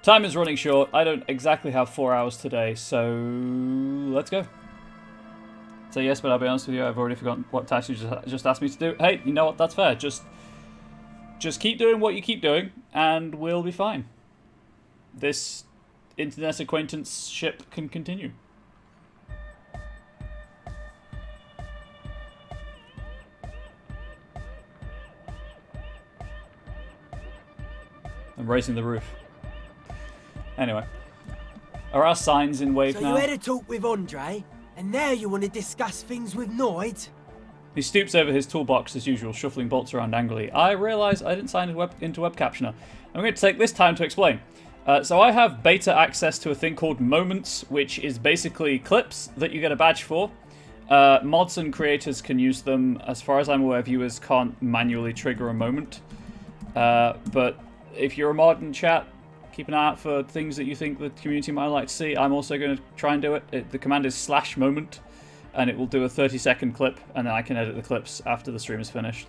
Time is running short. I don't exactly have 4 hours today, so let's go. So yes, but I'll be honest with you, I've already forgotten what task you just asked me to do. Hey, you know what? That's fair. Just keep doing what you keep doing, and we'll be fine. This internet acquaintanceship can continue. I'm raising the roof. Anyway. Are our signs in wave now? So you had a talk with Andre, and now you want to discuss things with Noid? He stoops over his toolbox as usual, shuffling bolts around angrily. I realise I didn't sign into Web Captioner. I'm going to take this time to explain. So I have beta access to a thing called Moments, which is basically clips that you get a badge for. Mods and creators can use them. As far as I'm aware, viewers can't manually trigger a moment. But if you're a mod in chat, keep an eye out for things that you think the community might like to see. I'm also going to try and do it. The command is /moment, and it will do a 30-second clip, and then I can edit the clips after the stream is finished.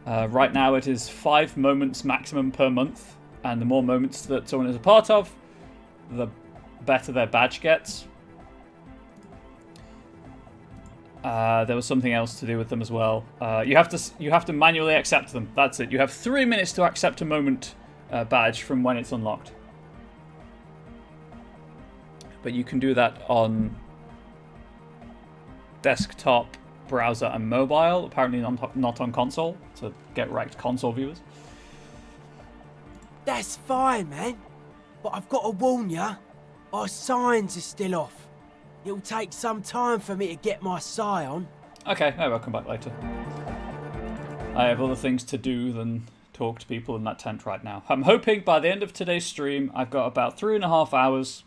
Right now it is 5 moments maximum per month, and the more moments that someone is a part of, the better their badge gets. There was something else to do with them as well. You have to manually accept them. That's it. You have 3 minutes to accept a moment badge from when it's unlocked. But you can do that on desktop, browser, and mobile. Apparently not on console. So get wrecked, console viewers. That's fine, man. But I've got to warn ya, our signs are still off. It'll take some time for me to get my sign on. Okay, maybe I'll come back later. I have other things to do than talk to people in that tent right now. I'm hoping by the end of today's stream, I've got about 3.5 hours-ish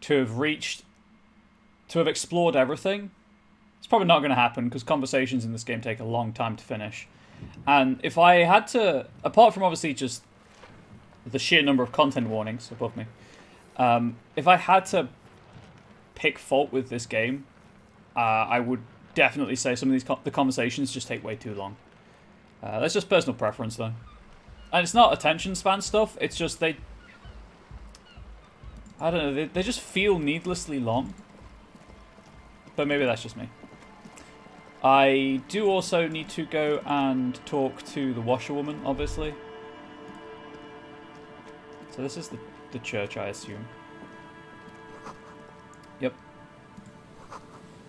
to have explored everything. It's probably not going to happen because conversations in this game take a long time to finish. And if I had to, apart from obviously just the sheer number of content warnings above me, if I had to pick fault with this game, I would definitely say some of the conversations just take way too long. That's just personal preference, though. And it's not attention span stuff, it's just I don't know, they just feel needlessly long. But maybe that's just me. I do also need to go and talk to the washerwoman, obviously. So this is the church, I assume. Yep.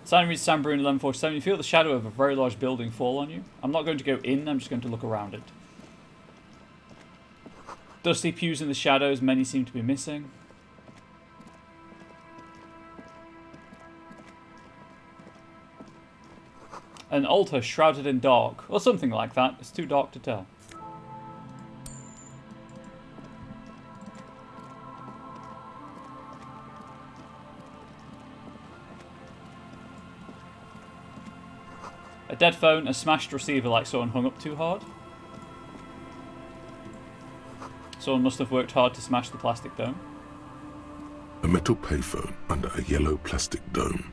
Sign reads San Bruno 1147. You feel the shadow of a very large building fall on you. I'm not going to go in, I'm just going to look around it. Dusty pews in the shadows, many seem to be missing. An altar shrouded in dark, or something like that. It's too dark to tell. A dead phone, a smashed receiver like someone hung up too hard. Someone must have worked hard to smash the plastic dome. A metal payphone under a yellow plastic dome.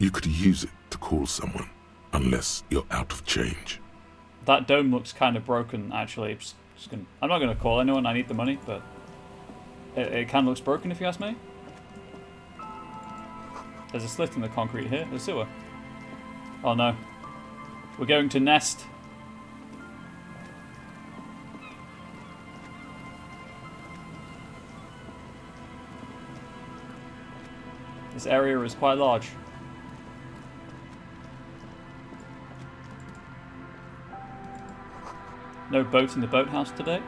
You could use it to call someone, unless you're out of change. That dome looks kind of broken, actually. I'm not going to call anyone, I need the money, but it kind of looks broken if you ask me. There's a slit in the concrete here, the sewer. Oh no. We're going to nest. This area is quite large. No boat in the boathouse today.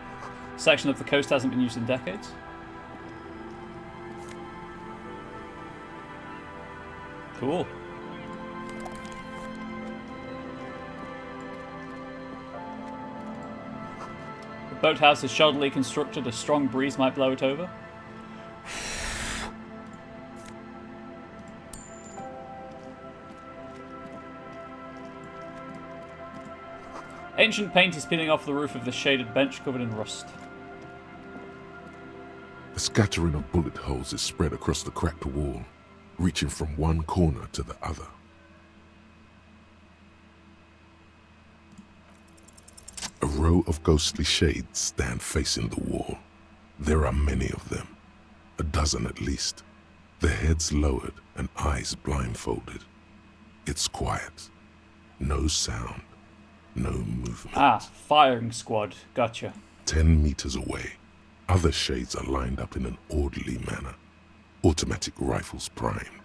Section of the coast hasn't been used in decades. Cool. The boathouse is shoddily constructed. A strong breeze might blow it over. Ancient paint is peeling off the roof of the shaded bench covered in rust. A scattering of bullet holes is spread across the cracked wall, reaching from one corner to the other. row of ghostly shades stand facing the wall. There are many of them, a dozen at least, their heads lowered and eyes blindfolded. It's quiet. No sound. No movement. Ah, firing squad. Gotcha. 10 meters away, other shades are lined up in an orderly manner. Automatic rifles primed.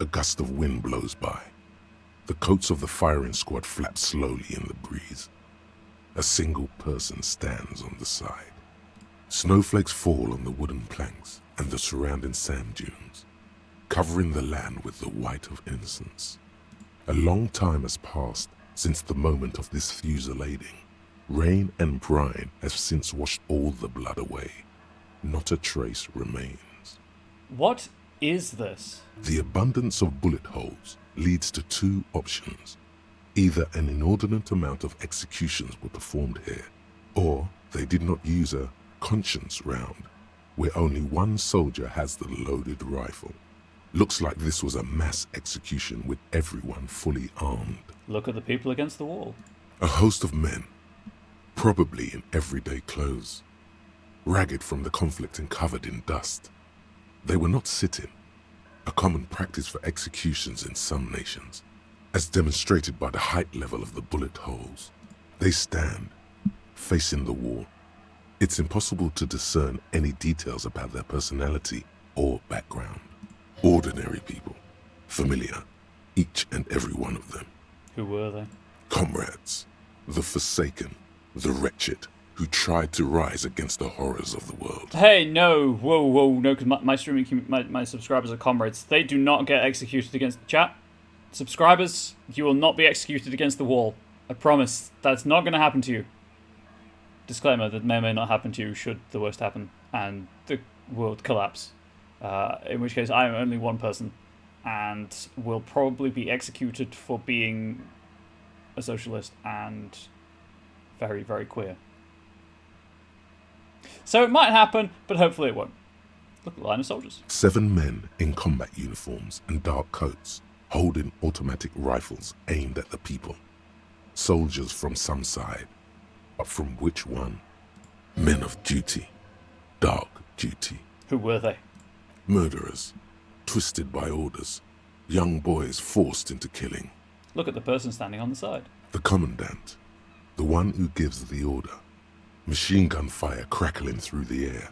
A gust of wind blows by. The coats of the firing squad flap slowly in the breeze. A single person stands on the side. Snowflakes fall on the wooden planks and the surrounding sand dunes, covering the land with the white of innocence. A long time has passed since the moment of this fusillading. Rain and brine have since washed all the blood away. Not a trace remains. What is this? The abundance of bullet holes leads to two options. Either an inordinate amount of executions were performed here, or they did not use a conscience round, where only one soldier has the loaded rifle. Looks like this was a mass execution with everyone fully armed. Look at the people against the wall. A host of men, probably in everyday clothes, ragged from the conflict and covered in dust. They were not sitting, a common practice for executions in some nations, as demonstrated by the height level of the bullet holes. They stand, facing the wall. It's impossible to discern any details about their personality or background. Ordinary people, familiar, each and every one of them. Who were they? Comrades, the forsaken, the wretched, who tried to rise against the horrors of the world. Hey, no, whoa, no, because my streaming, my subscribers are comrades. They do not get executed against the chat. Subscribers, you will not be executed against the wall. I promise, that's not going to happen to you. Disclaimer, that may or may not happen to you should the worst happen and the world collapse. In which case, I am only one person and will probably be executed for being a socialist and very, very queer. So it might happen, but hopefully it won't. Look at the line of soldiers. 7 men in combat uniforms and dark coats, holding automatic rifles aimed at the people. Soldiers from some side, but from which one? Men of duty. Dark duty. Who were they? Murderers, twisted by orders. Young boys forced into killing. Look at the person standing on the side. The commandant, the one who gives the order. Machine gun fire crackling through the air.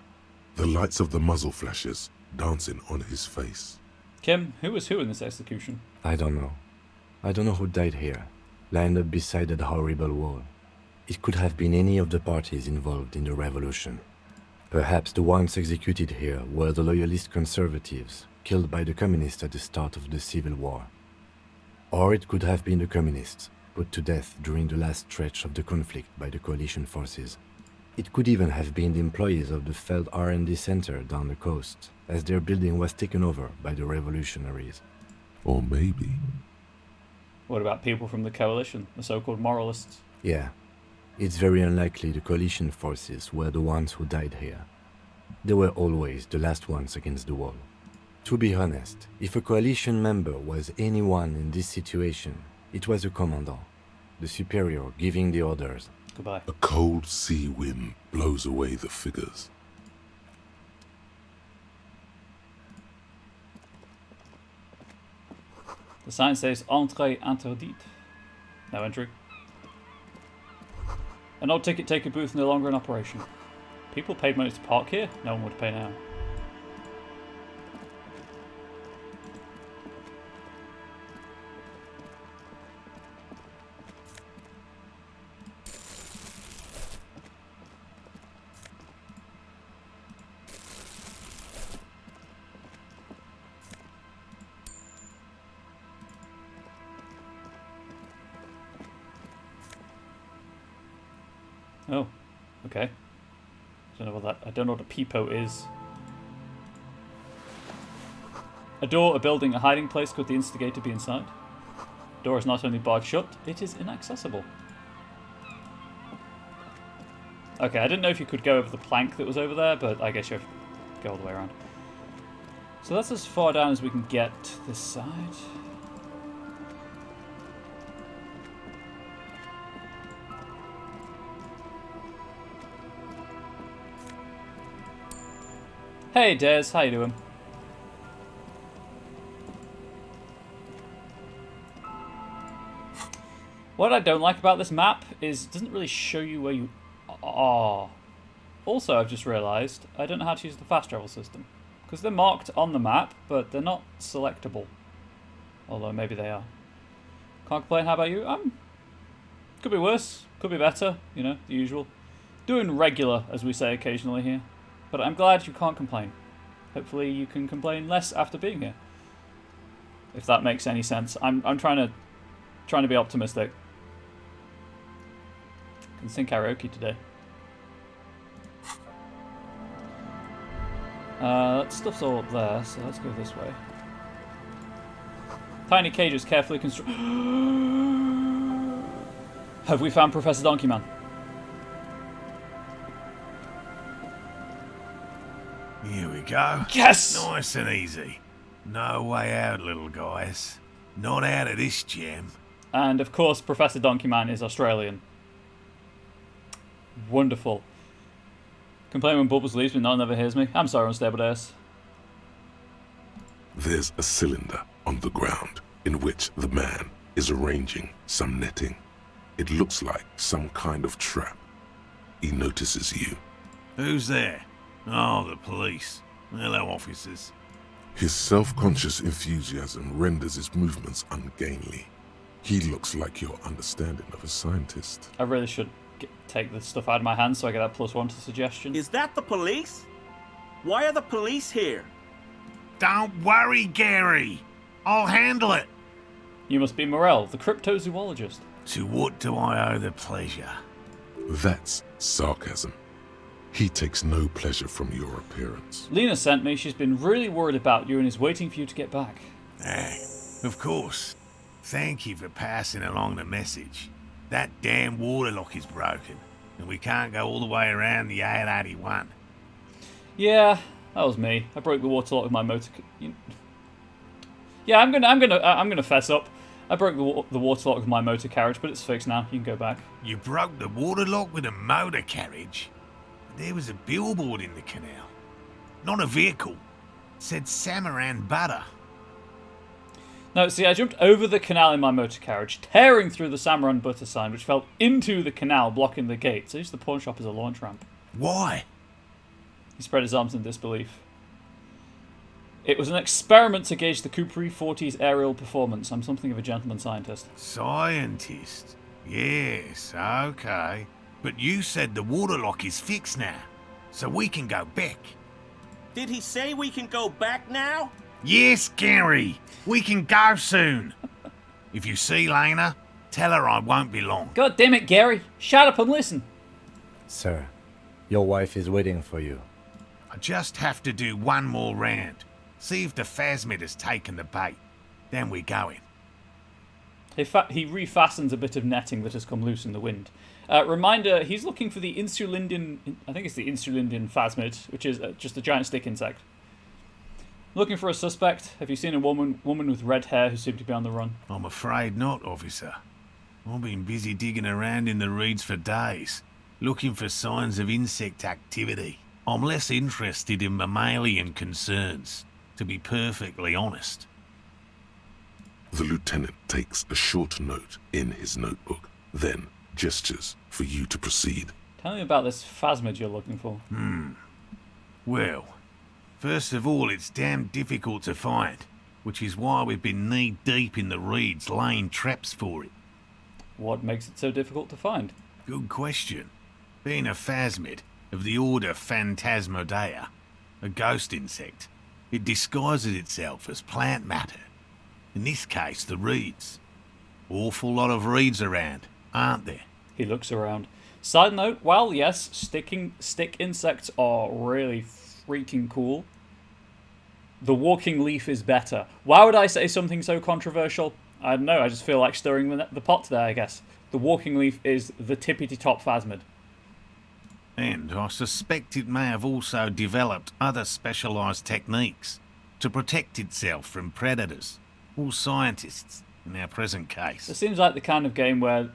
The lights of the muzzle flashes dancing on his face. Kim, who was who in this execution? I don't know. I don't know who died here, lined up beside that horrible wall. It could have been any of the parties involved in the revolution. Perhaps the ones executed here were the loyalist conservatives, killed by the communists at the start of the Civil War. Or it could have been the communists, put to death during the last stretch of the conflict by the coalition forces. It could even have been the employees of the failed R&D center down the coast, as their building was taken over by the revolutionaries. Or maybe... What about people from the coalition, the so-called moralists? Yeah. It's very unlikely the coalition forces were the ones who died here. They were always the last ones against the wall. To be honest, if a coalition member was anyone in this situation, it was a commandant, the superior giving the orders. Goodbye. A cold sea wind blows away the figures. The sign says Entrée interdite. No entry. An old ticket taker booth no longer in operation. People paid money to park here? No one would pay now. Oh, okay. I don't know what a peepo is. A door, a building, a hiding place. Could the instigator be inside? Door is not only barred shut, it is inaccessible. Okay, I didn't know if you could go over the plank that was over there, but I guess you have to go all the way around. So that's as far down as we can get this side. Hey, Des, how you doing? What I don't like about this map is it doesn't really show you where you are. Also, I've just realised I don't know how to use the fast travel system. Because they're marked on the map, but they're not selectable. Although maybe they are. Can't complain, how about you? Could be worse, could be better, you know, the usual. Doing regular, as we say occasionally here. But I'm glad you can't complain. Hopefully you can complain less after being here. If that makes any sense. I'm trying to be optimistic. Can sing karaoke today. That stuff's all up there, so let's go this way. Tiny cages carefully constructed. Have we found Professor Donkey Man? Here we go. Yes! Nice and easy. No way out, little guys. Not out of this gem. And of course, Professor Donkey Man is Australian. Wonderful. Complain when Bubbles leaves, but no one ever hears me. I'm sorry, unstable days. There's a cylinder on the ground in which the man is arranging some netting. It looks like some kind of trap. He notices you. Who's there? Oh, the police. Hello, officers. His self-conscious enthusiasm renders his movements ungainly. He looks like your understanding of a scientist. I really should take the stuff out of my hands so I get that +1 to suggestion. Is that the police? Why are the police here? Don't worry, Gary. I'll handle it. You must be Morel, the cryptozoologist. To what do I owe the pleasure? That's sarcasm. He takes no pleasure from your appearance. Lena sent me. She's been really worried about you and is waiting for you to get back. Of course. Thank you for passing along the message. That damn waterlock is broken, and we can't go all the way around the 881. Yeah, that was me. I broke the water lock with my motor. Yeah, I'm gonna fess up. I broke the water lock with my motor carriage, but it's fixed now. You can go back. You broke the waterlock with a motor carriage? There was a billboard in the canal. Not a vehicle. It said Samaran Butter. No, see, I jumped over the canal in my motor carriage, tearing through the Samaran Butter sign, which fell into the canal, blocking the gate. So I used the pawn shop as a launch ramp. Why? He spread his arms in disbelief. It was an experiment to gauge the Cooper 40's aerial performance. I'm something of a gentleman scientist. Scientist? Yes, okay. But you said the waterlock is fixed now, so we can go back. Did he say we can go back now? Yes, Gary. We can go soon. If you see Lena, tell her I won't be long. God damn it, Gary. Shut up and listen. Sir, your wife is waiting for you. I just have to do one more round. See if the phasmid has taken the bait. Then we're going. He refastens a bit of netting that has come loose in the wind. Reminder, he's looking for the Insulindian... I think it's the Insulindian phasmid, which is just a giant stick insect. Looking for a suspect. Have you seen a woman with red hair who seemed to be on the run? I'm afraid not, officer. I've been busy digging around in the reeds for days, looking for signs of insect activity. I'm less interested in mammalian concerns, to be perfectly honest. The lieutenant takes a short note in his notebook, then gestures for you to proceed. Tell me about this phasmid you're looking for. Well, first of all, it's damn difficult to find, which is why we've been knee-deep in the reeds laying traps for it. What makes it so difficult to find? Good question. Being a phasmid of the order Phantasmodea, a ghost insect, it disguises itself as plant matter. In this case, the reeds. Awful lot of reeds around, aren't there? He looks around. Side note, while yes, stick insects are really freaking cool, the walking leaf is better. Why would I say something so controversial? I don't know, I just feel like stirring the pot there, I guess. The walking leaf is the tippity-top phasmid. And I suspect it may have also developed other specialised techniques to protect itself from predators, or scientists, in our present case. It seems like the kind of game where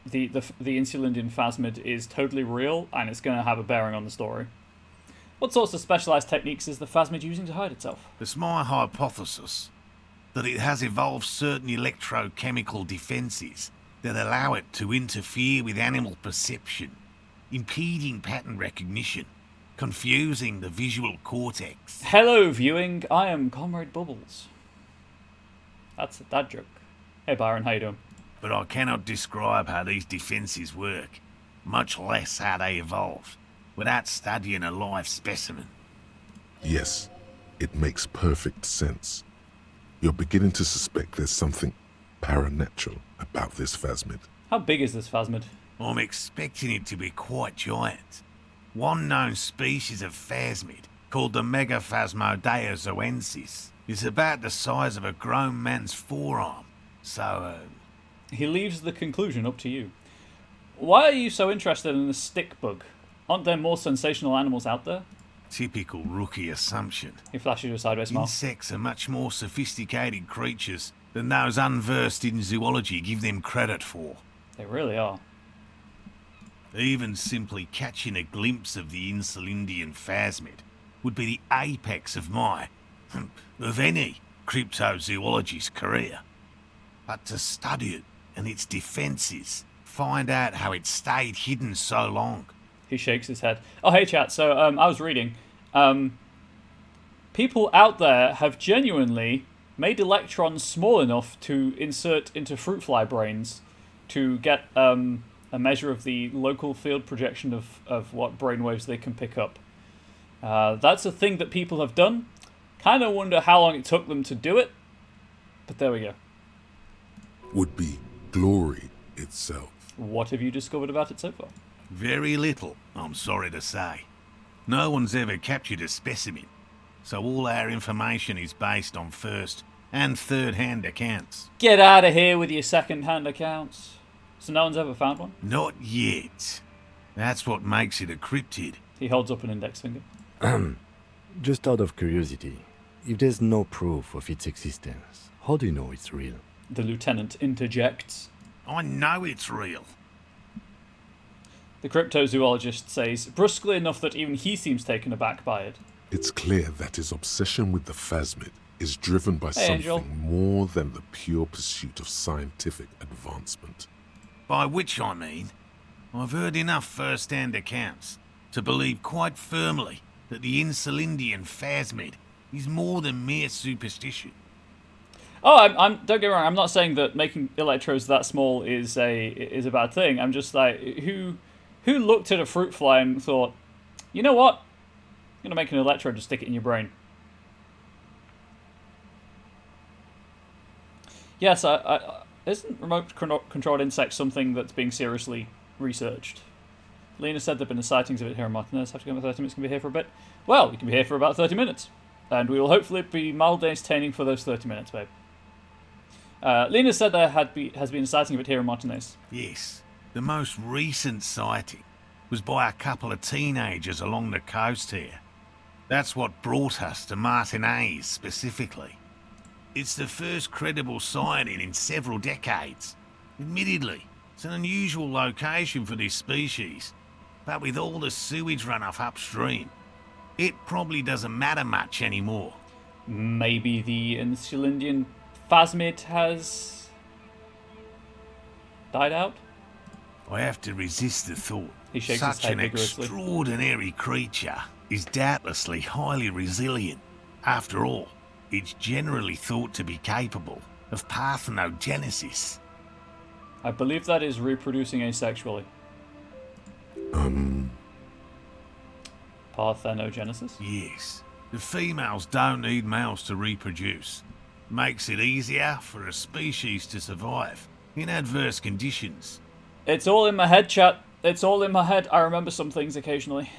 the Insulindian phasmid is totally real and it's going to have a bearing on the story. What sorts of specialised techniques is the phasmid using to hide itself? It's my hypothesis that it has evolved certain electrochemical defences that allow it to interfere with animal perception, impeding pattern recognition, confusing the visual cortex. Hello, viewing. I am Comrade Bubbles. That's a dad joke. Hey, Byron, how you doing? But I cannot describe how these defences work, much less how they evolved, without studying a live specimen. Yes, it makes perfect sense. You're beginning to suspect there's something paranatural about this phasmid. How big is this phasmid? I'm expecting it to be quite giant. One known species of phasmid, called the Megaphasmodea zoensis, is about the size of a grown man's forearm. So, He leaves the conclusion up to you. Why are you so interested in the stick bug? Aren't there more sensational animals out there? typical rookie assumption. He flashes you a sideways smile. Insects are much more sophisticated creatures than those unversed in zoology give them credit for. They really are. Even simply catching a glimpse of the Insulindian phasmid would be the apex of of any cryptozoologist's career. But to study it and its defences, find out how it stayed hidden so long. He shakes his head. Oh, hey chat, so I was reading. People out there have genuinely made electrons small enough to insert into fruit fly brains to get a measure of the local field projection of what brainwaves they can pick up. That's a thing that people have done. Kind of wonder how long it took them to do it, but there we go. Would be glory itself. What have you discovered about it so far? Very little, I'm sorry to say. No one's ever captured a specimen, so all our information is based on first and third-hand accounts. Get out of here with your second-hand accounts. So no one's ever found one? Not yet. That's what makes it a cryptid. He holds up an index finger. Just out of curiosity, if there's no proof of its existence, how do you know it's real? The lieutenant interjects. I know it's real. The cryptozoologist says, brusquely enough that even he seems taken aback by it. It's clear that his obsession with the phasmid is driven by Hey, something Angel. more than the pure pursuit of scientific advancement. By which I mean, I've heard enough first-hand accounts to believe quite firmly that the Insulindian phasmid is more than mere superstition. Oh, I'm don't get me wrong. I'm not saying that making electrodes that small is a bad thing. I'm just like, who looked at a fruit fly and thought, you know what? I'm gonna make an electrode to stick it in your brain. Yes, isn't remote-controlled insects something that's being seriously researched? Lena said there've been sightings of it here in Martinez. Have to go for 30 minutes. Can be here for a bit. Well, you can be here for about 30 minutes, and we will hopefully be mildly entertaining for those 30 minutes, babe. Lena said there has been a sighting of it here in Martinez. Yes, the most recent sighting was by a couple of teenagers along the coast here. That's what brought us to Martinez specifically. It's the first credible sighting in several decades. Admittedly, it's an unusual location for this species, but with all the sewage runoff upstream, it probably doesn't matter much anymore. Maybe the Insulindian phasmid has died out? I have to resist the thought. He shakes his Such head an vigorously. extraordinary creature is doubtlessly highly resilient. After all, it's generally thought to be capable of parthenogenesis. I believe that is reproducing asexually. Parthenogenesis? Yes, the females don't need males to reproduce. Makes it easier for a species to survive in adverse conditions. It's all in my head, chat. It's all in my head. I remember some things occasionally.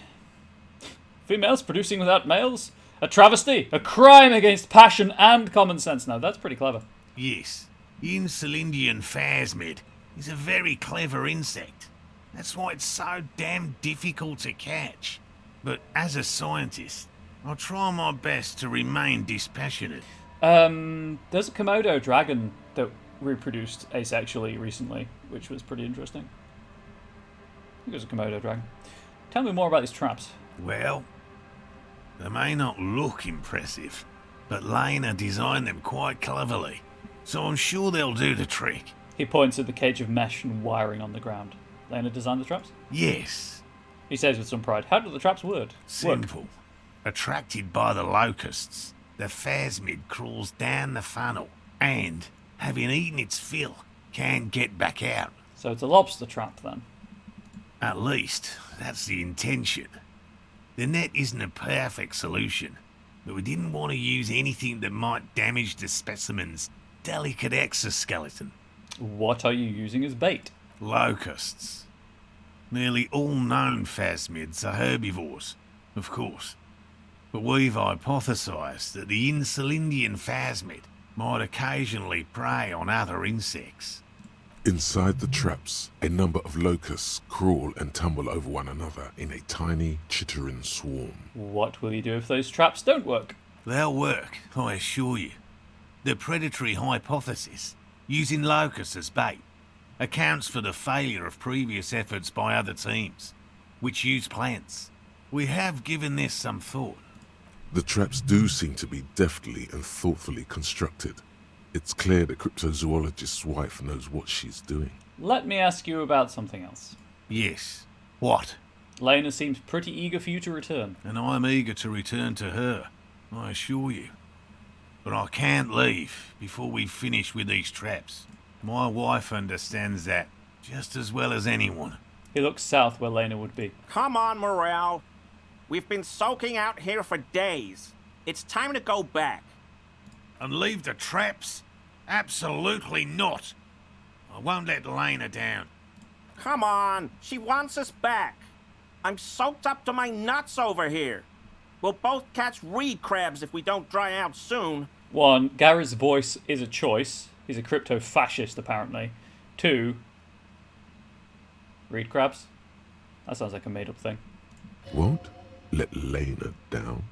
Females producing without males? A travesty. A crime against passion and common sense. Now, that's pretty clever. Yes, the Insulindian phasmid is a very clever insect. That's why it's so damn difficult to catch. But as a scientist, I'll try my best to remain dispassionate. There's a Komodo dragon that reproduced asexually recently, which was pretty interesting. I think it was a Komodo dragon. Tell me more about these traps. Well, They may not look impressive, but Lena designed them quite cleverly, so I'm sure they'll do the trick. He points at the cage of mesh and wiring on the ground. Lena designed the traps? Yes. He says with some pride. How do the traps work? Simple. Attracted by the locusts, the phasmid crawls down the funnel and, having eaten its fill, can get back out. So it's a lobster trap then? At least, that's the intention. The net isn't a perfect solution, but we didn't want to use anything that might damage the specimen's delicate exoskeleton. What are you using as bait? Locusts. Nearly all known phasmids are herbivores, of course. But we've hypothesized that the Insulindian phasmid might occasionally prey on other insects. Inside the traps, a number of locusts crawl and tumble over one another in a tiny, chittering swarm. What will you do if those traps don't work? They'll work, I assure you. The predatory hypothesis, using locusts as bait, accounts for the failure of previous efforts by other teams, which use plants. We have given this some thought. The traps do seem to be deftly and thoughtfully constructed. It's clear the cryptozoologist's wife knows what she's doing. Let me ask you about something else. Yes. What? Lena seems pretty eager for you to return. And I'm eager to return to her, I assure you. But I can't leave before we finish with these traps. My wife understands that just as well as anyone. He looks south where Lena would be. Come on, Morale. We've been soaking out here for days. It's time to go back. And leave the traps? Absolutely not. I won't let Lena down. Come on, she wants us back. I'm soaked up to my nuts over here. We'll both catch reed crabs if we don't dry out soon. 1, Gary's voice is a choice. He's a crypto-fascist, apparently. 2, reed crabs? That sounds like a made-up thing. Won't let Lena down?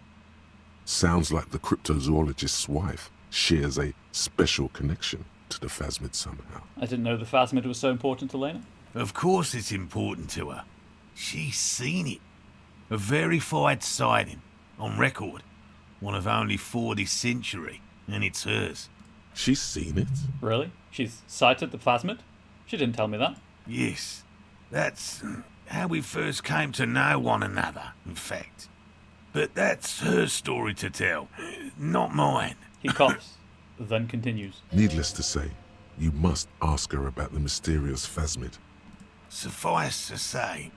Sounds like the cryptozoologist's wife shares a special connection to the phasmid somehow. I didn't know the phasmid was so important to Lena. Of course it's important to her. She's seen it. A verified sighting, on record. One of only 4 this century, and it's hers. She's seen it? Really? She's sighted the phasmid? She didn't tell me that. Yes. That's how we first came to know one another, in fact. But that's her story to tell, not mine. He coughs, then continues. Needless to say, you must ask her about the mysterious phasmid. Suffice to say,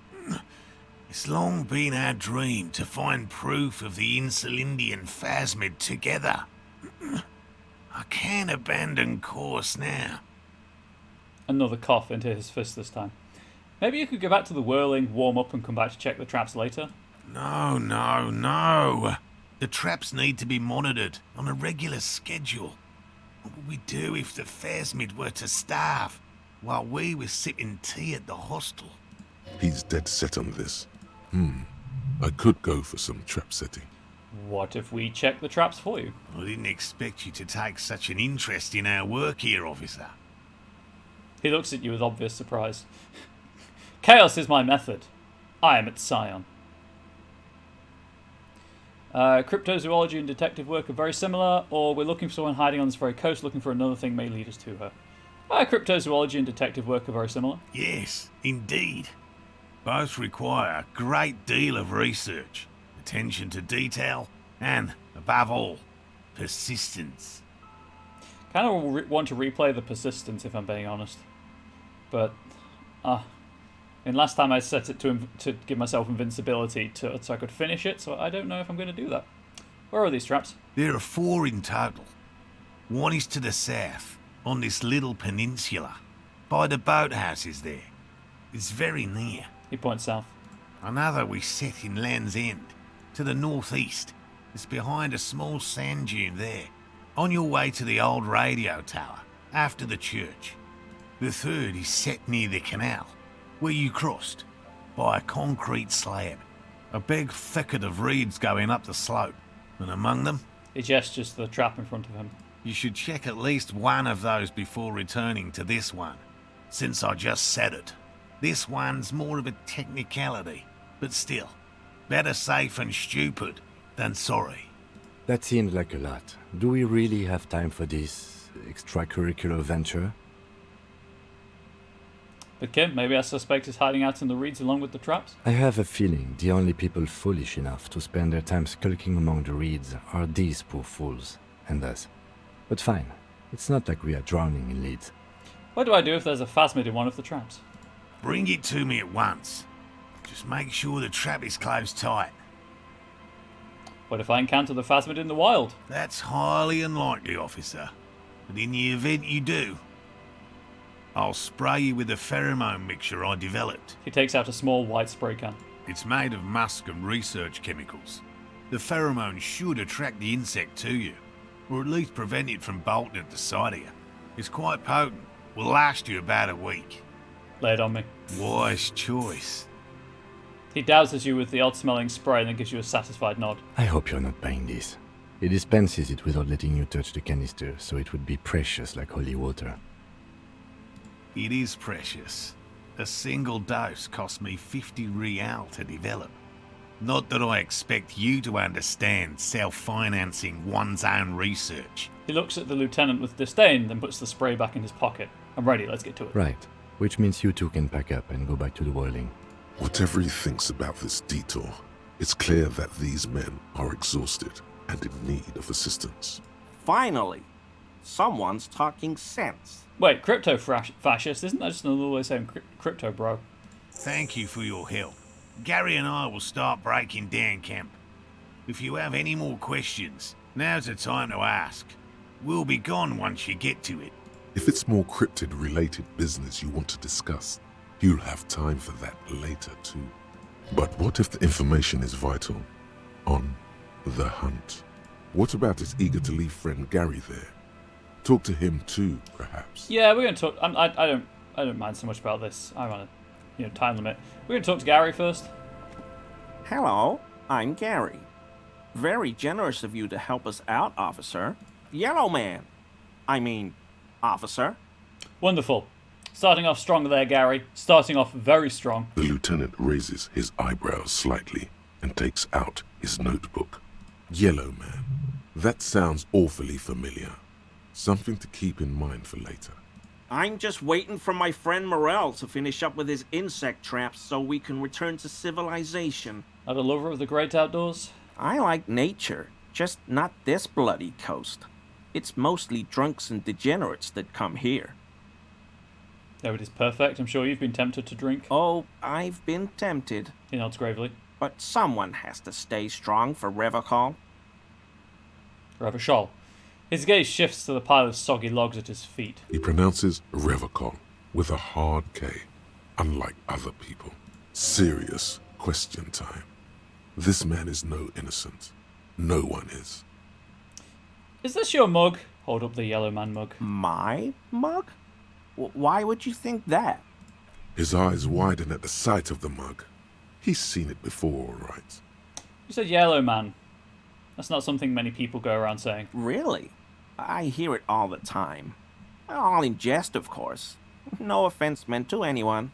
it's long been our dream to find proof of the Insulindian phasmid together. I can't abandon course now. Another cough into his fist this time. Maybe you could go back to the whirling, warm up, and come back to check the traps later? No, no, no. The traps need to be monitored on a regular schedule. What would we do if the phasmid were to starve while we were sipping tea at the hostel? He's dead set on this. I could go for some trap setting. What if we check the traps for you? I didn't expect you to take such an interest in our work here, officer. He looks at you with obvious surprise. Chaos is my method. I am its scion. Cryptozoology and detective work are very similar, or we're looking for someone hiding on this very coast looking for another thing may lead us to her. Cryptozoology and detective work are very similar. Yes, indeed. Both require a great deal of research, attention to detail, and, above all, persistence. Kind of want to replay the persistence, if I'm being honest. But, and last time I set it to give myself invincibility so I could finish it, so I don't know if I'm going to do that. Where are these traps? There are 4 in total. One is to the south, on this little peninsula, by the boathouses there. It's very near. He points south. Another we set in Land's End, to the northeast. It's behind a small sand dune there, on your way to the old radio tower, after the church. The third is set near the canal, where you crossed, by a concrete slab. A big thicket of reeds going up the slope, and among them... He gestures to the trap in front of him. You should check at least one of those before returning to this one, since I just said it. This one's more of a technicality, but still, better safe and stupid then sorry. That seems like a lot. Do we really have time for this extracurricular venture? But Kim, maybe our suspect is hiding out in the reeds along with the traps? I have a feeling the only people foolish enough to spend their time skulking among the reeds are these poor fools, and us. But fine, it's not like we are drowning in leads. What do I do if there's a phasmid in one of the traps? Bring it to me at once. Just make sure the trap is closed tight. What if I encounter the phasmid in the wild? That's highly unlikely, officer. But in the event you do, I'll spray you with a pheromone mixture I developed. He takes out a small white spray can. It's made of musk and research chemicals. The pheromone should attract the insect to you, or at least prevent it from bolting at the sight of you. It's quite potent. Will last you about a week. Lay it on me. Wise choice. He douses you with the odd-smelling spray and then gives you a satisfied nod. I hope you're not buying this. He dispenses it without letting you touch the canister, so it would be precious like holy water. It is precious. A single dose cost me 50 real to develop. Not that I expect you to understand self-financing one's own research. He looks at the lieutenant with disdain, then puts the spray back in his pocket. I'm ready, let's get to it. Right, which means you two can pack up and go back to the whirling. Whatever he thinks about this detour, it's clear that these men are exhausted and in need of assistance. Finally, someone's talking sense. Wait, crypto-fascist? Isn't that just another way of saying crypto, bro? Thank you for your help. Gary and I will start breaking down camp. If you have any more questions, now's the time to ask. We'll be gone once you get to it. If it's more cryptid-related business you want to discuss, you'll have time for that later too. But what if the information is vital? On the hunt. What about his eager-to-leave friend Gary there? Talk to him too, perhaps. Yeah, we're gonna talk. I don't mind so much about this. I'm on a time limit. We're gonna talk to Gary first. Hello, I'm Gary. Very generous of you to help us out, officer. Yellow man. I mean, officer. Wonderful. Starting off strong there, Gary. Starting off very strong. The lieutenant raises his eyebrows slightly and takes out his notebook. Yellow man. That sounds awfully familiar. Something to keep in mind for later. I'm just waiting for my friend Morel to finish up with his insect traps so we can return to civilization. Not a lover of the great outdoors? I like nature, just not this bloody coast. It's mostly drunks and degenerates that come here. There it is, perfect. I'm sure you've been tempted to drink. Oh, I've been tempted. He nods gravely. But someone has to stay strong for Revocol. Revachol. His gaze shifts to the pile of soggy logs at his feet. He pronounces Revocol with a hard K, unlike other people. Serious question time. This man is no innocent. No one is. Is this your mug? Hold up the yellow man mug. My mug? Why would you think that? His eyes widen at the sight of the mug. He's seen it before, all right. You said yellow man. That's not something many people go around saying. Really? I hear it all the time. All in jest, of course. No offense meant to anyone.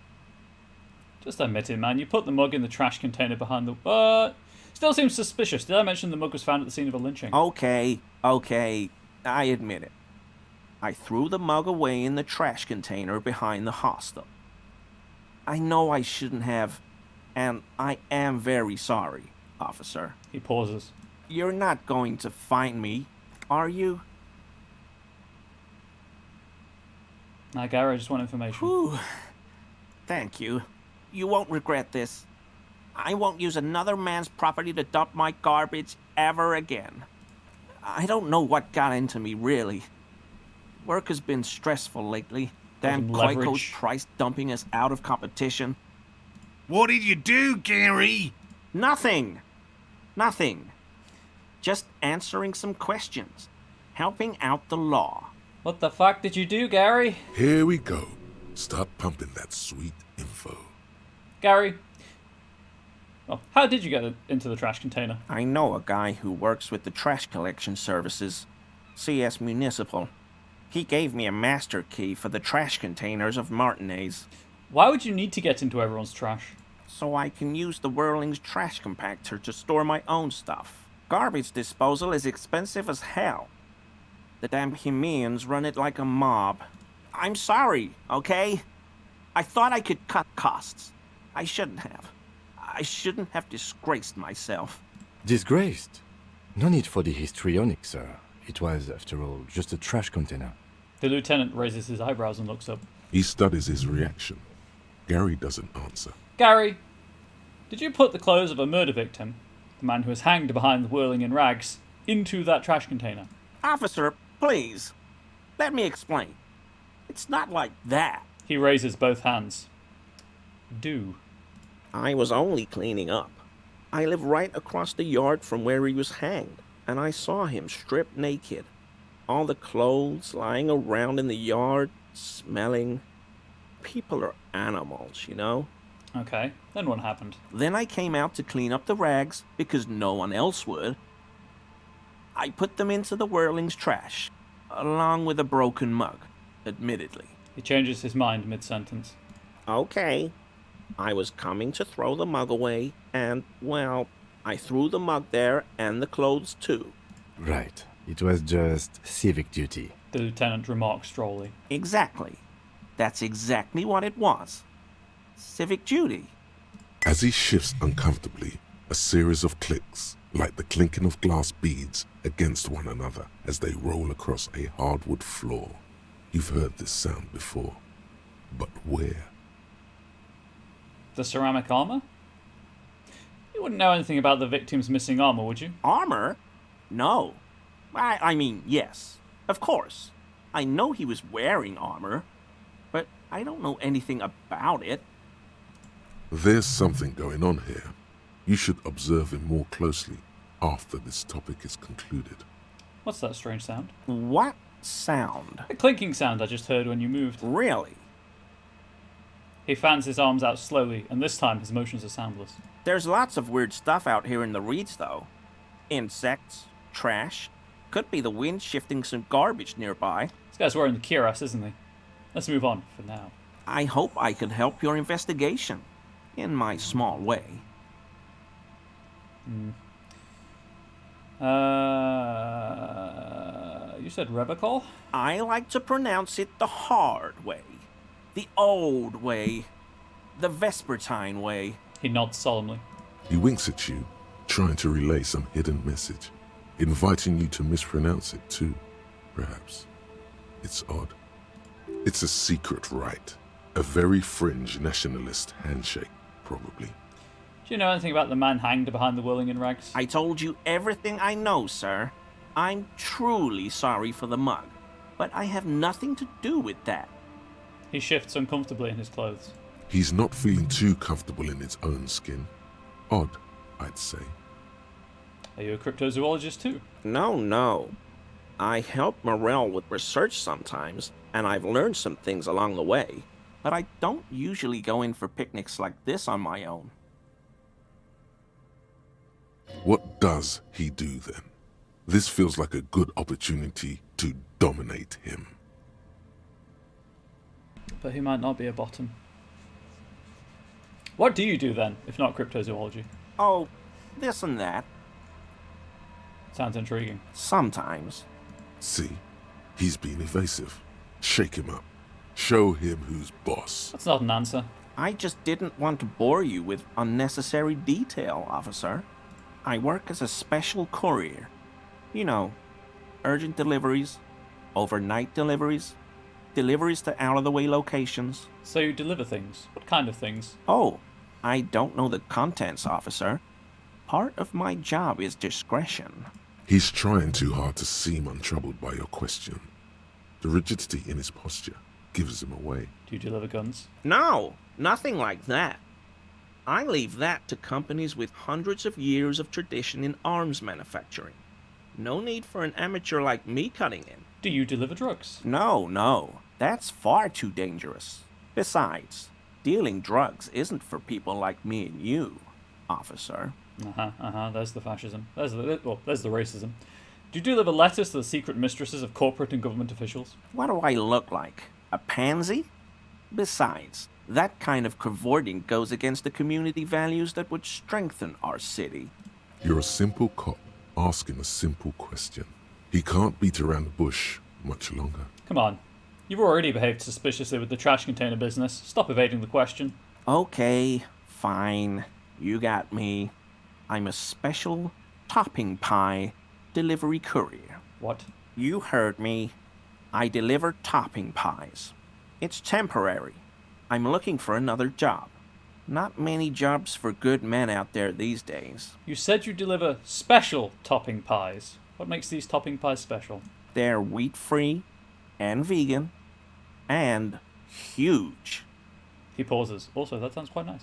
Just admit it, man. You put the mug in the trash container behind the... Still seems suspicious. Did I mention the mug was found at the scene of a lynching? Okay. I admit it. I threw the mug away in the trash container behind the hostel. I know I shouldn't have, and I am very sorry, officer. He pauses. You're not going to find me, are you? Nah, Gary, I just want information. Whew. Thank you. You won't regret this. I won't use another man's property to dump my garbage ever again. I don't know what got into me, really. Work has been stressful lately. Damn Koiko's price dumping us out of competition. What did you do, Gary? Nothing. Just answering some questions. Helping out the law. What the fuck did you do, Gary? Here we go. Start pumping that sweet info. Gary? Oh, how did you get into the trash container? I know a guy who works with the trash collection services. CS Municipal. He gave me a master key for the trash containers of Martinez. Why would you need to get into everyone's trash? So I can use the Whirling's trash compactor to store my own stuff. Garbage disposal is expensive as hell. The damn Hemians run it like a mob. I'm sorry, okay? I thought I could cut costs. I shouldn't have. I shouldn't have disgraced myself. Disgraced? No need for the histrionic, sir. It was, after all, just a trash container. The lieutenant raises his eyebrows and looks up. He studies his reaction. Gary doesn't answer. Gary, did you put the clothes of a murder victim, the man who was hanged behind the whirling in rags, into that trash container? Officer, please. Let me explain. It's not like that. He raises both hands. Do. I was only cleaning up. I live right across the yard from where he was hanged, and I saw him stripped naked. All the clothes lying around in the yard, smelling. People are animals, you know? Okay, then what happened? Then I came out to clean up the rags because no one else would. I put them into the whirling's trash, along with a broken mug, admittedly. He changes his mind mid-sentence. Okay. I was coming to throw the mug away, and, well, I threw the mug there and the clothes too. Right. It was just civic duty. The lieutenant remarks drolly. Exactly. That's exactly what it was. Civic duty. As he shifts uncomfortably, a series of clicks, like the clinking of glass beads against one another as they roll across a hardwood floor. You've heard this sound before, but where? The ceramic armor? You wouldn't know anything about the victim's missing armor, would you? Armor? No. I mean, yes. Of course. I know he was wearing armor, but I don't know anything about it. There's something going on here. You should observe him more closely after this topic is concluded. What's that strange sound? What sound? The clinking sound I just heard when you moved. Really? He fans his arms out slowly, and this time his motions are soundless. There's lots of weird stuff out here in the reeds, though. Insects, trash. Could be the wind shifting some garbage nearby. This guy's wearing the cuirass, isn't he? Let's move on for now. I hope I can help your investigation. In my small way. You said Revocol? I like to pronounce it the hard way. The old way. The Vespertine way. He nods solemnly. He winks at you, trying to relay some hidden message, inviting you to mispronounce it too, perhaps. It's odd. It's a secret rite, a very fringe nationalist handshake, probably. Do you know anything about the man hanged behind the whirling in rags? I told you everything I know, sir. I'm truly sorry for the mug, but I have nothing to do with that. He shifts uncomfortably in his clothes. He's not feeling too comfortable in his own skin. Odd, I'd say. Are you a cryptozoologist too? No. I help Morel with research sometimes, and I've learned some things along the way. But I don't usually go in for picnics like this on my own. What does he do then? This feels like a good opportunity to dominate him. But he might not be a bottom. What do you do then, if not cryptozoology? Oh, this and that. Sounds intriguing. Sometimes. See, he's being evasive. Shake him up. Show him who's boss. That's not an answer. I just didn't want to bore you with unnecessary detail, officer. I work as a special courier. You know, urgent deliveries, overnight deliveries, deliveries to out-of-the-way locations. So you deliver things. What kind of things? Oh, I don't know the contents, officer. Part of my job is discretion. He's trying too hard to seem untroubled by your question. The rigidity in his posture gives him away. Do you deliver guns? No, nothing like that. I leave that to companies with hundreds of years of tradition in arms manufacturing. No need for an amateur like me cutting in. Do you deliver drugs? No. That's far too dangerous. Besides, dealing drugs isn't for people like me and you, officer. There's the fascism. There's the racism. Do you deliver letters to the secret mistresses of corporate and government officials? What do I look like? A pansy? Besides, that kind of cavorting goes against the community values that would strengthen our city. You're a simple cop asking a simple question. He can't beat around the bush much longer. Come on. You've already behaved suspiciously with the trash container business. Stop evading the question. Okay, fine. You got me. I'm a special topping pie delivery courier. What? You heard me. I deliver topping pies. It's temporary. I'm looking for another job. Not many jobs for good men out there these days. You said you deliver special topping pies. What makes these topping pies special? They're wheat-free and vegan and huge. He pauses. Also, that sounds quite nice.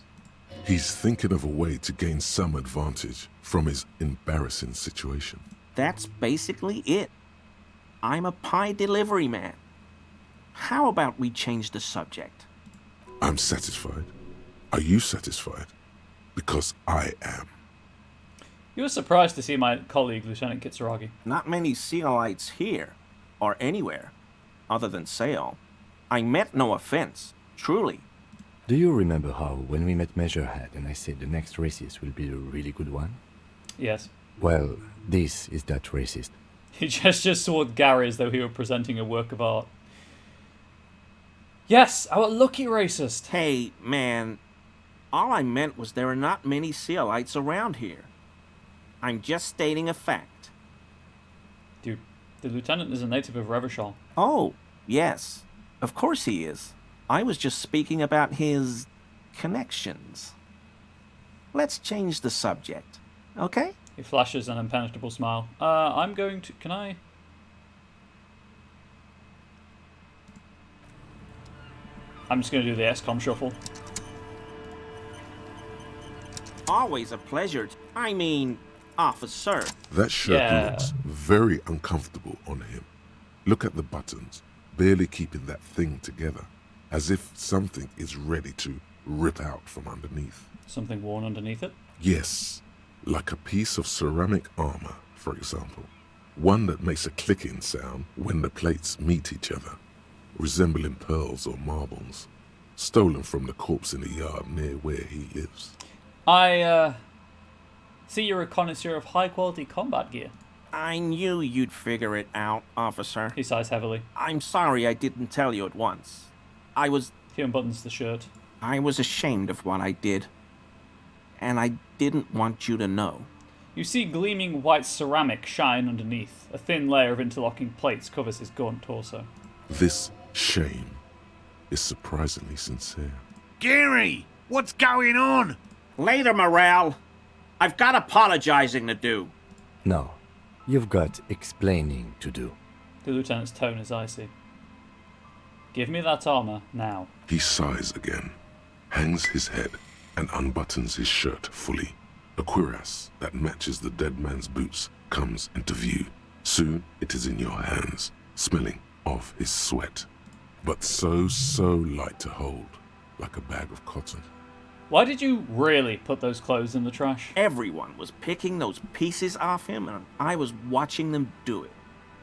He's thinking of a way to gain some advantage from his embarrassing situation. That's basically it. I'm a pie delivery man. How about we change the subject? I'm satisfied. Are you satisfied? Because I am. You were surprised to see my colleague, Lieutenant Kitsuragi. Not many Sealites here, or anywhere, other than Sail. I meant no offense, truly. Do you remember how, when we met Measurehead and I said the next racist will be a really good one? Yes. Well, this is that racist. He gestures toward Gary as though he were presenting a work of art. Yes, our lucky racist. Hey, man, all I meant was there are not many Sealites around here. I'm just stating a fact. Dude, the lieutenant is a native of Revachol. Oh, yes, of course he is. I was just speaking about his connections. Let's change the subject, okay? He flashes an impenetrable smile. I'm going to... Can I... I'm just going to do the XCOM shuffle. Always a pleasure. I mean, officer. That shirt Yeah. looks very uncomfortable on him. Look at the buttons, barely keeping that thing together, as if something is ready to rip out from underneath. Something worn underneath it. Yes, like a piece of ceramic armor, for example. One that makes a clicking sound when the plates meet each other, resembling pearls or marbles, stolen from the corpse in the yard near where he lives. I see you're a connoisseur of high-quality combat gear. I knew you'd figure it out, officer. He sighs heavily. I'm sorry I didn't tell you at once. He unbuttons the shirt. I was ashamed of what I did. And I didn't want you to know. You see gleaming white ceramic shine underneath. A thin layer of interlocking plates covers his gaunt torso. This shame is surprisingly sincere. Gary, what's going on? Later, Morale. I've got apologizing to do. No, you've got explaining to do. The lieutenant's tone is icy. Give me that armor, now. He sighs again, hangs his head, and unbuttons his shirt fully. A cuirass that matches the dead man's boots comes into view. Soon it is in your hands, smelling of his sweat, but so light to hold, like a bag of cotton. Why did you really put those clothes in the trash? Everyone was picking those pieces off him, and I was watching them do it.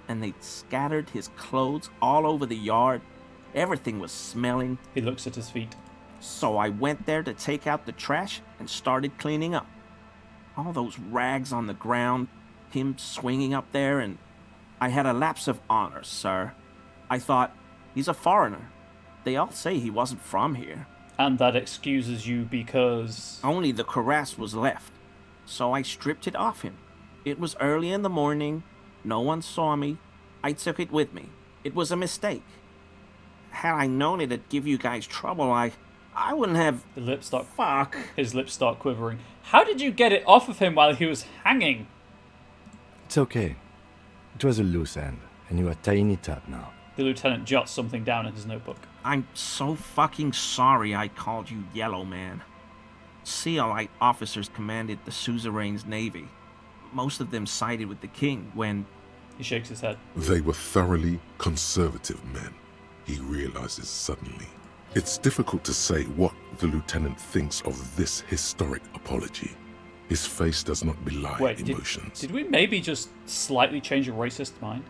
And they'd scattered his clothes all over the yard. Everything was smelling. He looks at his feet. So I went there to take out the trash and started cleaning up. All those rags on the ground, him swinging up there, and I had a lapse of honor, sir. I thought, he's a foreigner. They all say he wasn't from here. And that excuses you because... Only the cuirass was left, so I stripped it off him. It was early in the morning. No one saw me. I took it with me. It was a mistake. Had I known it'd give you guys trouble, I wouldn't have... The lips start... Fuck. His lips start quivering. How did you get it off of him while he was hanging? It's okay. It was a loose end, and you are tying it up now. The lieutenant jots something down in his notebook. I'm so fucking sorry I called you Yellow Man. Sealite officers commanded the suzerain's navy. Most of them sided with the king when... He shakes his head. They were thoroughly conservative men, he realizes suddenly. It's difficult to say what the lieutenant thinks of this historic apology. His face does not belie Wait, emotions. did we maybe just slightly change a racist mind?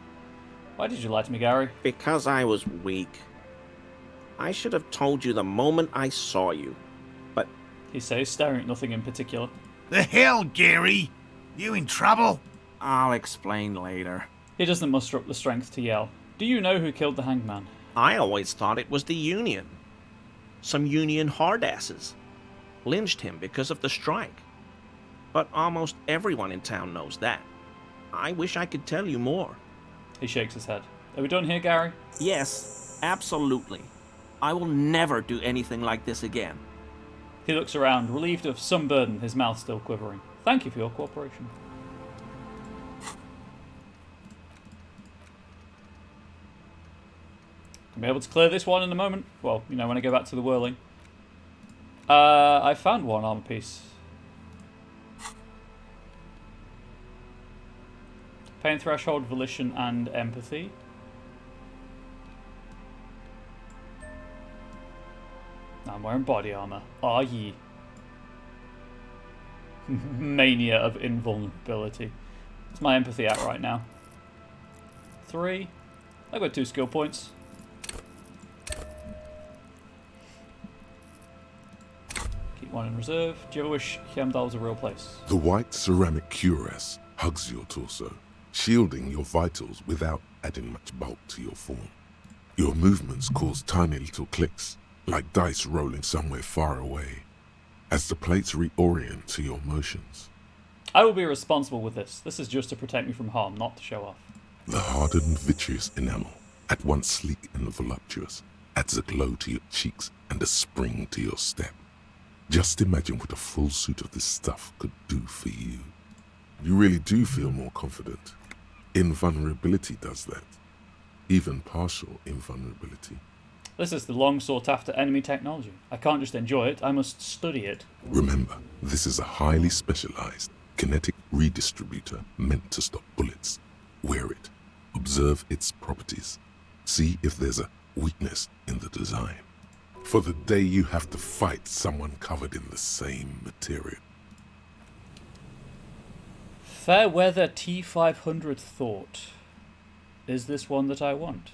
Why did you lie to me, Gary? Because I was weak. I should have told you the moment I saw you. But He says, staring at nothing in particular. The hell, Gary? You in trouble? I'll explain later. He doesn't muster up the strength to yell. Do you know who killed the hanged man? I always thought it was the Union. Some Union hardasses lynched him because of the strike. But almost everyone in town knows that. I wish I could tell you more. He shakes his head. Are we done here, Gary? Yes, absolutely. I will never do anything like this again. He looks around, relieved of some burden, his mouth still quivering. Thank you for your cooperation. I'll be able to clear this one in a moment. Well, you know, when I go back to the whirling. I found one armor piece. Pain threshold, volition, and empathy. I'm wearing body armor. Ah, ye. Mania of invulnerability. What's my empathy at right now? 3. I've got 2 skill points. Keep one in reserve. Do you ever wish Heimdall was a real place? The white ceramic cuirass hugs your torso, shielding your vitals without adding much bulk to your form. Your movements cause tiny little clicks, like dice rolling somewhere far away, as the plates reorient to your motions. I will be responsible with this. This is just to protect me from harm, not to show off. The hardened vitreous enamel, at once sleek and voluptuous, adds a glow to your cheeks and a spring to your step. Just imagine what a full suit of this stuff could do for you. You really do feel more confident. Invulnerability does that. Even partial invulnerability. This is the long sought after enemy technology. I can't just enjoy it, I must study it. Remember, this is a highly specialized kinetic redistributor meant to stop bullets. Wear it. Observe its properties. See if there's a weakness in the design. For the day you have to fight someone covered in the same material. Fair weather T500 thought. Is this one that I want?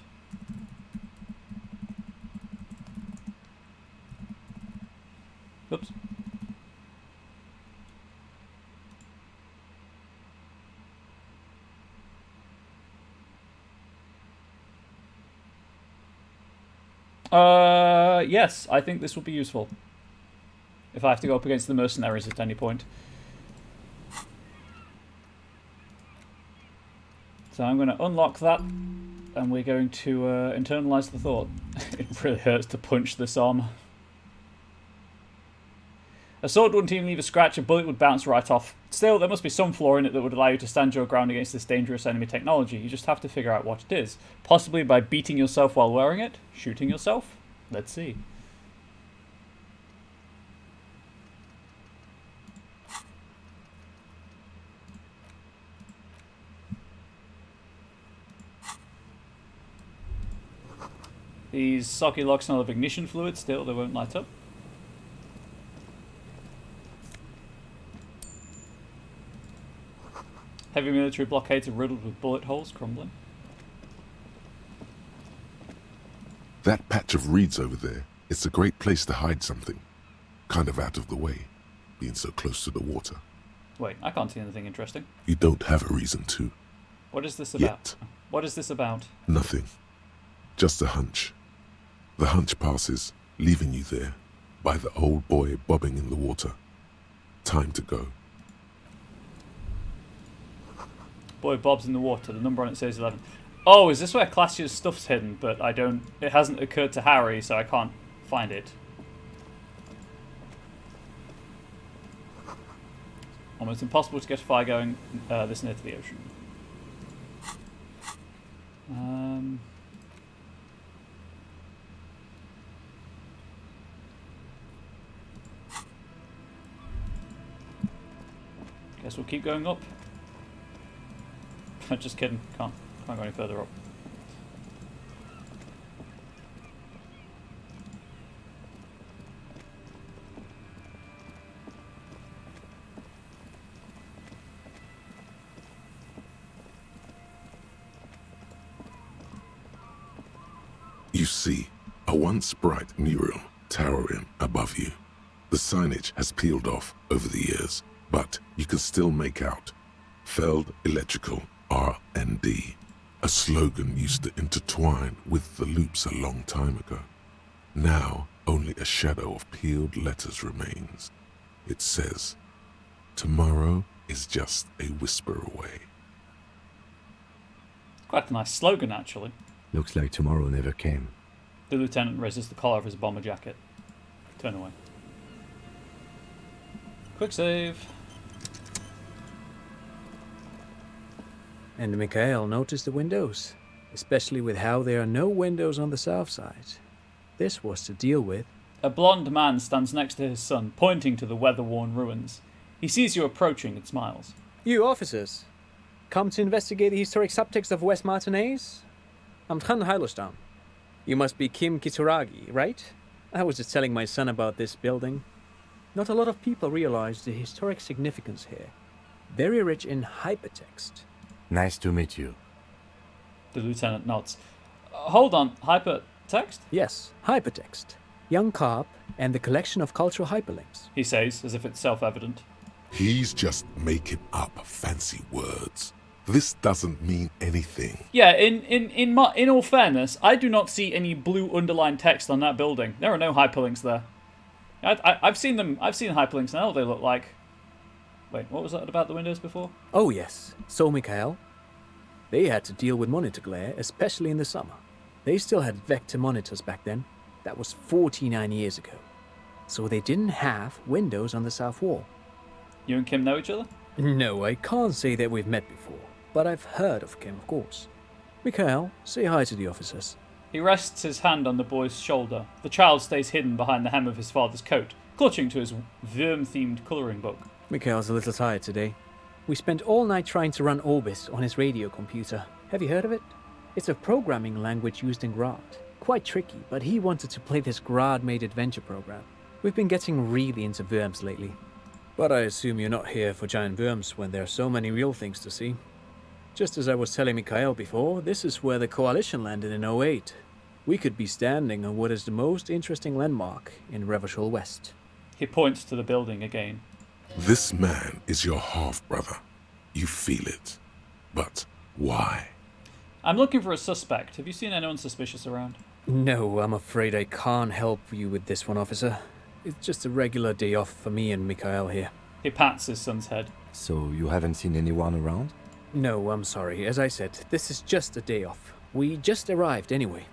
Oops. Yes, I think this will be useful. If I have to go up against the mercenaries at any point. So I'm going to unlock that, and we're going to internalize the thought. It really hurts to punch this armor. A sword wouldn't even leave a scratch, a bullet would bounce right off. Still, there must be some flaw in it that would allow you to stand your ground against this dangerous enemy technology. You just have to figure out what it is. Possibly by beating yourself while wearing it? Shooting yourself? Let's see. These socket locks smell of ignition fluid, still they won't light up. Heavy military blockades are riddled with bullet holes, crumbling. That patch of reeds over there, it's a great place to hide something. Kind of out of the way, being so close to the water. Wait, I can't see anything interesting. You don't have a reason to. What is this Yet. about? What is this about? Nothing. Just a hunch. The hunch passes, leaving you there, by the old boy bobbing in the water. Time to go. Boy Bob's in the water, the number on it says 11. Oh, is this where Classia's stuff's hidden? But it hasn't occurred to Harry, so I can't find it. Almost impossible to get a fire going this near to the ocean. Guess we'll keep going up. Just kidding, can't go any further up. You see, a once bright mural towering above you. The signage has peeled off over the years, but you can still make out Feld Electrical R&D. A slogan used to intertwine with the loops a long time ago. Now, only a shadow of peeled letters remains. It says, "Tomorrow is just a whisper away." Quite a nice slogan, actually. Looks like tomorrow never came. The lieutenant raises the collar of his bomber jacket. Turn away. Quick save. And Mikhail noticed the windows, especially with how there are no windows on the south side. This was to deal with. A blonde man stands next to his son, pointing to the weather-worn ruins. He sees you approaching and smiles. You officers, come to investigate the historic subtext of West Martinez? I'm Tran Heilostam. You must be Kim Kitsuragi, right? I was just telling my son about this building. Not a lot of people realize the historic significance here. Very rich in hypertext. Nice to meet you. The lieutenant nods. Hold on, hypertext? Yes, hypertext. Young Carp and the collection of cultural hyperlinks. He says, as if it's self-evident. He's just making up fancy words. This doesn't mean anything. Yeah, in all fairness, I do not see any blue underlined text on that building. There are no hyperlinks there. I've seen them. I've seen hyperlinks now. They look like. Wait, what was that about the windows before? Oh yes, so Mikhail. They had to deal with monitor glare, especially in the summer. They still had vector monitors back then. That was 49 years ago. So they didn't have windows on the south wall. You and Kim know each other? No, I can't say that we've met before, but I've heard of Kim, of course. Mikhail, say hi to the officers. He rests his hand on the boy's shoulder. The child stays hidden behind the hem of his father's coat, clutching to his worm-themed colouring book. Mikhail's a little tired today. We spent all night trying to run Orbis on his radio computer. Have you heard of it? It's a programming language used in Grad. Quite tricky, but he wanted to play this Grad-made adventure program. We've been getting really into worms lately. But I assume you're not here for giant worms when there are so many real things to see. Just as I was telling Mikhail before, this is where the Coalition landed in '08. We could be standing on what is the most interesting landmark in Revachol West. He points to the building again. This man is your half-brother. You feel it. But why? I'm looking for a suspect. Have you seen anyone suspicious around? No, I'm afraid I can't help you with this one, officer. It's just a regular day off for me and Mikhail here. He pats his son's head. So you haven't seen anyone around? No, I'm sorry. As I said, this is just a day off. We just arrived anyway.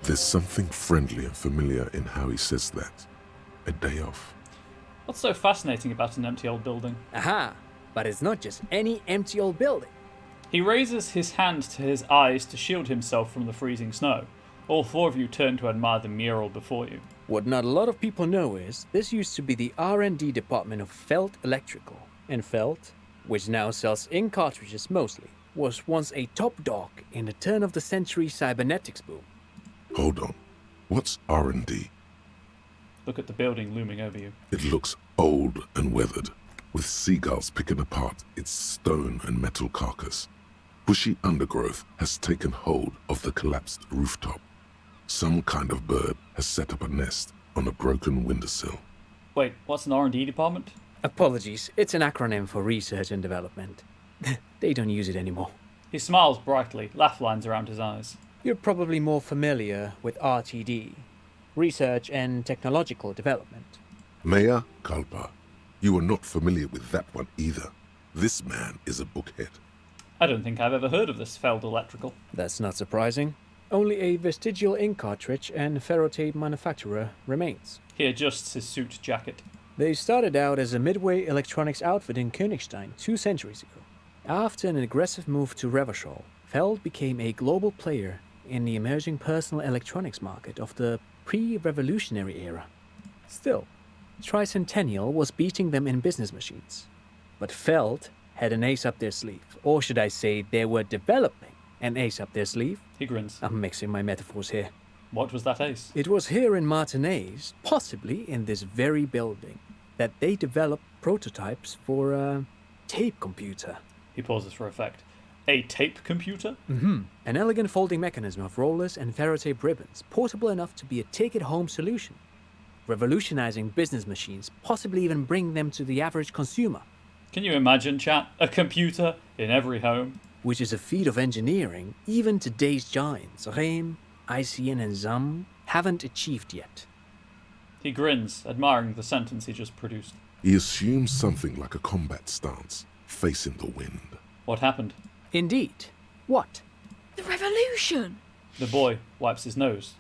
There's something friendly and familiar in how he says that. A day off. What's so fascinating about an empty old building? Aha! But it's not just any empty old building. He raises his hand to his eyes to shield himself from the freezing snow. All four of you turn to admire the mural before you. What not a lot of people know is this used to be the R&D department of Feld Electrical. And Feld, which now sells ink cartridges mostly, was once a top dog in the turn-of-the-century cybernetics boom. Hold on. What's R&D? Look at the building looming over you. It looks old and weathered, with seagulls picking apart its stone and metal carcass. Bushy undergrowth has taken hold of the collapsed rooftop. Some kind of bird has set up a nest on a broken windowsill. Wait, what's an R&D department? Apologies, it's an acronym for research and development. They don't use it anymore. He smiles brightly, laugh lines around his eyes. You're probably more familiar with RTD, Research and Technological Development. Mea culpa. You are not familiar with that one either. This man is a bookhead. I don't think I've ever heard of this Feld Electrical. That's not surprising. Only a vestigial ink cartridge and ferrotape manufacturer remains. He adjusts his suit jacket. They started out as a midway electronics outfit in Königstein 2 centuries ago. After an aggressive move to Revachol, Feld became a global player in the emerging personal electronics market of the pre-revolutionary era. Still, Tricentennial was beating them in business machines. But Feld had an ace up their sleeve, or should I say they were developing an ace up their sleeve. He grins. I'm mixing my metaphors here. What was that ace? It was here in Martinez, possibly in this very building, that they developed prototypes for a tape computer. He pauses for effect. A tape computer? Mm-hmm. An elegant folding mechanism of rollers and ferrotape ribbons, portable enough to be a take-it-home solution. Revolutionizing business machines, possibly even bring them to the average consumer. Can you imagine, chat? A computer in every home? Which is a feat of engineering even today's giants, Rehm, ICN and ZAM, haven't achieved yet. He grins, admiring the sentence he just produced. He assumes something like a combat stance, facing the wind. What happened? Indeed. What? The revolution! The boy wipes his nose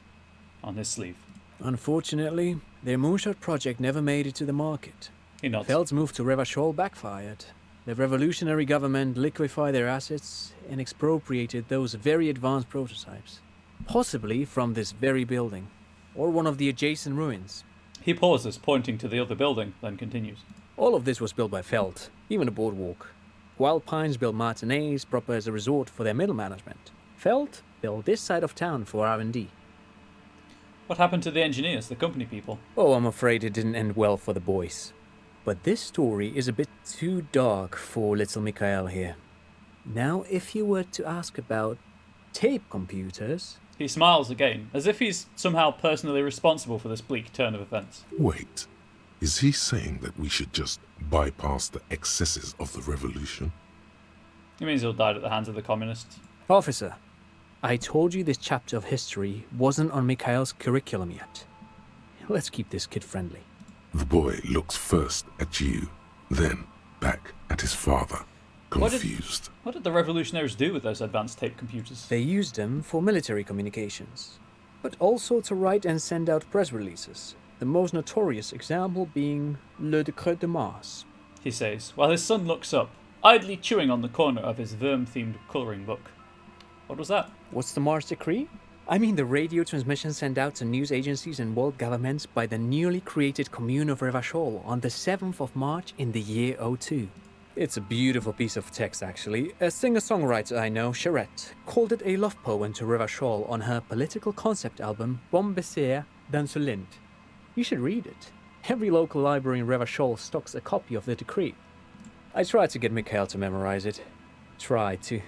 on his sleeve. Unfortunately, their moonshot project never made it to the market. He nods. Feld's move to Revachol backfired. The revolutionary government liquefied their assets and expropriated those very advanced prototypes. Possibly from this very building, or one of the adjacent ruins. He pauses, pointing to the other building, then continues. All of this was built by Feld, even the boardwalk. Wild Pines built Martinez proper as a resort for their middle management. Feld built this side of town for R&D. What happened to the engineers, the company people? Oh, I'm afraid it didn't end well for the boys. But this story is a bit too dark for little Mikhail here. Now, if you were to ask about tape computers... He smiles again, as if he's somehow personally responsible for this bleak turn of events. Wait, is he saying that we should just bypass the excesses of the revolution? He means he'll die at the hands of the communists. Officer, I told you this chapter of history wasn't on Mikhail's curriculum yet. Let's keep this kid friendly. The boy looks first at you, then back at his father, confused. What did the revolutionaries do with those advanced tape computers? They used them for military communications, but also to write and send out press releases, the most notorious example being Le Décret de Mars. He says, while his son looks up, idly chewing on the corner of his worm-themed colouring book. What was that? What's the Mars Decree? I mean the radio transmission sent out to news agencies and world governments by the newly created Commune of Revachol on the 7th of March in the year 02. It's a beautiful piece of text, actually. A singer-songwriter I know, Charette, called it a love poem to Revachol on her political concept album, Bon Baiser dans ce Lind. You should read it. Every local library in Revachol stocks a copy of the decree. I tried to get Mikhail to memorize it. Tried to.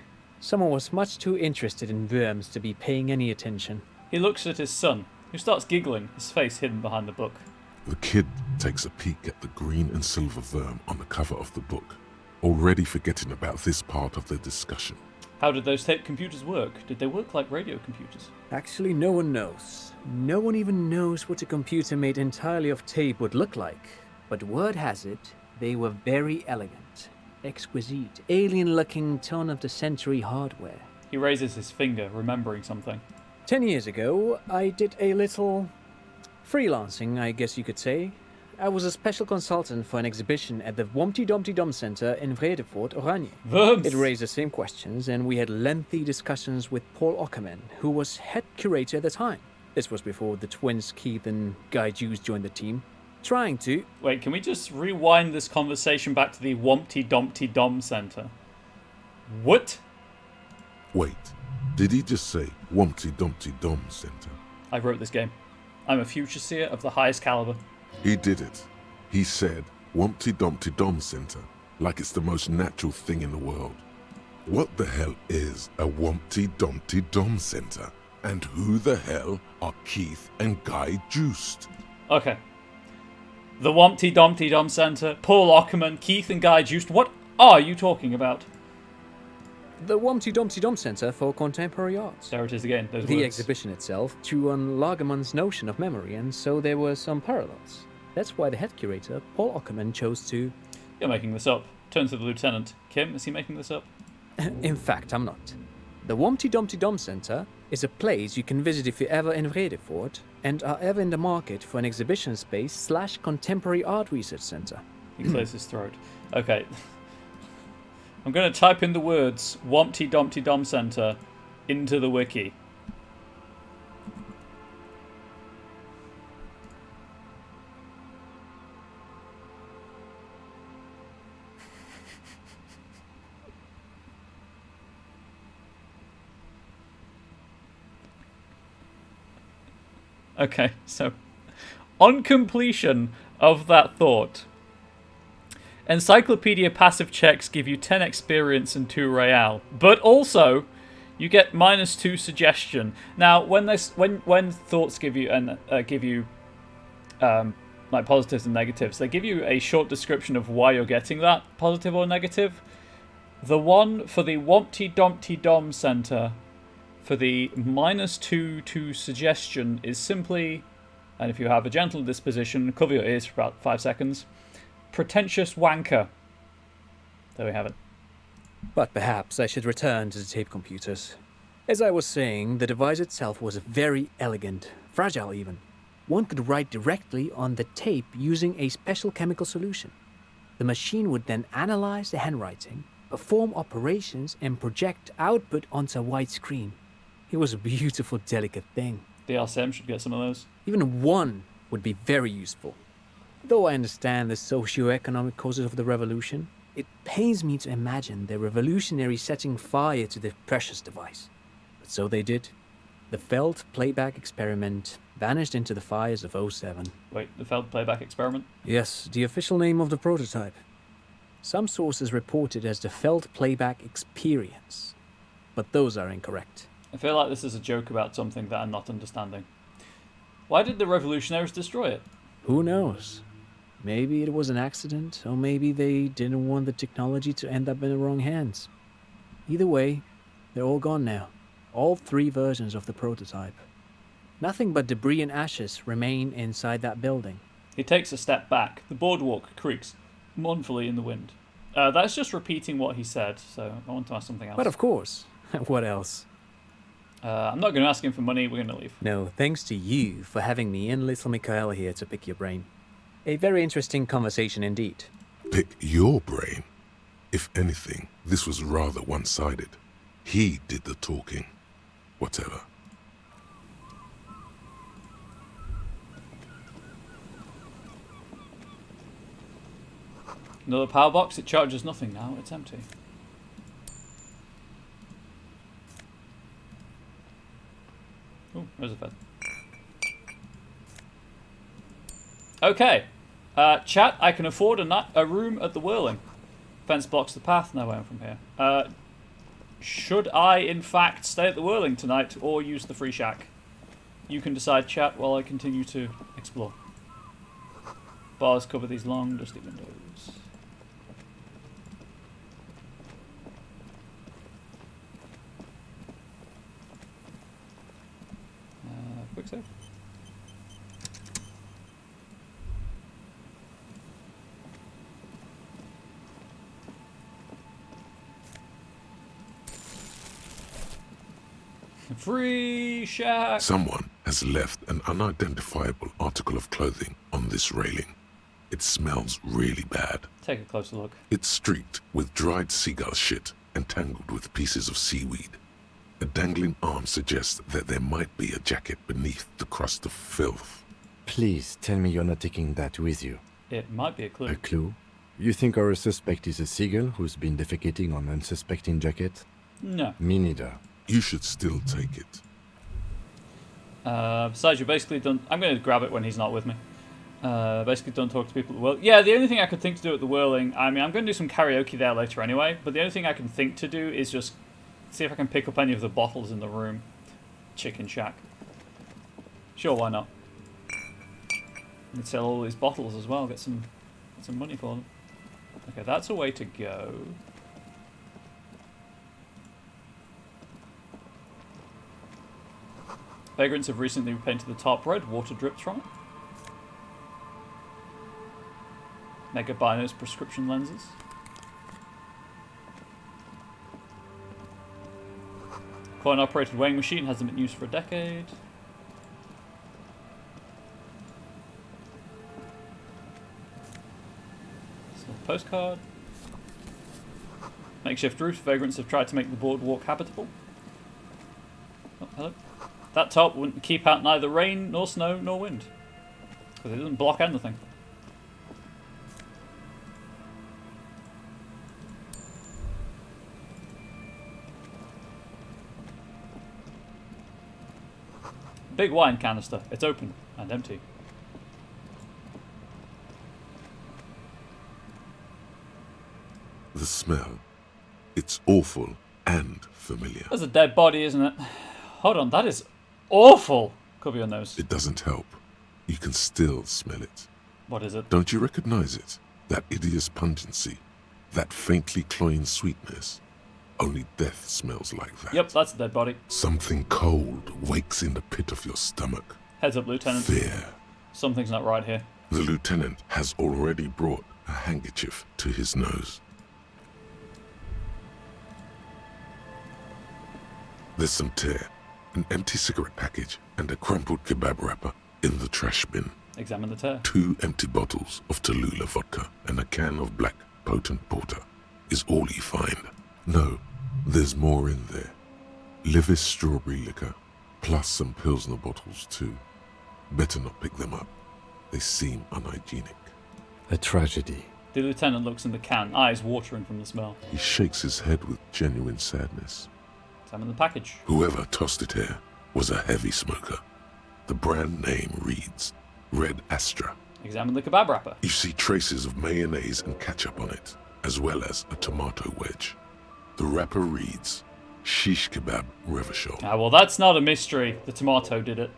Someone was much too interested in worms to be paying any attention. He looks at his son, who starts giggling, his face hidden behind the book. The kid takes a peek at the green and silver worm on the cover of the book, already forgetting about this part of the discussion. How did those tape computers work? Did they work like radio computers? Actually, no one knows. No one even knows what a computer made entirely of tape would look like. But word has it, they were very elegant, exquisite, alien-looking turn-of-the-century hardware. He raises his finger, remembering something. 10 years ago, I did a little freelancing, I guess you could say. I was a special consultant for an exhibition at the Wompty Dumpty Dum Center in Vredefort, Oranje. Worms! It raised the same questions, and we had lengthy discussions with Paul Ockerman, who was head curator at the time. This was before the twins Keith and Guy Juice joined the team. Trying to... Wait, can we just rewind this conversation back to the Wompty Dumpty Dum Center? What? Wait, did he just say Wumpty Dumpty Dum Center? I wrote this game. I'm a future seer of the highest caliber. He did it. He said Wumpty Dumpty Dum Center, like it's the most natural thing in the world. What the hell is a Wumpty Dumpty Dum Center? And who the hell are Keith and Guy Juiced? Okay. The Wompty Dumpty Dum Center, Paul Ockerman, Keith and Guy Juiced. What are you talking about? The Wompty Dumpty Dum Center for Contemporary Arts. There it is again, those The words. exhibition itself drew on Lagerman's notion of memory, and so there were some parallels. That's why the head curator, Paul Ockerman, chose to... You're making this up. Turns to the lieutenant. Kim, is he making this up? In fact, I'm not. The Wompty Dumpty Dum Center is a place you can visit if you're ever in Vredefort and are ever in the market for an exhibition space / contemporary art research center. He clears his throat. Okay. I'm going to type in the words Wompty Dumpty Dum Center into the wiki. Okay, so on completion of that thought, Encyclopedia passive checks give you 10 experience and 2 real, but also you get -2 suggestion. Now, when thoughts give you like positives and negatives. They give you a short description of why you're getting that, positive or negative. The one for the Wompty Dumpty Dom Center for the -2 to suggestion is simply, and if you have a gentle disposition, cover your ears for about 5 seconds, pretentious wanker. There we have it. But perhaps I should return to the tape computers. As I was saying, the device itself was very elegant, fragile even. One could write directly on the tape using a special chemical solution. The machine would then analyze the handwriting, perform operations, and project output onto a white screen. It was a beautiful, delicate thing. The RCM should get some of those. Even one would be very useful. Though I understand the socio-economic causes of the revolution, it pains me to imagine the revolutionaries setting fire to the precious device. But so they did. The Feld playback experiment vanished into the fires of '07. Wait, the Feld playback experiment? Yes, the official name of the prototype. Some sources report it as the Feld playback experience, but those are incorrect. I feel like this is a joke about something that I'm not understanding. Why did the revolutionaries destroy it? Who knows? Maybe it was an accident, or maybe they didn't want the technology to end up in the wrong hands. Either way, they're all gone now. All 3 versions of the prototype. Nothing but debris and ashes remain inside that building. He takes a step back. The boardwalk creaks mournfully in the wind. That's just repeating what he said, so I want to ask something else. But of course, what else? I'm not going to ask him for money, we're going to leave. No, thanks to you for having me and little Mikhail here to pick your brain. A very interesting conversation indeed. Pick your brain. If anything, this was rather one-sided. He did the talking. Whatever. Another power box, it charges nothing now, it's empty. Oh, there's a bed. Okay. Chat, I can afford a room at the Whirling. Fence blocks the path, no way I'm from here. Should I, in fact, stay at the Whirling tonight or use the free shack? You can decide, chat, while I continue to explore. Bars cover these long, dusty windows. Quick save. Free shack! Someone has left an unidentifiable article of clothing on this railing. It smells really bad. Take a closer look. It's streaked with dried seagull shit and tangled with pieces of seaweed. A dangling arm suggests that there might be a jacket beneath the crust of filth. Please tell me you're not taking that with you. It might be a clue. A clue? You think our suspect is a seagull who's been defecating on unsuspecting jacket? No. Me neither. You should still take it. Besides, you're basically done. I'm going to grab it when he's not with me. Basically done talk to people at the Whirling. Yeah, the only thing I could think to do at the Whirling, I mean, I'm going to do some karaoke there later anyway, but the only thing I can think to do is just see if I can pick up any of the bottles in the room. Chicken shack. Sure, why not? And sell all these bottles as well, get some money for them. Okay, that's a way to go. Vagrants have recently repainted the top red, water drips from it. Mega Binos prescription lenses. Coin-operated weighing machine hasn't been used for a decade. Postcard. Makeshift roofs. Vagrants have tried to make the boardwalk habitable. Oh, hello. That top wouldn't keep out neither rain, nor snow, nor wind. Because it doesn't block anything. Big wine canister. It's open and empty. The smell. It's awful and familiar. That's a dead body, isn't it? Hold on, that is awful. Cover your nose. It doesn't help. You can still smell it. What is it? Don't you recognize it? That hideous pungency, that faintly cloying sweetness. Only death smells like that. Yep, that's a dead body. Something cold wakes in the pit of your stomach. Heads up, Lieutenant. Fear. Something's not right here. The lieutenant has already brought a handkerchief to his nose. There's some tear, an empty cigarette package, and a crumpled kebab wrapper in the trash bin. Examine the tear. 2 empty bottles of Tallulah vodka and a can of black potent porter is all you find. No, there's more in there. Livis strawberry liquor, plus some Pilsner bottles too. Better not pick them up. They seem unhygienic. A tragedy. The lieutenant looks in the can, eyes watering from the smell. He shakes his head with genuine sadness. Examine the package. Whoever tossed it here was a heavy smoker. The brand name reads Red Astra. Examine the kebab wrapper. You see traces of mayonnaise and ketchup on it, as well as a tomato wedge. The wrapper reads Shish Kebab Revachol. Ah, well, that's not a mystery. The tomato did it.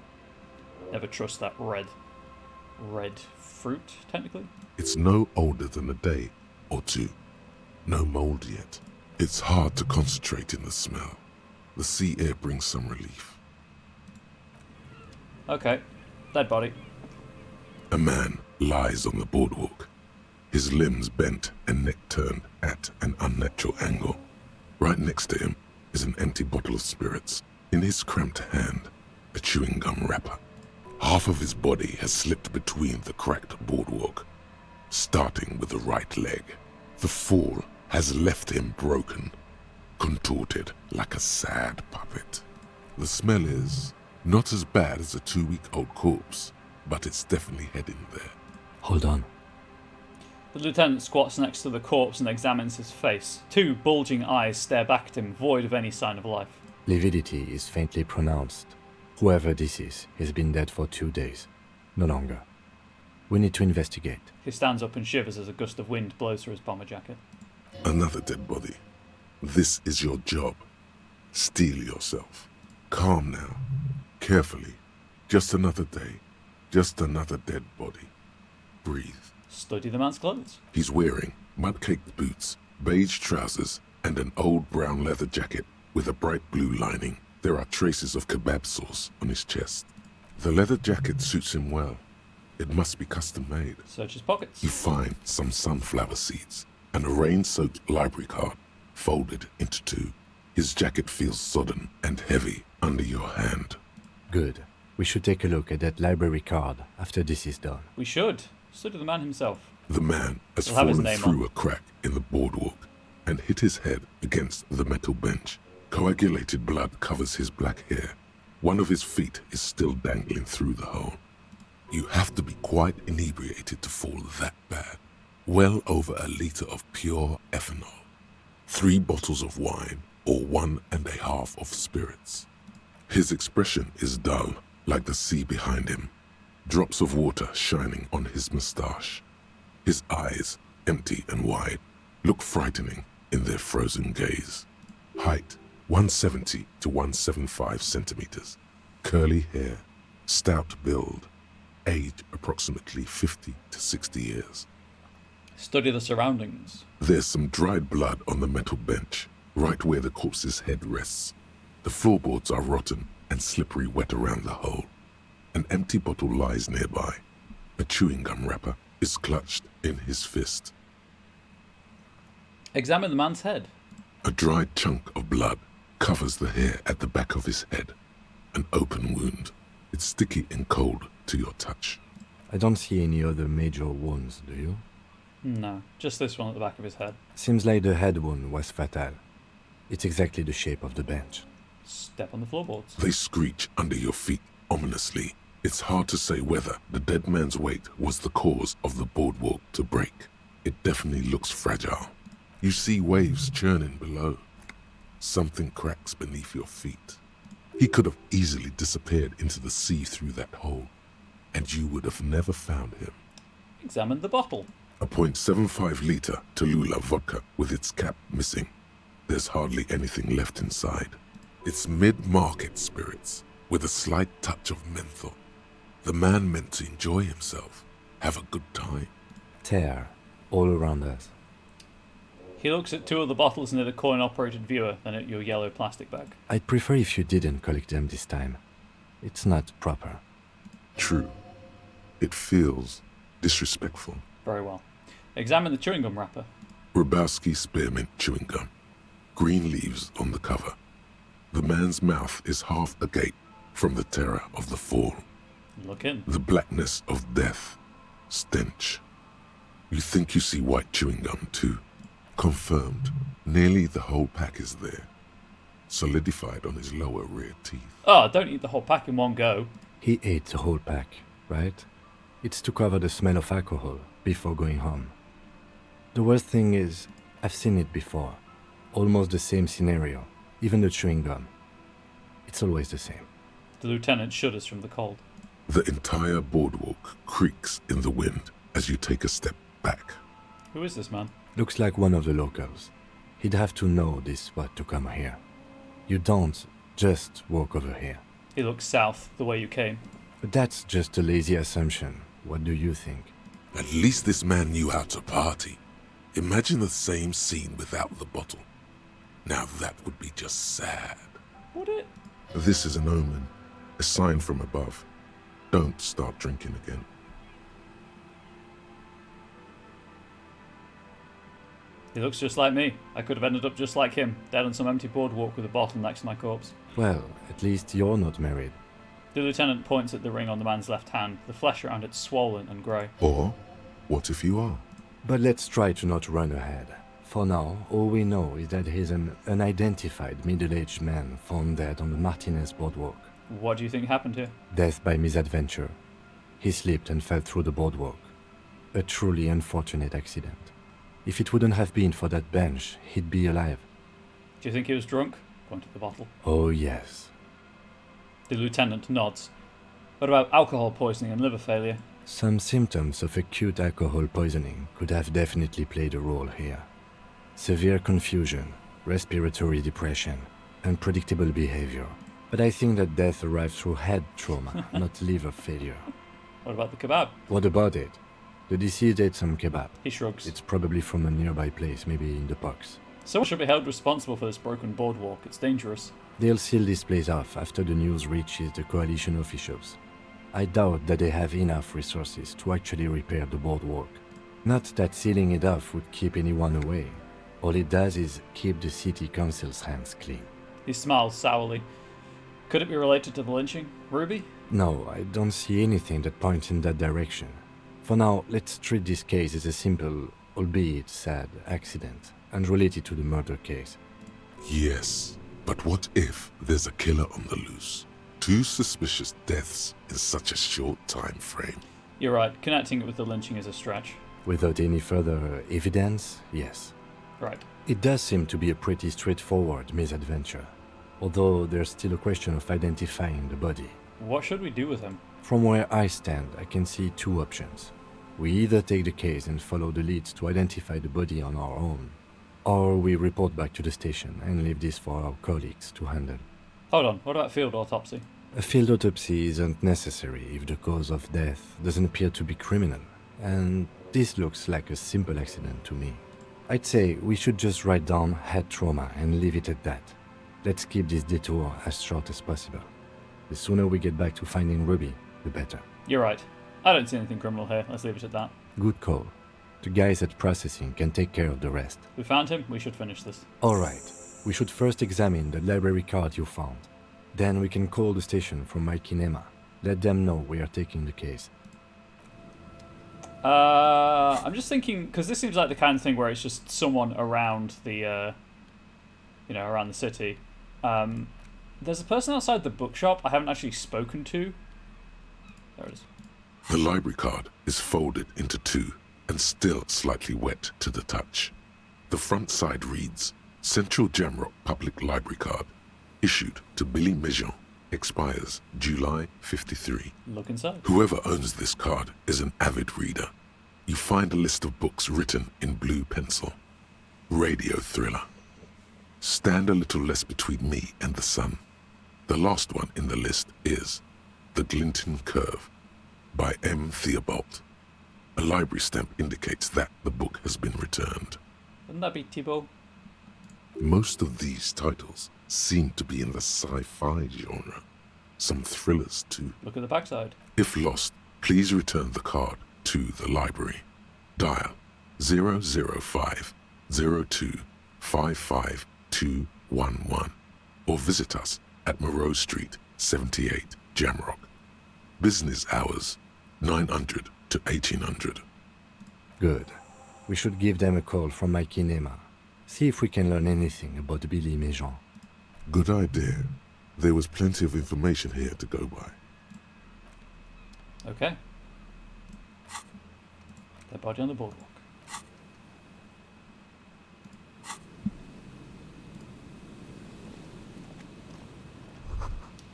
Never trust that red fruit, technically. It's no older than a day or two. No mold yet. It's hard to concentrate in the smell. The sea air brings some relief. Okay. Dead body. A man lies on the boardwalk, his limbs bent and neck turned at an unnatural angle. Right next to him is an empty bottle of spirits. In his cramped hand, a chewing gum wrapper. Half of his body has slipped between the cracked boardwalk, starting with the right leg. The fall has left him broken, contorted like a sad puppet. The smell is not as bad as a 2-week-old corpse, but it's definitely heading there. Hold on. The lieutenant squats next to the corpse and examines his face. 2 bulging eyes stare back at him, void of any sign of life. Lividity is faintly pronounced. Whoever this is has been dead for 2 days. No longer. We need to investigate. He stands up and shivers as a gust of wind blows through his bomber jacket. Another dead body. This is your job. Steel yourself. Calm now. Carefully. Just another day. Just another dead body. Breathe. Study the man's clothes. He's wearing mud-caked boots, beige trousers, and an old brown leather jacket with a bright blue lining. There are traces of kebab sauce on his chest. The leather jacket suits him well. It must be custom-made. Search his pockets. You find some sunflower seeds and a rain-soaked library card folded into 2. His jacket feels sodden and heavy under your hand. Good. We should take a look at that library card after this is done. We should. Study the man himself. The man has He'll have his fallen name through on. a crack in the boardwalk and hit his head against the metal bench. Coagulated blood covers his black hair. One of his feet is still dangling through the hole. You have to be quite inebriated to fall that bad. Well over a liter of pure ethanol. 3 bottles of wine or 1.5 of spirits. His expression is dull, like the sea behind him. Drops of water shining on his moustache. His eyes, empty and wide, look frightening in their frozen gaze. Height, 170 to 175 centimeters. Curly hair, stout build. Age, approximately 50 to 60 years. Study the surroundings. There's some dried blood on the metal bench, right where the corpse's head rests. The floorboards are rotten and slippery wet around the hole. An empty bottle lies nearby. A chewing gum wrapper is clutched in his fist. Examine the man's head. A dried chunk of blood covers the hair at the back of his head. An open wound. It's sticky and cold to your touch. I don't see any other major wounds, do you? No, just this one at the back of his head. Seems like the head wound was fatal. It's exactly the shape of the bench. Step on the floorboards. They screech under your feet ominously. It's hard to say whether the dead man's weight was the cause of the boardwalk to break. It definitely looks fragile. You see waves churning below. Something cracks beneath your feet. He could have easily disappeared into the sea through that hole, and you would have never found him. Examine the bottle. A .75 liter Tallulah vodka with its cap missing. There's hardly anything left inside. It's mid-market spirits with a slight touch of menthol. The man meant to enjoy himself, have a good time. Tear all around us. He looks at 2 of the bottles near the coin-operated viewer, then at your yellow plastic bag. I'd prefer if you didn't collect them this time. It's not proper. True. It feels disrespectful. Very well. Examine the chewing gum wrapper. Rabowski spearmint chewing gum. Green leaves on the cover. The man's mouth is half agape from the terror of the fall. Look in. The blackness of death. Stench. You think you see white chewing gum too. Confirmed. Nearly the whole pack is there. Solidified on his lower rear teeth. Oh, don't eat the whole pack in one go. He ate the whole pack, right? It's to cover the smell of alcohol before going home. The worst thing is, I've seen it before. Almost the same scenario. Even the chewing gum. It's always the same. The lieutenant shudders from the cold. The entire boardwalk creaks in the wind as you take a step back. Who is this man? Looks like one of the locals. He'd have to know this spot to come here. You don't just walk over here. He looks south, the way you came. But that's just a lazy assumption. What do you think? At least this man knew how to party. Imagine the same scene without the bottle. Now that would be just sad. Would it? This is an omen, a sign from above. Don't start drinking again. He looks just like me. I could have ended up just like him, dead on some empty boardwalk with a bottle next to my corpse. Well, at least you're not married. The lieutenant points at the ring on the man's left hand, the flesh around it swollen and grey. Or, what if you are? But let's try to not run ahead. For now, all we know is that he's an unidentified middle-aged man found dead on the Martinez boardwalk. What do you think happened here? Death by misadventure. He slipped and fell through the boardwalk. A truly unfortunate accident. If it wouldn't have been for that bench, he'd be alive. Do you think he was drunk? Point at the bottle. Oh, yes. The lieutenant nods. What about alcohol poisoning and liver failure? Some symptoms of acute alcohol poisoning could have definitely played a role here. Severe confusion, respiratory depression, unpredictable behavior. But I think that death arrived through head trauma, not liver failure. What about the kebab? What about it? The deceased ate some kebab. He shrugs. It's probably from a nearby place, maybe in the box. Someone should be held responsible for this broken boardwalk. It's dangerous. They'll seal this place off after the news reaches the coalition officials. I doubt that they have enough resources to actually repair the boardwalk. Not that sealing it off would keep anyone away. All it does is keep the city council's hands clean. He smiles sourly. Could it be related to the lynching? Ruby? No, I don't see anything that points in that direction. For now, let's treat this case as a simple, albeit sad, accident, unrelated to the murder case. Yes, but what if there's a killer on the loose? 2 suspicious deaths in such a short time frame. You're right. Connecting it with the lynching is a stretch. Without any further evidence, yes. Right. It does seem to be a pretty straightforward misadventure, although there's still a question of identifying the body. What should we do with him? From where I stand, I can see 2 options. We either take the case and follow the leads to identify the body on our own, or we report back to the station and leave this for our colleagues to handle. Hold on, what about field autopsy? A field autopsy isn't necessary if the cause of death doesn't appear to be criminal, and this looks like a simple accident to me. I'd say we should just write down head trauma and leave it at that. Let's keep this detour as short as possible. The sooner we get back to finding Ruby, the better. You're right. I don't see anything criminal here. Let's leave it at that. Good call. The guys at processing can take care of the rest. We found him. We should finish this. Alright. We should first examine the library card you found. Then we can call the station from my kinema. Let them know we are taking the case. I'm just thinking, because this seems like the kind of thing where it's just someone around the, around the city. There's a person outside the bookshop I haven't actually spoken to. There it is. The library card is folded into 2 and still slightly wet to the touch. The front side reads, Central Jamrock Public Library Card, issued to Billy Mejean, expires July 53. Look inside. Whoever owns this card is an avid reader. You find a list of books written in blue pencil. Radio thriller. Stand a little less between me and the sun. The last one in the list is The Glinton Curve by M. Theobald. A library stamp indicates that the book has been returned. Wouldn't that be Thibaut? Most of these titles seem to be in the sci-fi genre. Some thrillers too. Look at the backside. If lost, please return the card to the library. Dial 005 02 55211 or visit us at Moreau Street, 78, Jamrock. Business hours 900 to 1800. Good. We should give them a call from my kinema. See if we can learn anything about Billy Méjean. Good idea. There was plenty of information here to go by. Okay. Their body on the boardwalk.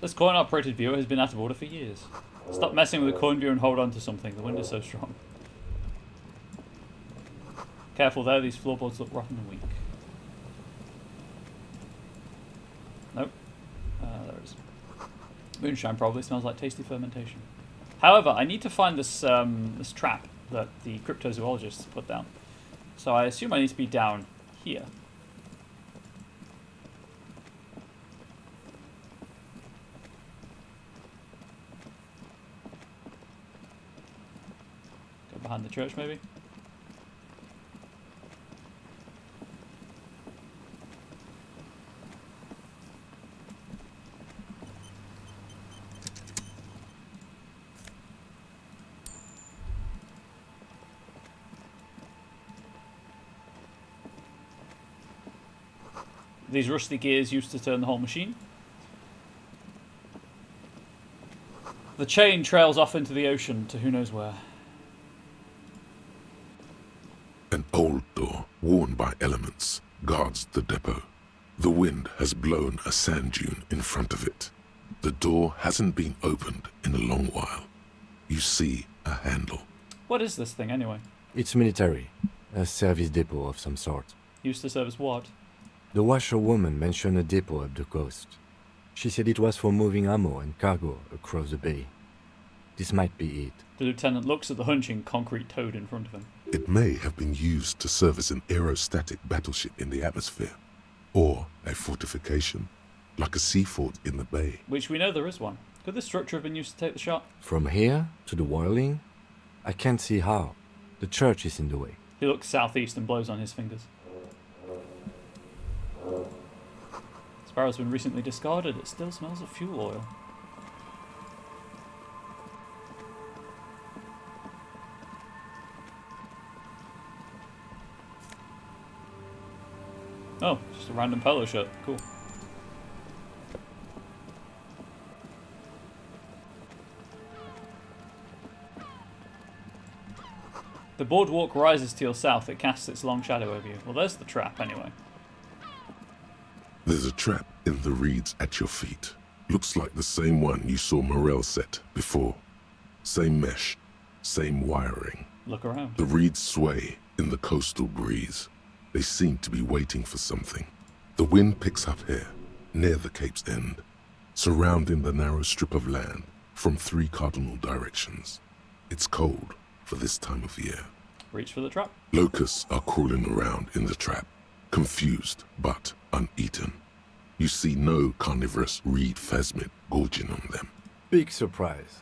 This coin-operated viewer has been out of order for years. Stop messing with the coin viewer and hold on to something. The wind is so strong. Careful there, these floorboards look rotten and weak. Nope. There it is. Moonshine probably smells like tasty fermentation. However, I need to find this this trap that the cryptozoologists put down. So I assume I need to be down here. Go behind the church, maybe? These rusty gears used to turn the whole machine. The chain trails off into the ocean to who knows where. An old door, worn by elements, guards the depot. The wind has blown a sand dune in front of it. The door hasn't been opened in a long while. You see a handle. What is this thing anyway? It's military. A service depot of some sort. Used to serve as what? The washerwoman mentioned a depot up the coast. She said it was for moving ammo and cargo across the bay. This might be it. The lieutenant looks at the hunching concrete toad in front of him. It may have been used to serve as an aerostatic battleship in the atmosphere, or a fortification, like a sea fort in the bay. Which we know there is one. Could this structure have been used to take the shot? From here to the whirling? I can't see how. The church is in the way. He looks southeast and blows on his fingers. Sparrow's been recently discarded. It still smells of fuel oil. Oh, just a random polo shirt. Cool. The boardwalk rises to your south. It casts its long shadow over you. Well, there's the trap, anyway. There's a trap in the reeds at your feet. Looks like the same one you saw Morel set before. Same mesh, same wiring. Look around. The reeds sway in the coastal breeze. They seem to be waiting for something. The wind picks up here, near the cape's end, surrounding the narrow strip of land from 3 cardinal directions. It's cold for this time of year. Reach for the trap. Locusts are crawling around in the trap, confused but uneaten. You see no carnivorous reed phasmid gorging on them. Big surprise.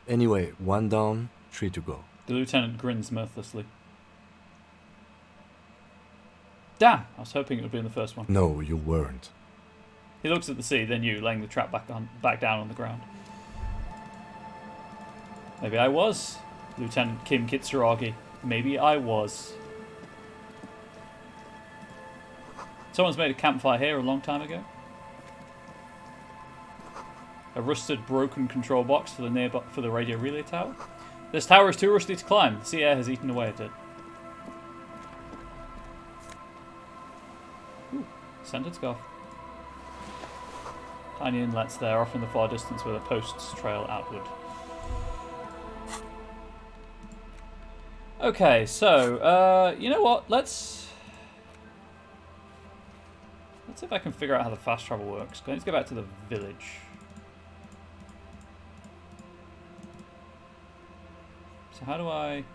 Anyway, 1 down, 3 to go. The lieutenant grins mirthlessly. Damn! I was hoping it would be in the first one. No, you weren't. He looks at the sea, then you, laying the trap back down on the ground. Maybe I was, Lieutenant Kim Kitsuragi. Maybe I was. Someone's made a campfire here a long time ago. A rusted, broken control box for the radio relay tower. This tower is too rusty to climb. The sea air has eaten away at it. Ooh, scented scarf. Tiny inlets there, off in the far distance where the posts trail outward. Okay, so, you know what? Let's see if I can figure out how the fast travel works. Let's go back to the village. So how do I...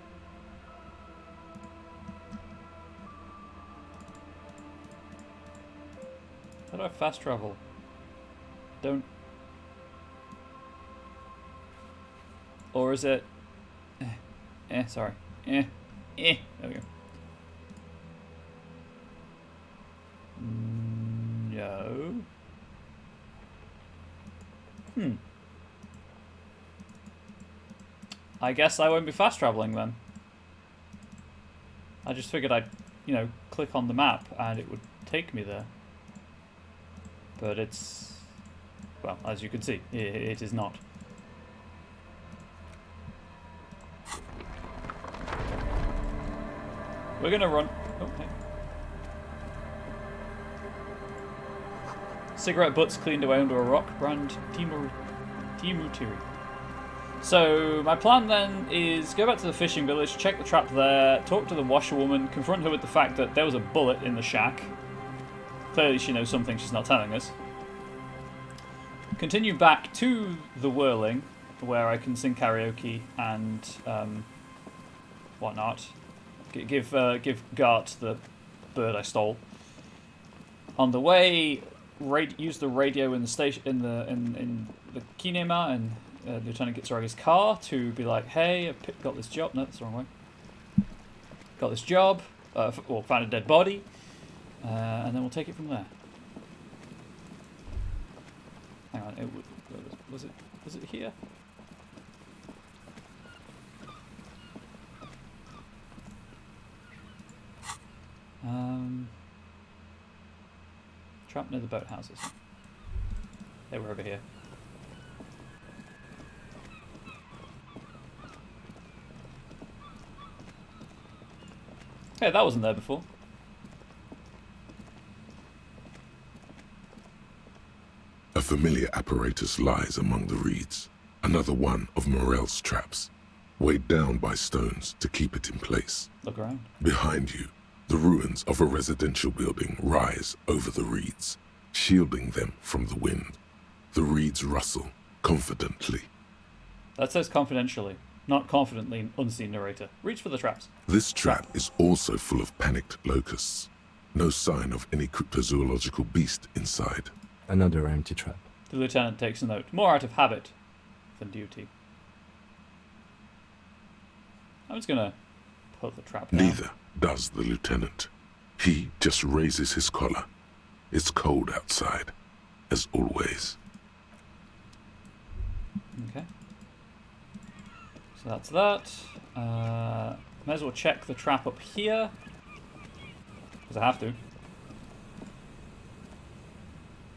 How do I fast travel? Don't... Or is it... sorry. There we go. No. I guess I won't be fast traveling then. I just figured I'd, you know, click on the map and it would take me there. But it's... well, as you can see, it is not. We're gonna run... oh, hey. Cigarette butts cleaned away under a rock, brand Timutiri. So, my plan then is go back to the fishing village, check the trap there, talk to the washerwoman, confront her with the fact that there was a bullet in the shack. Clearly she knows something she's not telling us. Continue back to the Whirling, where I can sing karaoke and whatnot. Give Gart the bird I stole. On the way, use the radio in the station in the kinema and Lieutenant Gitsuragi's car to be like, hey, I've got this job. No, that's the wrong way. Got this job. Well, found a dead body, and then we'll take it from there. Hang on, was it here? Trapped near the boathouses. They were over here. Hey, that wasn't there before. A familiar apparatus lies among the reeds. Another one of Morel's traps, weighed down by stones to keep it in place. Look around. Behind you, the ruins of a residential building rise over the reeds, shielding them from the wind. The reeds rustle confidently. That says confidentially, not confidently, unseen narrator. Reach for the traps. This trap is also full of panicked locusts. No sign of any cryptozoological beast inside. Another empty trap. The lieutenant takes a note, more out of habit than duty. I'm just gonna put the trap down. Neither does the lieutenant. He just raises his collar. It's cold outside, as always. Okay. So that's that. Might as well check the trap up here. Because I have to.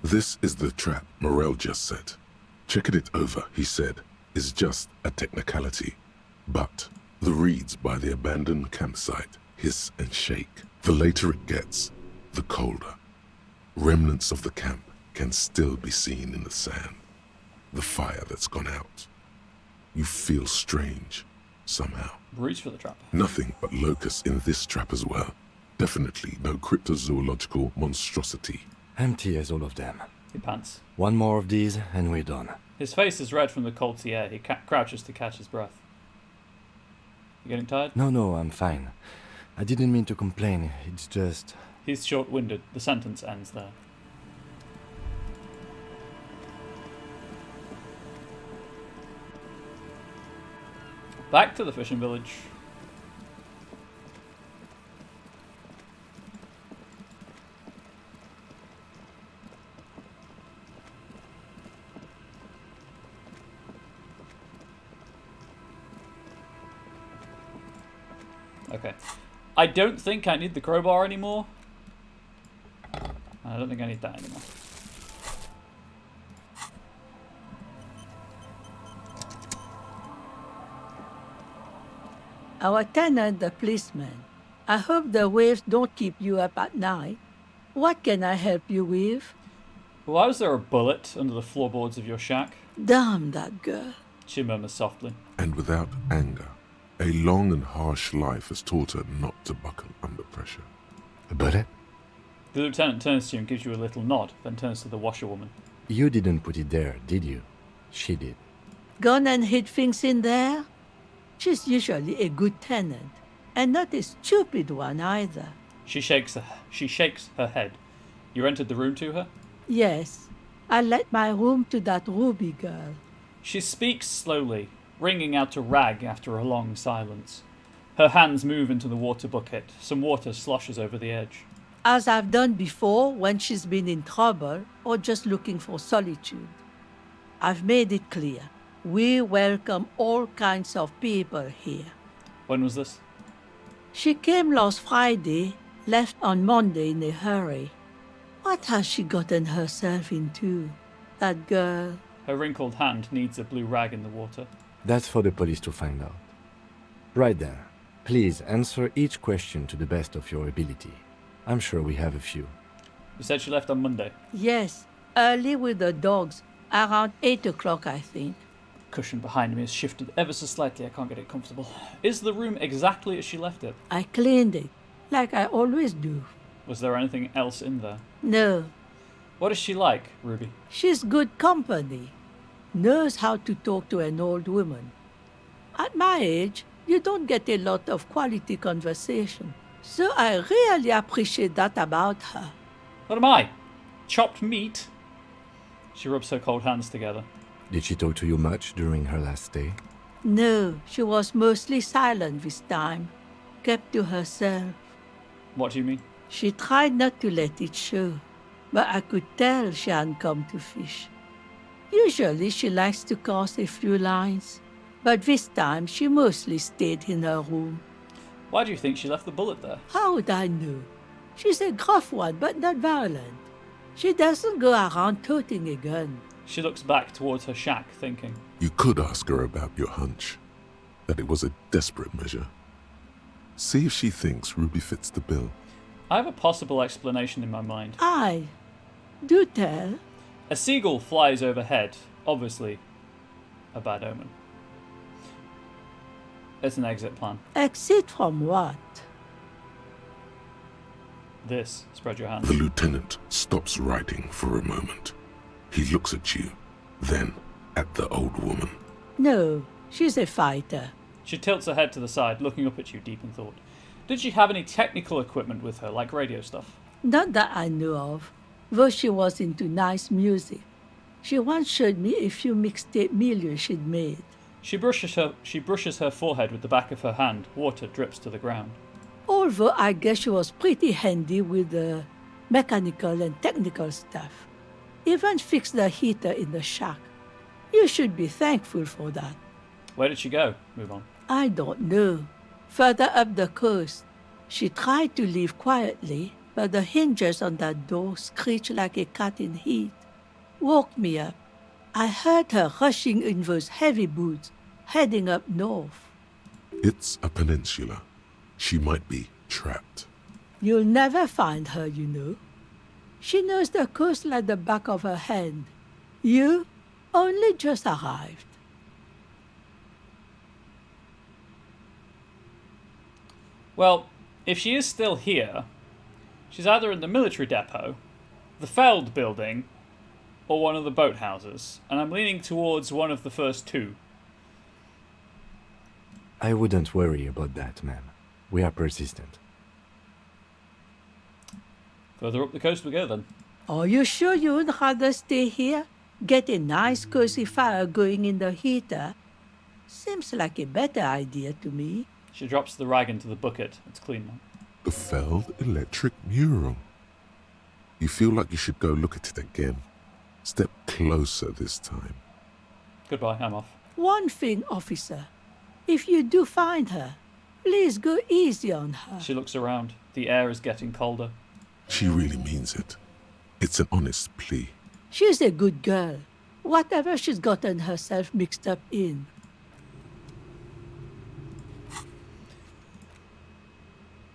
This is the trap Morel just set. Checking it over, he said, is just a technicality. But the reeds by the abandoned campsite hiss and shake. The later it gets, the colder. Remnants of the camp can still be seen in the sand. The fire that's gone out. You feel strange, somehow. Reach for the trap. Nothing but locusts in this trap as well. Definitely no cryptozoological monstrosity. Empty as all of them. He pants. One more of these and we're done. His face is red from the cold sea air. He crouches to catch his breath. You getting tired? No, I'm fine. I didn't mean to complain, it's just... He's short-winded. The sentence ends there. Back to the fishing village. Okay. I don't think I need the crowbar anymore. I don't think I need that anymore. Our tenant, the policeman. I hope the waves don't keep you up at night. What can I help you with? Why was there a bullet under the floorboards of your shack? Damn that girl. She murmurs softly. And without anger, a long and harsh life has taught her not to buckle under pressure. A bullet? The lieutenant turns to you and gives you a little nod, then turns to the washerwoman. You didn't put it there, did you? She did. Gone and hid things in there? She's usually a good tenant, and not a stupid one either. She shakes her head. You entered the room to her? Yes, I let my room to that Ruby girl. She speaks slowly, wringing out a rag after a long silence. Her hands move into the water bucket. Some water sloshes over the edge. As I've done before when she's been in trouble or just looking for solitude. I've made it clear. We welcome all kinds of people here. When was this? She came last Friday, left on Monday in a hurry. What has she gotten herself into? That girl. Her wrinkled hand kneads a blue rag in the water. That's for the police to find out. Right there. Please answer each question to the best of your ability. I'm sure we have a few. You said she left on Monday. Yes, early with the dogs. Around 8 o'clock, I think. Cushion behind me has shifted ever so slightly. I can't get it comfortable. Is the room exactly as she left it? I cleaned it, like I always do. Was there anything else in there? No, What is she like, Ruby? she's good company. Knows how to talk to an old woman. At my age, you don't get a lot of quality conversation. So I really appreciate that about her. What am I? Chopped meat? She rubs her cold hands together. Did she talk to you much during her last stay? No, she was mostly silent this time. Kept to herself. What do you mean? She tried not to let it show, but I could tell she hadn't come to fish. Usually she likes to cast a few lines, but this time she mostly stayed in her room. Why do you think she left the bullet there? How would I know? She's a gruff one, but not violent. She doesn't go around toting a gun. She looks back towards her shack, thinking. You could ask her about your hunch, that it was a desperate measure. See if she thinks Ruby fits the bill. I have a possible explanation in my mind. Aye, do tell. A seagull flies overhead, obviously a bad omen. It's an exit plan. Exit from what? This, spread your hands. The lieutenant stops writing for a moment. He looks at you, then at the old woman. No, she's a fighter. She tilts her head to the side, looking up at you deep in thought. Did she have any technical equipment with her, like radio stuff? Not that I know of, though she was into nice music. She once showed me a few mixtape millions she'd made. She brushes her forehead with the back of her hand. Water drips to the ground. Although I guess she was pretty handy with the mechanical and technical stuff. Even fixed the heater in the shack. You should be thankful for that. Where did she go? Move on. I don't know. Further up the coast. She tried to leave quietly, but the hinges on that door screeched like a cat in heat. Woke me up. I heard her rushing in those heavy boots, heading up north. It's a peninsula. She might be trapped. You'll never find her, you know. She knows the coast like the back of her hand. You only just arrived. Well, if she is still here, she's either in the military depot, the Feld building, or one of the boathouses, and I'm leaning towards one of the first two. I wouldn't worry about that, ma'am. We are persistent. Further up the coast we go, then. Are you sure you would rather stay here? Get a nice cozy fire going in the heater? Seems like a better idea to me. She drops the rag into the bucket. It's clean now. The Feld electric mural. You feel like you should go look at it again. Step closer this time. Goodbye, I'm off. One thing, officer. If you do find her, please go easy on her. She looks around. The air is getting colder. She really means it. It's an honest plea. She's a good girl. Whatever she's gotten herself mixed up in.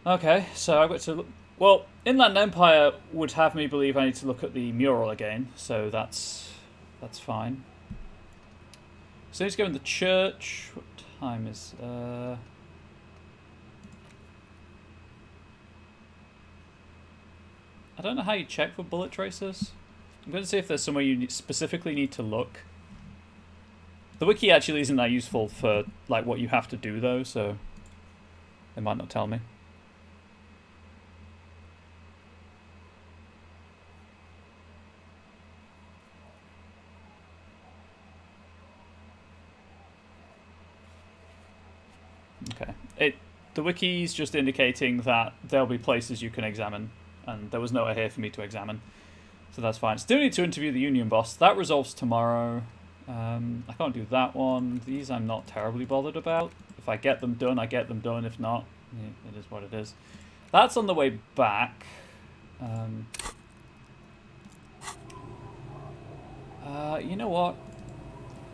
Okay, so I've got to look. Well, Inland Empire would have me believe I need to look at the mural again, so that's fine. So let's go in the church. What time is? I don't know how you check for bullet tracers. I'm going to see if there's somewhere you specifically need to look. The wiki actually isn't that useful for like what you have to do though, so they might not tell me. Okay. The wiki's just indicating that there'll be places you can examine, and there was nowhere here for me to examine. So that's fine. Still need to interview the union boss. That resolves tomorrow. I can't do that one. These I'm not terribly bothered about. If I get them done, I get them done. If not, yeah, it is what it is. That's on the way back. You know what?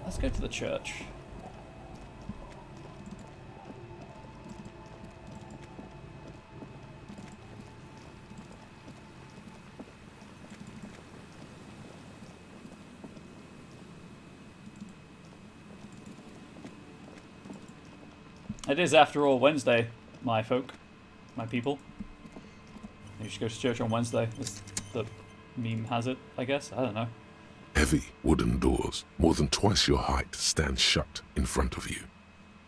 Let's go to the church. It is, after all, Wednesday, my folk, my people. You should go to church on Wednesday, as the meme has it, I guess. I don't know. Heavy wooden doors, more than twice your height, stand shut in front of you.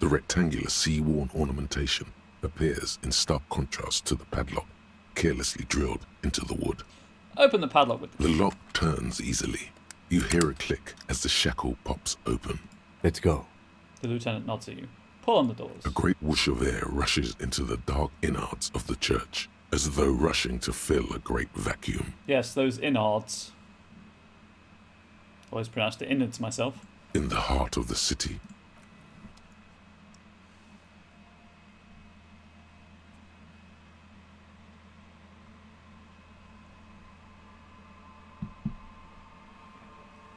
The rectangular sea-worn ornamentation appears in stark contrast to the padlock, carelessly drilled into the wood. Open the padlock with The lock turns easily. You hear a click as the shackle pops open. Let's go. The lieutenant nods at you. Pull on the doors. A great whoosh of air rushes into the dark innards of the church, as though rushing to fill a great vacuum. Yes, those innards. Always pronounced it innards myself. In the heart of the city.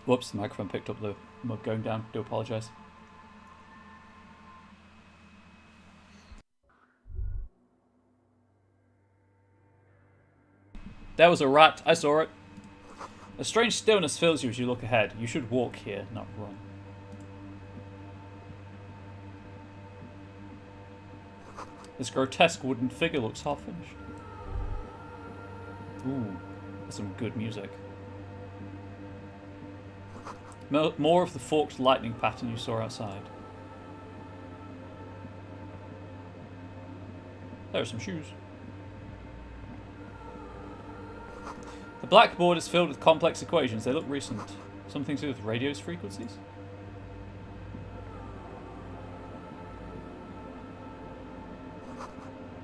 Whoops, the microphone picked up the mug going down. Do apologise. There was a rat. I saw it. A strange stillness fills you as you look ahead. You should walk here, not run. This grotesque wooden figure looks half finished. Ooh, there's some good music. More of the forked lightning pattern you saw outside. There are some shoes. The blackboard is filled with complex equations. They look recent. Something to do with radio's frequencies?